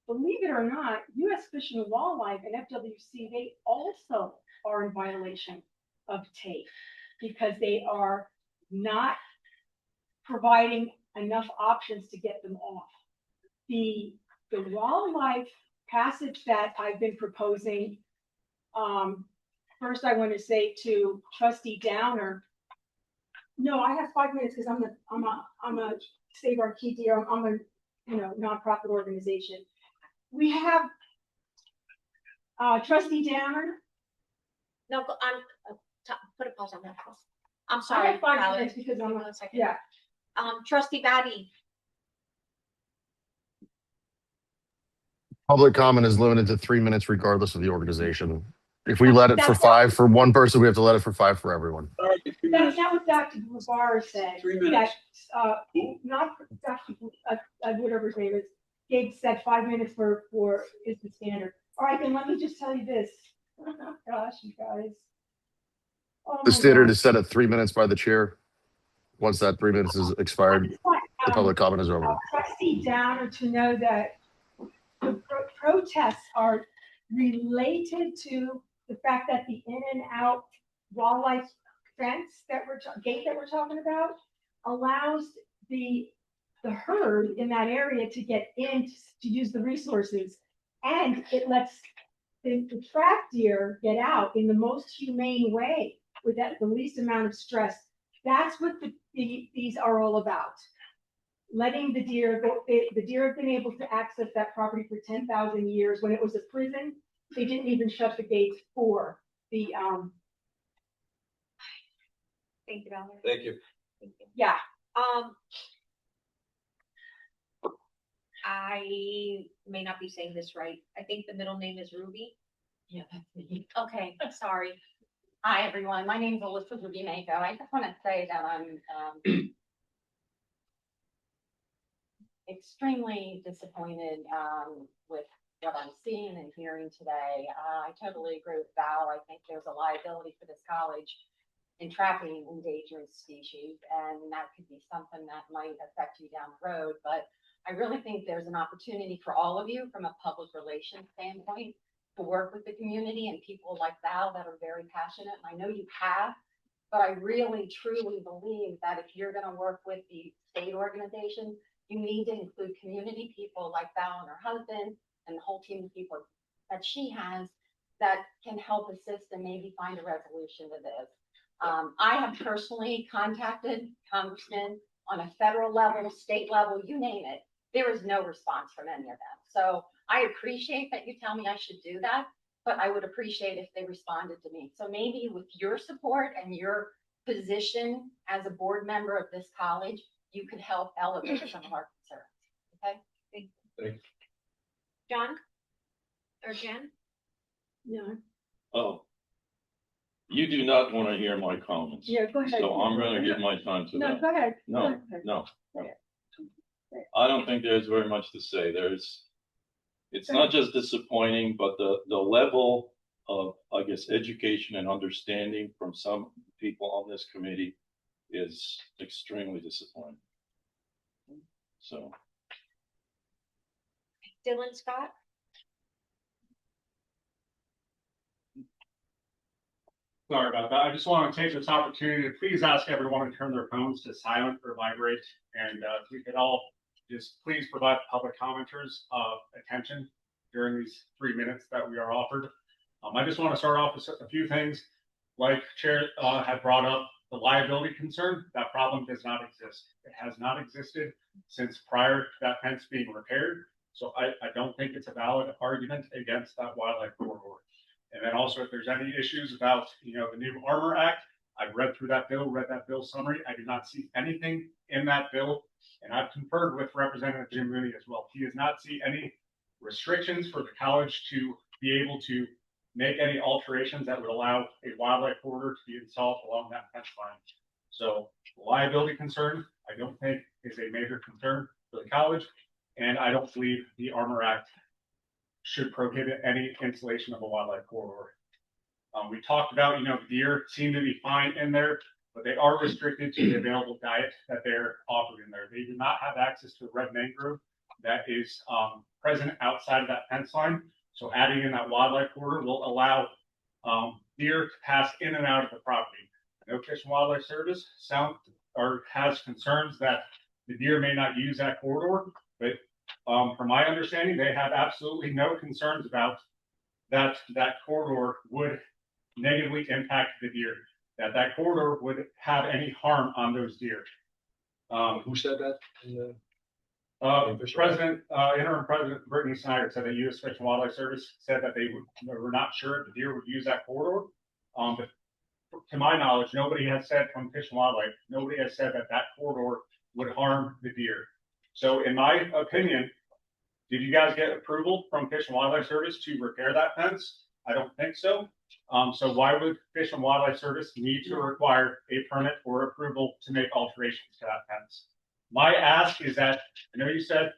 Believe it or not, U.S. Fish and Wildlife and FWC, they also are in violation of TAFE because they are not providing enough options to get them off. The wildlife passage that I've been proposing, first I want to say to Trustee Downer, no, I have 5 minutes because I'm a Save Our Key Deer. I'm a nonprofit organization. We have Trustee Downer. No, put a pause on that. I'm I sorry. have 5 Alex. minutes because I'm One second. yeah. Trustee Batty. Public comment is limited to 3 minutes regardless of the organization. If we let it for 5 for one person, we have to let it for 5 for everyone. That's not what Dr. Guevara said. 3 minutes. That, not Dr. Whatever his name is. Gabe said 5 minutes for is the standard. All right, then let me just tell you this. Gosh, you guys. Oh The my standard God. is set at 3 minutes by the chair. Once that 3 minutes is expired, I just want, the public comment is over. Trustee Downer to know that the protests are related to the fact that the in and out wildlife fence gate that we're talking about allows the herd in that area to get in to use the resources, and it lets the trapped deer get out in the most humane way with the least amount of stress. That's what these are all about. Letting the deer go. The deer have been able to access that property for 10,000 years. When it was a prison, they didn't even shut the gates for the Thank you, Valerie. Thank you. yeah. I may not be saying this right. I think the middle name is Ruby. Yeah, that's me. Okay, sorry. Hi, everyone. My name is Alyssa Rubinako. I just want to say that I'm extremely disappointed with what I'm seeing and hearing today. I totally agree with Val. I think there's a liability for this college in trapping endangered species, and that could be something that might affect you down the road. But I really think there's an opportunity for all of you from a public relations standpoint to work with the community and people like Val that are very passionate. And I know you have, but I really truly believe that if you're going to work with the state organization, you need to include community people like Val and her husband and the whole team of people that she has that can help assist and maybe find a resolution to this. I have personally contacted congressmen on a federal level, state level, you name it. There is no response from any of them. So I appreciate that you tell me I should do that, but I would appreciate if they responded to me. So maybe with your support and your position as a board member of this college, you could help elevate some of our concerns. Okay? Thank you. John? Or Jen? Yeah, Oh. You do not want to hear my comments. yeah, go ahead. So I'm gonna give my time to No, that. go ahead. No, Go ahead. no. Go ahead. I don't think there's very much to say. It's not just disappointing, but the level of, I guess, education and understanding from some people on this committee is extremely disappointing. So. Dylan Scott? Sorry about that. I just want to take this opportunity to please ask everyone to turn their phones to silent or vibrate. And if we could all just please provide the public commenters attention during these 3 minutes that we are offered. I just want to start off with a few things. Like Chair had brought up, the liability concern, that problem does not exist. It has not existed since prior to that fence being repaired. So I don't think it's a valid argument against that wildlife corridor. And then also, if there's any issues about, the new Armor Act, I've read through that bill, read that bill summary. I do not see anything in that bill. And I've conferred with Representative Jim Mooney as well. He does not see any restrictions for the college to be able to make any alterations that would allow a wildlife corridor to be installed along that fence line. So the liability concern, I don't think is a major concern for the college. And I don't believe the Armor Act should prohibit any installation of a wildlife corridor. We talked about, the deer seem to be fine in there, but they are restricted to the available diet that they're offered in there. They do not have access to the red mangrove that is present outside of that fence line. So adding in that wildlife corridor will allow deer to pass in and out of the property. I know Fish and Wildlife Service has concerns that the deer may not use that corridor, but from my understanding, they have absolutely no concerns about that corridor would negatively impact the deer, that corridor would have any harm on those deer. Who said that? Interim President Brittany Snyder said that U.S. Fish and Wildlife Service said that they were not sure if the deer would use that corridor. But to my knowledge, nobody has said from Fish and Wildlife, nobody has said that corridor would harm the deer. So in my opinion, did you guys get approval from Fish and Wildlife Service to repair that fence? I don't think so. So why would Fish and Wildlife Service need to require a permit or approval to make alterations to that fence? My ask is that, I know you said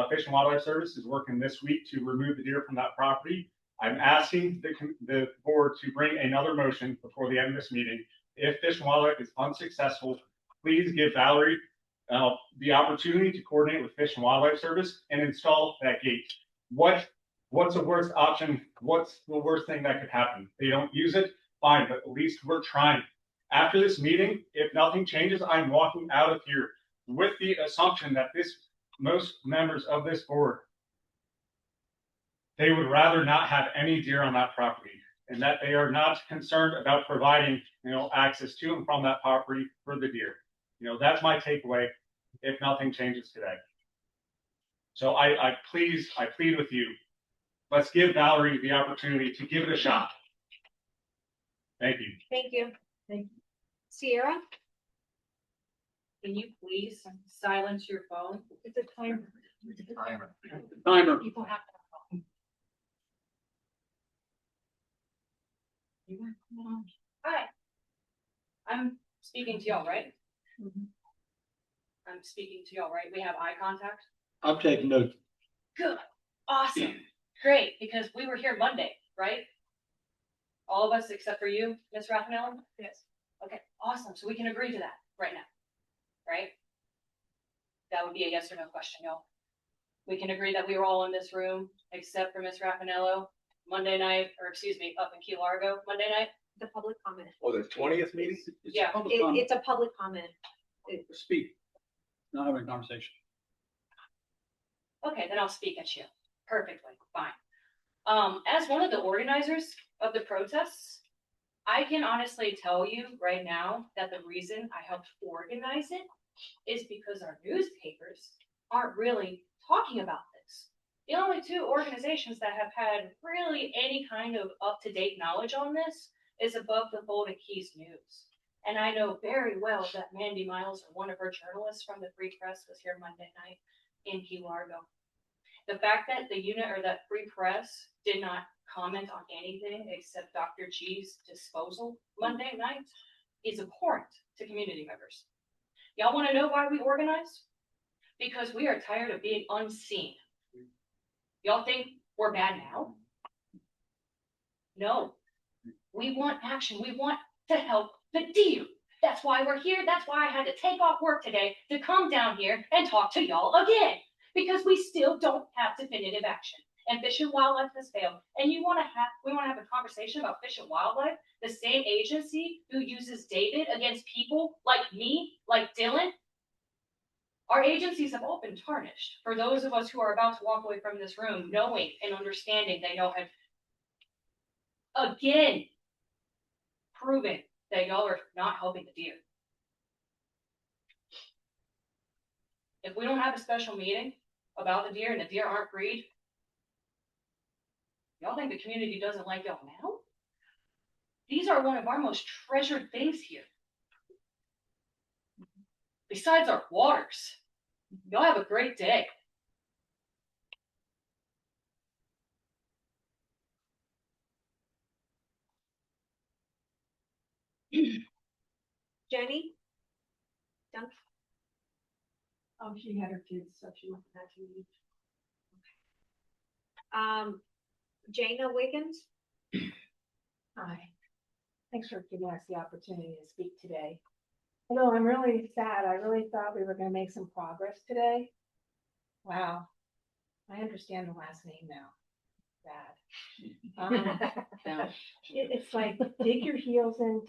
Fish and Wildlife Service is working this week to remove the deer from that property. I'm asking the board to bring another motion before the end of this meeting. If Fish and Wildlife is unsuccessful, please give Valerie the opportunity to coordinate with Fish and Wildlife Service and install that gate. What's the worst option? What's the worst thing that could happen? They don't use it, fine, but at least we're trying. After this meeting, if nothing changes, I'm walking out of here with the assumption that most members of this board, they would rather not have any deer on that property, and that they are not concerned about providing, access to and from that property for the deer. That's my takeaway if nothing changes today. So I plead with you. Let's give Valerie the opportunity to give it a shot. Thank you. Thank you. Thank you. Sierra? Can you please silence your phone? It's a timer. Timer. People have to. Hi. I'm speaking to y'all, right? I'm speaking to y'all, right? We have eye contact. I'm taking notes. Good. Awesome. Great. Because we were here Monday, right? All of us except for you, Ms. Raffanello? Yes. Okay. Awesome. So we can agree to that right now, right? That would be a yes or no question, y'all. We can agree that we were all in this room except for Ms. Raffanello Monday night, or excuse me, up in Key Largo Monday night. The public comment. Oh, the 20th meeting? Yeah. It's a public comment. Speak, not having a conversation. Okay, then I'll speak at you. Perfectly, fine. As one of the organizers of the protests, I can honestly tell you right now that the reason I helped organize it is because our newspapers aren't really talking about this. The only two organizations that have had really any kind of up-to-date knowledge on this is Above the Fold and Keys News. And I know very well that Mandy Miles, or one of her journalists from the Free Press, was here Monday night in Key Largo. The fact that the unit or that Free Press did not comment on anything except Dr. G's disposal Monday night is abhorrent to community members. Y'all want to know why we organize? Because we are tired of being unseen. Y'all think we're bad now? No. We want action. We want to help the deer. That's why we're here. That's why I had to take off work today to come down here and talk to y'all again. Because we still don't have definitive action. And Fish and Wildlife has failed. And we want to have a conversation about Fish and Wildlife, the same agency who uses David against people like me, like Dylan. Our agencies have all been tarnished. For those of us who are about to walk away from this room, knowing and understanding they know have again proven that y'all are not helping the deer. If we don't have a special meeting about the deer and the deer aren't freed, y'all think the community doesn't like y'all now? These are one of our most treasured things here. Besides our waters. Y'all have a great day. Jenny? Done? Oh, she had her kids, so she went back to leave. Jana Wiggins? Hi. Thanks for giving us the opportunity to speak today. Although I'm really sad, I really thought we were going to make some progress today. Wow. I understand the last name now. Bad. It's like dig your heels in,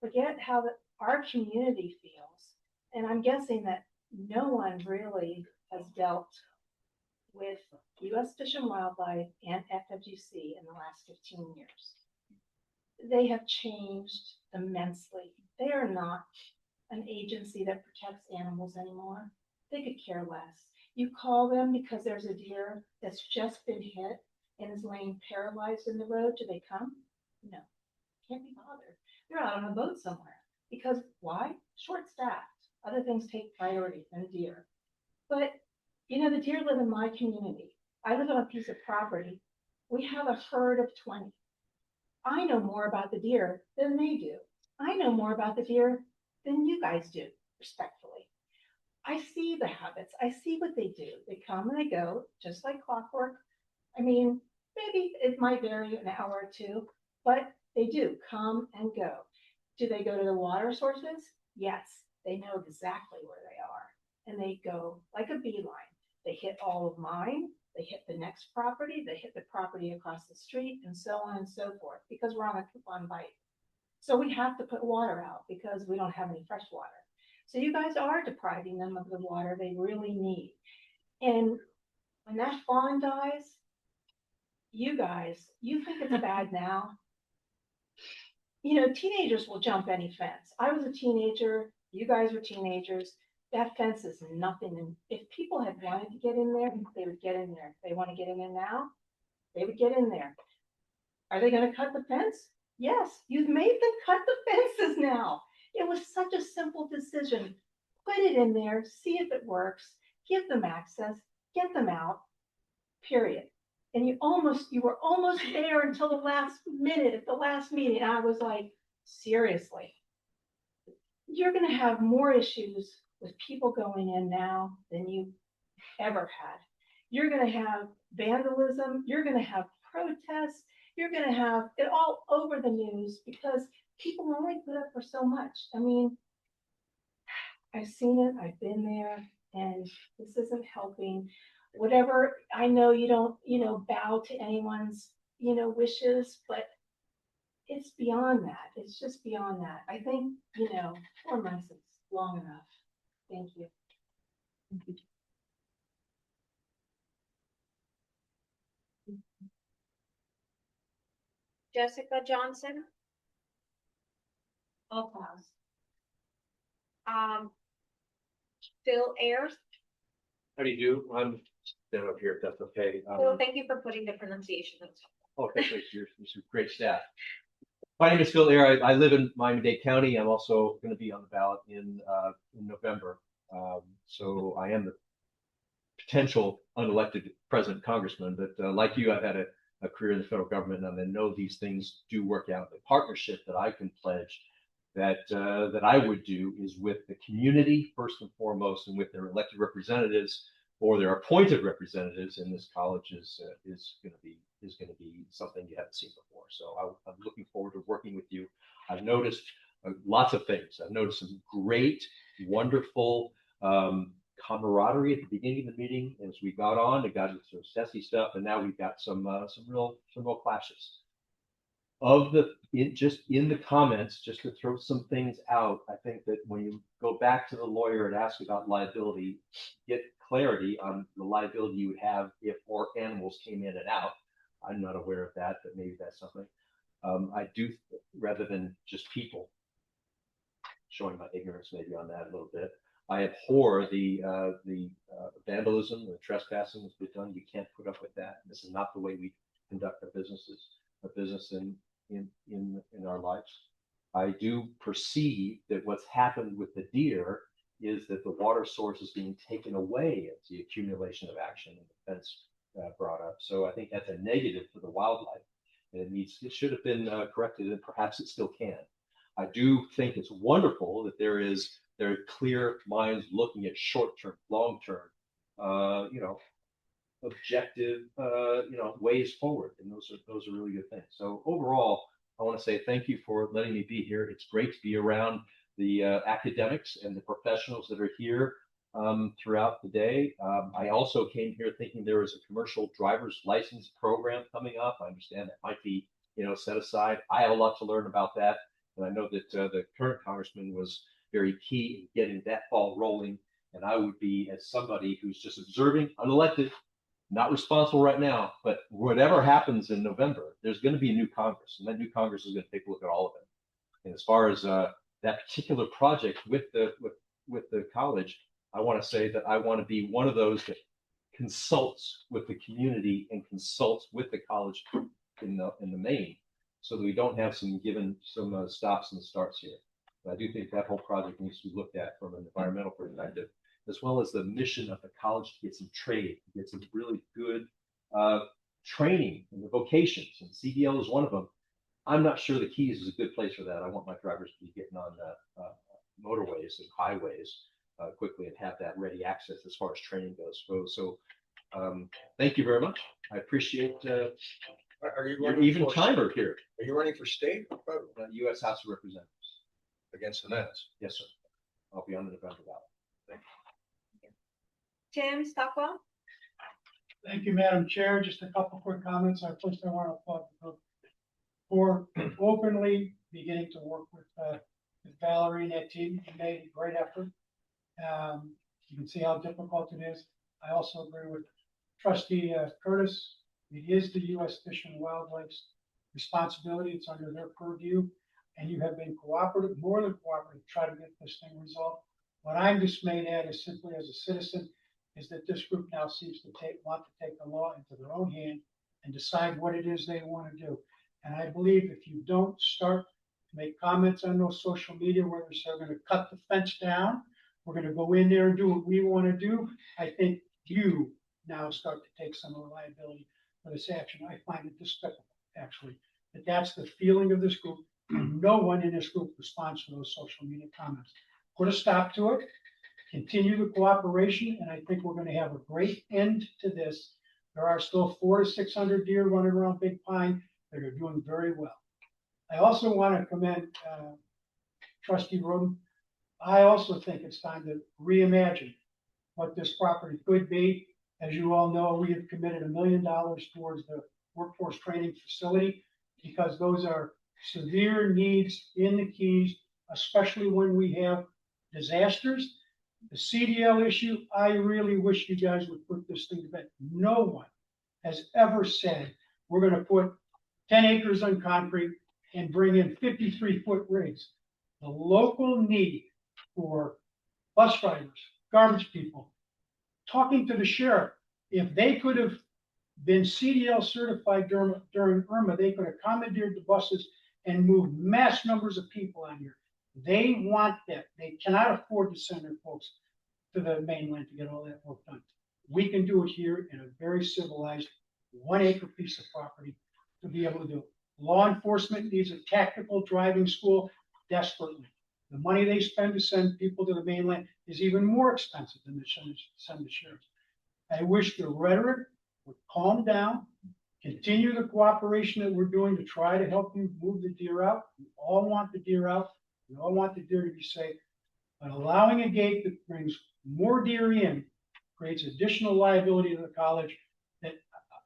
forget how our community feels. And I'm guessing that no one really has dealt with U.S. Fish and Wildlife and FWC in the last 15 years. They have changed immensely. They are not an agency that protects animals anymore. They could care less. You call them because there's a deer that's just been hit and is laying paralyzed in the road. Do they come? No, can't be bothered. They're out on a boat somewhere. Because why? Short-staffed. Other things take priority than deer. But, the deer live in my community. I live on a piece of property. We have a herd of 20. I know more about the deer than they do. I know more about the deer than you guys do, respectfully. I see the habits. I see what they do. They come and they go, just like clockwork. I mean, maybe it might vary an hour or two, but they do come and go. Do they go to the water sources? Yes, they know exactly where they are. And they go like a beeline. They hit all of mine. They hit the next property. They hit the property across the street, and so on and so forth, because we're on a coupon bite. So we have to put water out because we don't have any fresh water. So you guys are depriving them of the water they really need. And when that fawn dies, you think it's bad now. Teenagers will jump any fence. I was a teenager. You guys were teenagers. That fence is nothing. And if people had wanted to get in there, they would get in there. If they want to get in there now, they would get in there. Are they going to cut the fence? Yes, you've made them cut the fences now. It was such a simple decision. Put it in there, see if it works, give them access, get them out, period. And you were almost there until the last minute at the last meeting. I was like, seriously, you're going to have more issues with people going in now than you ever had. You're going to have vandalism. You're going to have protests. You're going to have it all over the news because people only put up for so much. I mean, I've seen it. I've been there, and this isn't helping. Whatever, I know you don't, bow to anyone's, wishes, but it's beyond that. It's just beyond that. I think, 4 months is long enough. Thank you. Jessica Johnson? I'll pause. Phil Ayers? How do you do? I'm stand up here if that's okay. Well, thank you for putting the pronunciation. Oh, thank you. You're great staff. My name is Phil Ayer. I live in Miami-Dade County. I'm also going to be on the ballot in November. So I am the potential unelected president congressman, but like you, I've had a career in the federal government, and I know these things do work out. The partnership that I can pledge that I would do is with the community first and foremost, and with their elected representatives or their appointed representatives in this college is going to be something you haven't seen before. So I'm looking forward to working with you. I've noticed lots of things. I've noticed some great, wonderful camaraderie at the beginning of the meeting. As we got on, it got into some sassy stuff, and now we've got some real clashes. Just in the comments, just to throw some things out, I think that when you go back to the lawyer and ask about liability, get clarity on the liability you would have if more animals came in and out. I'm not aware of that, but maybe that's something. I do, rather than just people, showing my ignorance maybe on that a little bit. I abhor the vandalism, the trespassing that's been done. You can't put up with that. This is not the way we conduct our businesses, our business in our lives. I do perceive that what's happened with the deer is that the water source is being taken away as the accumulation of action and the fence brought up. So I think that's a negative for the wildlife, and it should have been corrected, and perhaps it still can. I do think it's wonderful that there are clear minds looking at short-term, long-term, objective, ways forward, and those are really good things. So overall, I want to say thank you for letting me be here. It's great to be around the academics and the professionals that are here throughout the day. I also came here thinking there was a commercial driver's license program coming up. I understand that might be, set aside. I have a lot to learn about that, and I know that the current congressman was very key in getting that ball rolling. And I would be, as somebody who's just observing, unelected, not responsible right now, but whatever happens in November, there's going to be a new Congress, and that new Congress is going to take a look at all of it. And as far as that particular project with the college, I want to say that I want to be one of those that consults with the community and consults with the college in the main, so that we don't have some stops and starts here. But I do think that whole project needs to be looked at from an environmental perspective, as well as the mission of the college to get some trade, to get some really good training in the vocations, and CDL is one of them. I'm not sure the Keys is a good place for that. I want my drivers to be getting on motorways and highways quickly and have that ready access as far as training goes. So thank you very much. I appreciate Are you your running even for timer here. Are you running for state or federal? U.S. House of Representatives. Against the Nats? Yes, sir. I'll be on the November ballot. Thank you. Tim Stockwell? Thank you, Madam Chair. Just a couple quick comments. First, I want to applaud the group for openly beginning to work with Valerie and that team. You made a great effort. You can see how difficult it is. I also agree with Trustee Curtis. It is the U.S. Fish and Wildlife's responsibility. It's under their purview. And you have been cooperative, more than cooperative, to try to get this thing resolved. What I'm dismayed at is simply as a citizen, is that this group now seems to want to take the law into their own hand and decide what it is they want to do. And I believe if you don't start to make comments on those social media where they're going to cut the fence down, we're going to go in there and do what we want to do, I think you now start to take some of the liability for this action. I find it despicable, actually, that that's the feeling of this group. And no one in this group responds to those social media comments. Put a stop to it, continue the cooperation, and I think we're going to have a great end to this. There are still 400 to 600 deer running around Big Pine that are doing very well. I also want to commend Trustee Roden. I also think it's time to reimagine what this property could be. As you all know, we have committed $1 million towards the workforce training facility because those are severe needs in the Keys, especially when we have disasters. The CDL issue, I really wish you guys would put this thing to bed. No one has ever said we're going to put 10 acres on concrete and bring in 53-foot rigs. The local need for bus drivers, garbage people, talking to the sheriff, If they could have been CDL certified during Irma, they could have commandeered the buses and moved mass numbers of people on here. They want that. They cannot afford to send their folks to the mainland to get all that work done. We can do it here in a very civilized 1 acre piece of property to be able to do it. Law enforcement needs a tactical driving school desperately. The money they spend to send people to the mainland is even more expensive than to send the sheriffs. I wish the rhetoric would calm down, continue the cooperation that we're doing to try to help you move the deer out. We all want the deer out. We all want the deer to be safe. But allowing a gate that brings more deer in creates additional liability to the college that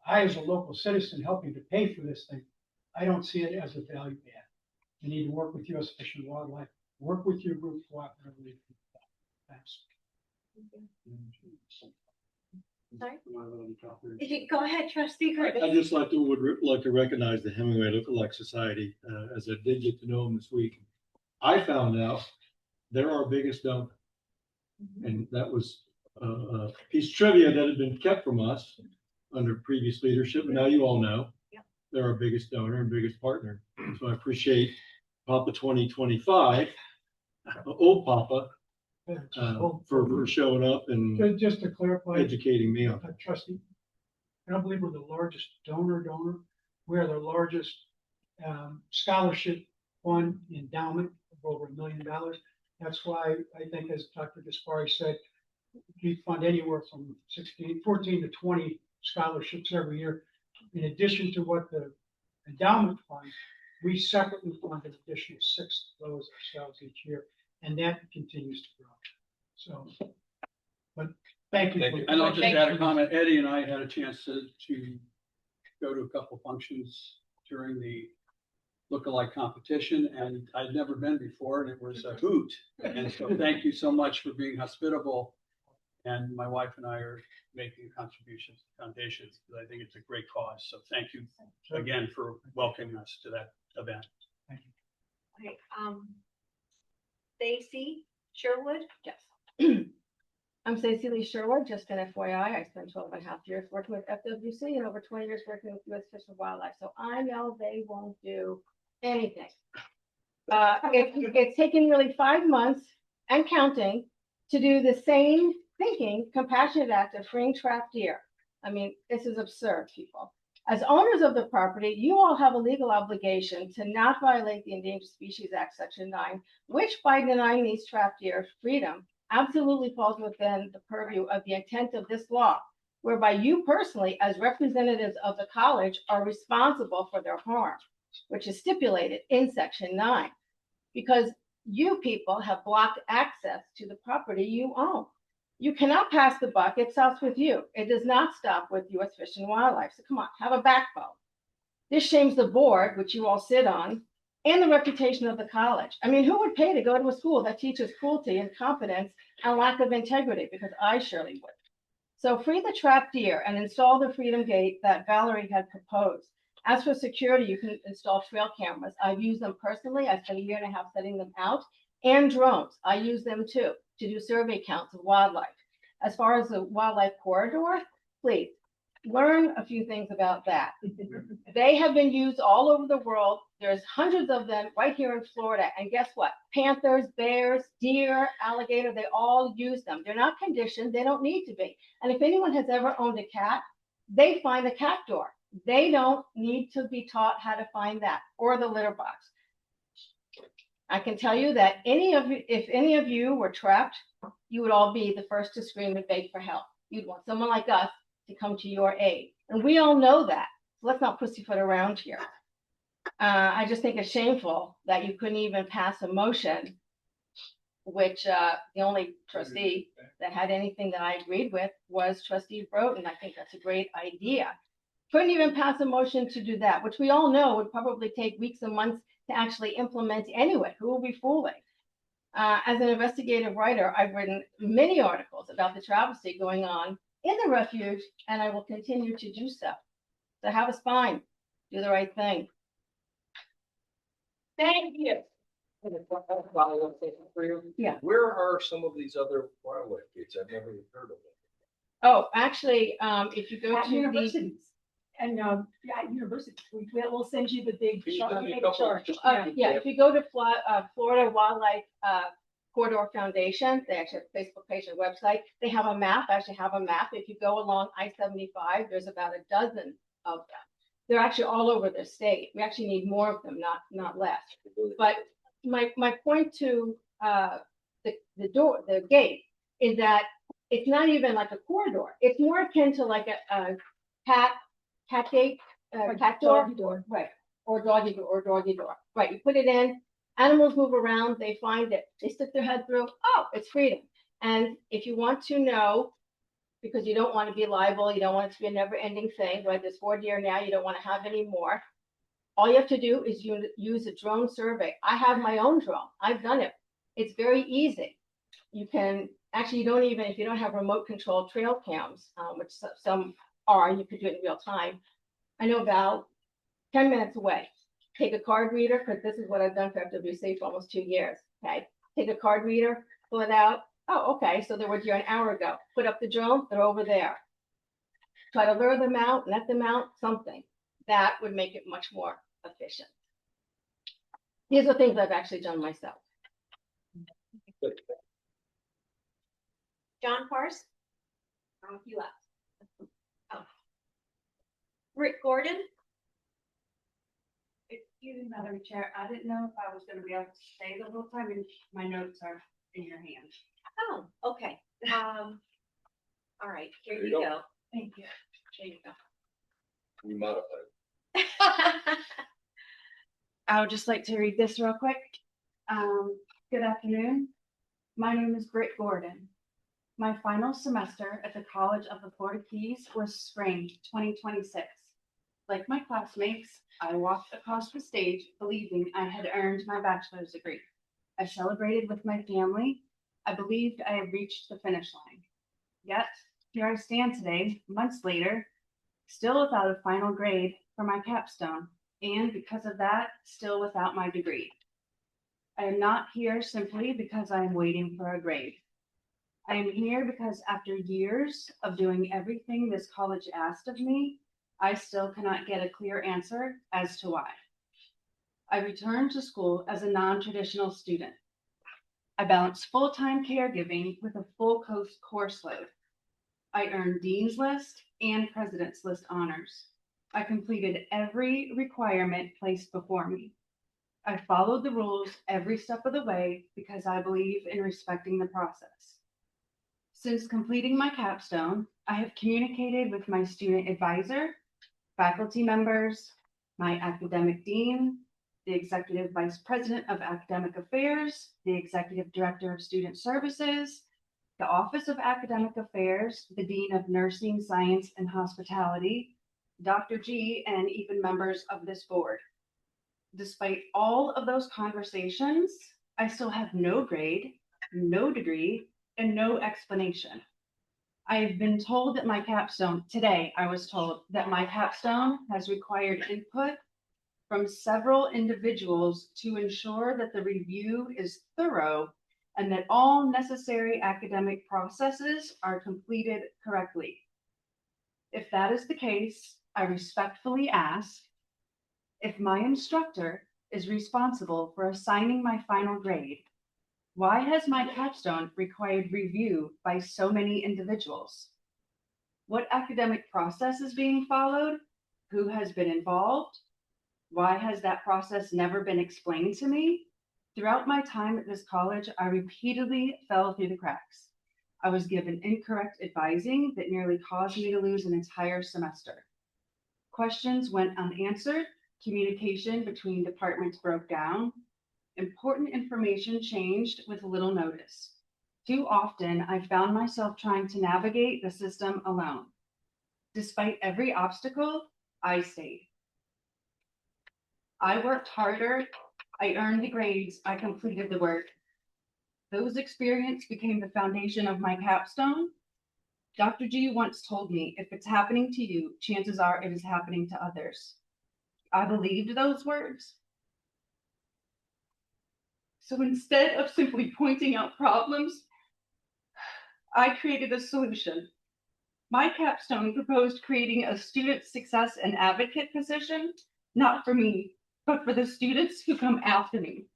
I, as a local citizen helping to pay for this thing, I don't see it as a value add. You need to work with U.S. Fish and Wildlife, work with your group cooperatively. Thanks. Sorry? If you go ahead, trustee Curtis. I just would like to recognize the Hemingway Lookalike Society, as I did get to know them this week. I found out they're our biggest donor. And that was a piece of trivia that had been kept from us under previous leadership, and now you all know. They're our biggest donor and biggest partner. So I appreciate Papa 2025, old Papa, for showing up and Just to clarify, educating me on. Trustee, I don't believe we're the largest donor. We are the largest scholarship fund endowment of over $1 million. That's why I think, as Dr. Gaspari said, we fund anywhere from 14 to 20 scholarships every year. In addition to what the endowment fund, we separately fund an additional 6 of those ourselves each year, and that continues to grow. So, but thank you. And I'll just add a comment. Eddie and I had a chance to go to a couple functions during the lookalike competition, and I'd never been before, and it was a hoot. And so thank you so much for being hospitable. And my wife and I are making contributions to foundations because I think it's a great cause. So thank you again for welcoming us to that event. Thank you. Okay, Stacy Sherwood? Yes. I'm Stacey Lee Sherwood, just an FYI. I spent 12.5 years working with FWC and over 20 years working with U.S. Fish and Wildlife. So I know they won't do anything. It's taken nearly 5 months and counting to do the same thinking, compassionate act of freeing trapped deer. I mean, this is absurd, people. As owners of the property, you all have a legal obligation to not violate the Endangered Species Act, Section 9, which by denying these trapped deer freedom absolutely falls within the purview of the intent of this law, whereby you personally, as representatives of the college, are responsible for their harm, which is stipulated in Section 9, because you people have blocked access to the property you own. You cannot pass the buck. It stops with you. It does not stop with U.S. Fish and Wildlife. So come on, have a backbone. This shames the board, which you all sit on, and the reputation of the college. I mean, who would pay to go to a school that teaches cruelty, incompetence, and lack of integrity? Because I surely would. So free the trapped deer and install the Freedom Gate that Valerie had proposed. As for security, you can install trail cameras. I've used them personally. I spent 1.5 years setting them out. And drones. I use them too to do survey counts of wildlife. As far as the wildlife corridor, please learn a few things about that. They have been used all over the world. There's hundreds of them right here in Florida. And guess what? Panthers, bears, deer, alligator, they all use them. They're not conditioned. They don't need to be. And if anyone has ever owned a cat, they find the cat door. They don't need to be taught how to find that or the litter box. I can tell you that if any of you were trapped, you would all be the first to scream and beg for help. You'd want someone like us to come to your aid. And we all know that. So let's not pussyfoot around here. I just think it's shameful that you couldn't even pass a motion, which the only trustee that had anything that I agreed with was Trustee Broughton. I think that's a great idea. Couldn't even pass a motion to do that, which we all know would probably take weeks and months to actually implement anyway. Who will be fooling? As an investigative writer, I've written many articles about the travesty going on in the refuge, and I will continue to do so. So have a spine, do the right thing. Thank you. Yeah. Where are some of these other wildlife gates? I've never heard of them. Oh, actually, if you go At to the, universities. And, yeah, at universities, we'll send you the big. Can you chart. send me a Make couple? chart. Just- yeah, if you go to Florida Wildlife, Corridor Foundation, they actually have a Facebook page and website. They have a map, actually have a map. If you go along I-75, there's about a dozen of them. They're actually all over the state. We actually need more of them, not less. But my point to the gate is that it's not even like a corridor. It's more akin to like a cat gate, cat door, Doggy door. right? Or doggy door, right? You put it in, animals move around, they find it, they stick their head through, oh, it's freedom. And if you want to know, because you don't want to be liable, you don't want it to be a never-ending thing, right? There's 4 deer now, you don't want to have any more. All you have to do is use a drone survey. I have my own drone. I've done it. It's very easy. You can actually, you don't even, if you don't have remote control trail cams, which some are, you could do it in real time. I know about 10 minutes away. Take a card reader, because this is what I've done for FWC for almost 2 years. Okay, take a card reader, pull it out. Oh, okay, so they were here an hour ago. Put up the drone, they're over there. Try to lure them out, let them out, something. That would make it much more efficient. These are things I've actually done myself. John Pars? You left. Oh. Rick Gordon? Excuse me, Madam Chair, I didn't know if I was gonna be able to stay the whole time, and my notes are in your hands. Oh, okay. All right, here There you you go. go. Thank you. There you go. We modified. I would just like to read this real quick. Good afternoon. My name is Britt Gordon. My final semester at the College of the Florida Keys was spring 2026. Like my classmates, I walked across the stage believing I had earned my bachelor's degree. I celebrated with my family. I believed I had reached the finish line. Yet, here I stand today, months later, still without a final grade for my capstone, and because of that, still without my degree. I am not here simply because I am waiting for a grade. I am here because after years of doing everything this college asked of me, I still cannot get a clear answer as to why. I returned to school as a non-traditional student. I balanced full-time caregiving with a full course load. I earned Dean's List and President's List honors. I completed every requirement placed before me. I followed the rules every step of the way because I believe in respecting the process. Since completing my capstone, I have communicated with my student advisor, faculty members, my academic dean, the executive vice president of academic affairs, the executive director of student services, the Office of Academic Affairs, the Dean of Nursing, Science, and Hospitality, Dr. G, and even members of this board. Despite all of those conversations, I still have no grade, no degree, and no explanation. I have been told that my capstone, today I was told that my capstone has required input from several individuals to ensure that the review is thorough and that all necessary academic processes are completed correctly. If that is the case, I respectfully ask, if my instructor is responsible for assigning my final grade, why has my capstone required review by so many individuals? What academic process is being followed? Who has been involved? Why has that process never been explained to me? Throughout my time at this college, I repeatedly fell through the cracks. I was given incorrect advising that nearly caused me to lose an entire semester. Questions went unanswered, communication between departments broke down, important information changed with little notice. Too often, I found myself trying to navigate the system alone. Despite every obstacle, I stayed. I worked harder, I earned the grades, I completed the work. Those experiences became the foundation of my capstone. Dr. G once told me, if it's happening to you, chances are it is happening to others. I believed those words. So instead of simply pointing out problems, I created a solution. My capstone proposed creating a student success and advocate position, not for me, but for the students who come after me.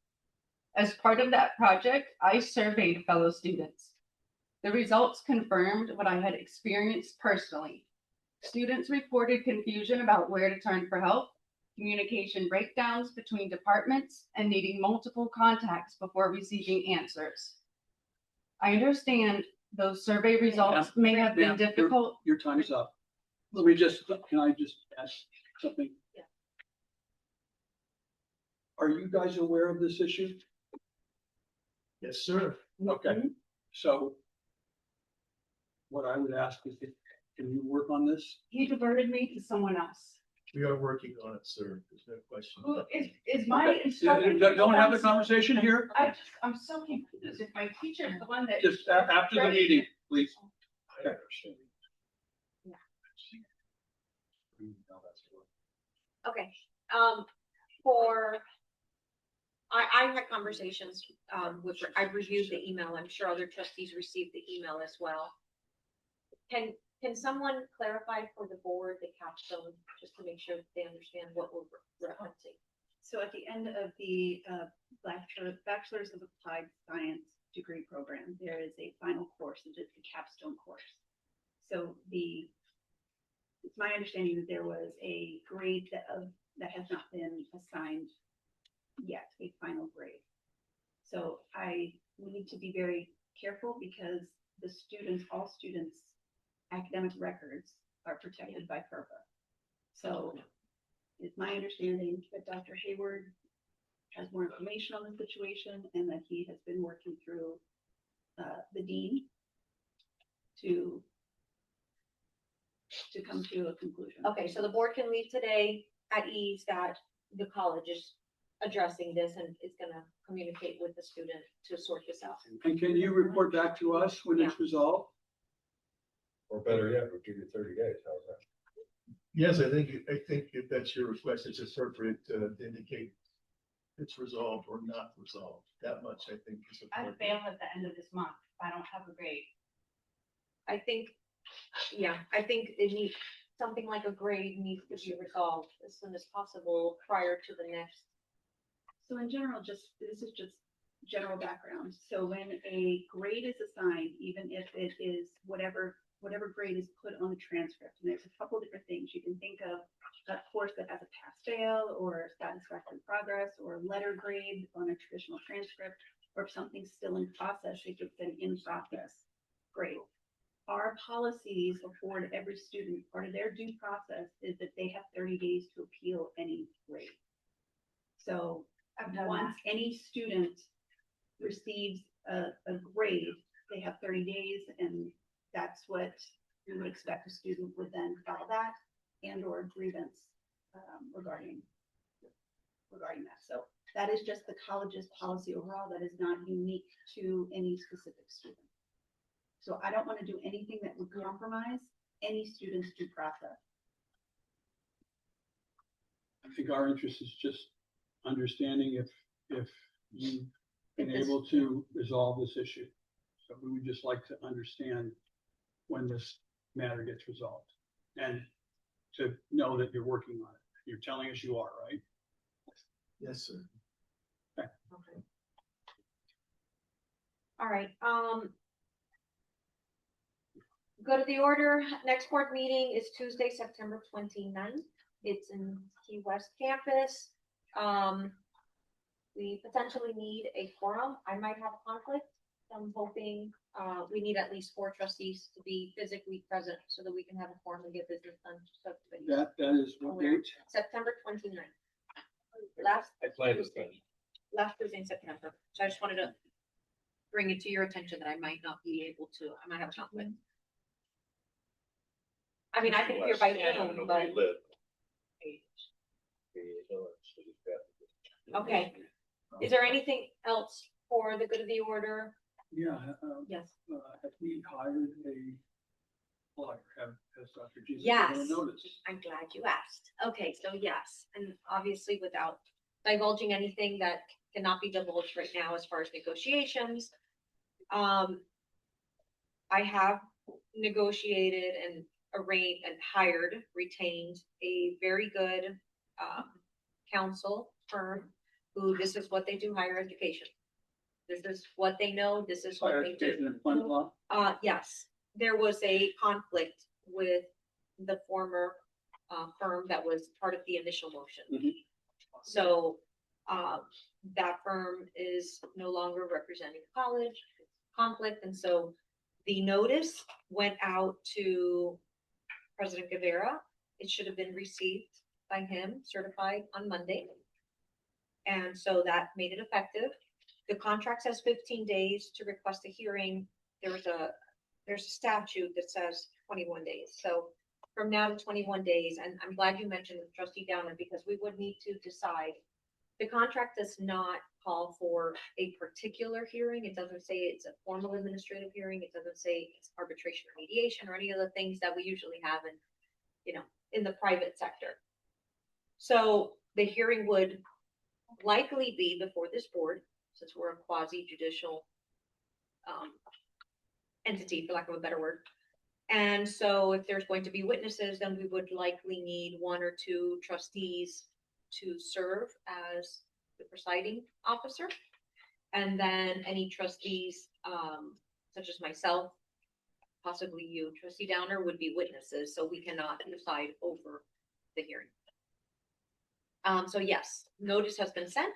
As part of that project, I surveyed fellow students. The results confirmed what I had experienced personally. Students reported confusion about where to turn for help, communication breakdowns between departments, and needing multiple contacts before receiving answers. I understand those survey results may have been difficult. Your time is up. Let me just, can I just ask something? Yeah. Are you guys aware of this issue? Yes, sir. Okay, so what I would ask is, can you work on this? He diverted me to someone else. We are working on it, sir. There's no question. Who is my Okay. instructor? Don't have the conversation here. I'm so confused. If my teacher is the one that. Just after the meeting, please. Okay. Okay, I had conversations, which I've reviewed the email. I'm sure other trustees received the email as well. Can someone clarify for the board the capstone, just to make sure that they understand what we're referencing? So at the end of the Bachelor's of Applied Science degree program, there is a final course, and it's the capstone course. So it's my understanding that there was a grade that has not been assigned yet, a final grade. So we need to be very careful because all students' academic records are protected by FERPA. So it's my understanding that Dr. Hayward has more information on the situation and that he has been working through the dean to come to a conclusion. Okay, so the board can leave today at ease that the college is addressing this and is gonna communicate with the student to sort this out. And can you report back to us when it's resolved? Or better yet, we'll give you 30 days. How's that? Yes, I think if that's your request, it's appropriate to indicate it's resolved or not resolved. That much, I think, is I appropriate. fail at the end of this month if I don't have a grade. I think it needs, something like a grade needs to be resolved as soon as possible prior to the next. So in general, this is just general background. So when a grade is assigned, even if it is whatever grade is put on the transcript, and there's a couple different things you can think of, a course that has a pass-fail or satisfactory progress or letter grade on a traditional transcript, or if something's still in process, it gets an in-process grade. Our policies afford every student, part of their due process is that they have 30 days to appeal any grade. So once any student receives a grade, they have 30 days, and that's what we would expect a student would then file that and or grievance regarding that. So that is just the college's policy overall. That is not unique to any specific student. So I don't want to do anything that would compromise any student's due process. I think our interest is just understanding if you've been able to resolve this issue. So we would just like to understand when this matter gets resolved and to know that you're working on it. You're telling us you are, right? Yes, sir. Okay. Okay. All right, go to the order. Next board meeting is Tuesday, September 29th. It's in Key West campus. We potentially need a quorum. I might have a conflict. I'm hoping we need at least 4 trustees to be physically present so that we can have a quorum and get business done. That is what date? September 29th. Last Tuesday in September. So I just wanted to bring it to your attention that I might not be able to. I might have a conflict. I mean, I can appear by Zoom, but. Okay. Is there anything else for the good of the order? Yeah. Yes. Have we hired a lawyer? Has Dr. Jesus Yes. noticed? I'm glad you asked. Okay, so yes, and obviously without divulging anything that cannot be divulged right now as far as negotiations. I have negotiated and arranged and hired, retained a very good counsel firm who, this is what they do, higher education. This is what they know, this is what Higher they education do. and employment law. Yes, there was a conflict with the former firm that was part of the initial motion. Mhm. So that firm is no longer representing the college conflict, and so the notice went out to President Guevara. It should have been received by him, certified on Monday. And so that made it effective. The contract says 15 days to request a hearing. There's a statute that says 21 days. So from now to 21 days, and I'm glad you mentioned Trustee Downer, because we would need to decide. The contract does not call for a particular hearing. It doesn't say it's a formal administrative hearing. It doesn't say it's arbitration or mediation or any of the things that we usually have in the private sector. So the hearing would likely be before this board, since we're a quasi judicial entity, for lack of a better word. And so if there's going to be witnesses, then we would likely need 1 or 2 trustees to serve as the presiding officer. And then any trustees, such as myself, possibly you, Trustee Downer, would be witnesses, so we cannot decide over the hearing. So yes, notice has been sent.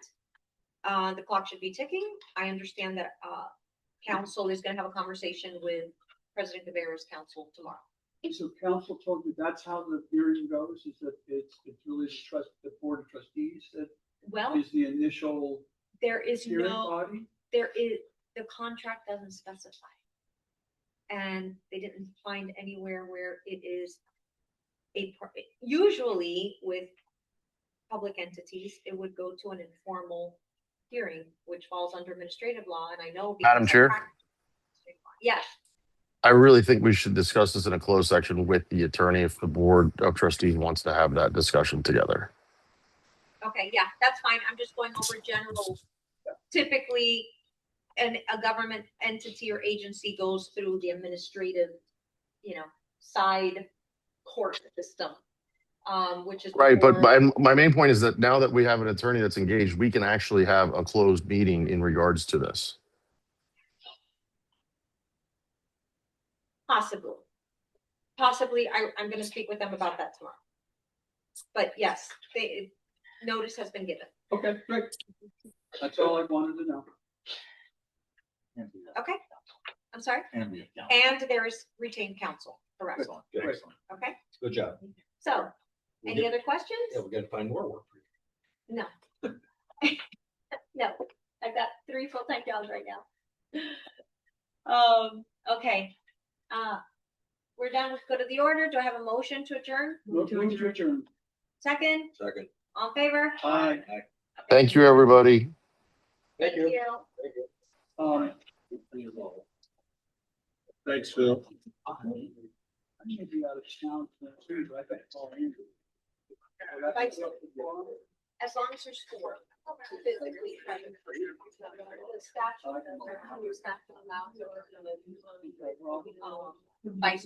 The clock should be ticking. I understand that council is going to have a conversation with President Guevara's council tomorrow. So council told you that's how the hearing goes, is that it's really the board of trustees that is the initial There is hearing body? the contract doesn't specify. And they didn't find anywhere where it is usually with public entities, it would go to an informal hearing, which falls under administrative law, and I know. Madam Chair? Yes. I really think we should discuss this in a closed section with the attorney if the board of trustees wants to have that discussion together. Okay, yeah, that's fine. I'm just going over general. Typically, a government entity or agency goes through the administrative, side court system, which is Right, but before- my main point is that now that we have an attorney that's engaged, we can actually have a closed meeting in regards to this. Possibly, I'm gonna speak with them about that tomorrow. But yes, notice has been given. Okay, great. That's all I wanted to know. Okay, I'm sorry? And there is retained counsel, correct? Excellent, good, excellent. Okay, Good job. so, any other questions? Yeah, we gotta find more work for you. No. No, I've got 3 full-time jobs right now. Okay. We're done with go to the order. Do I have a motion to adjourn? Move to adjourn. Second, Second. all in favor? Aye. Thank you, everybody. Thank you. Thanks, Phil. I need to be out of town too, but I think it's all in. As long as there's 4. Physically present. The statute doesn't have your statute allows vice.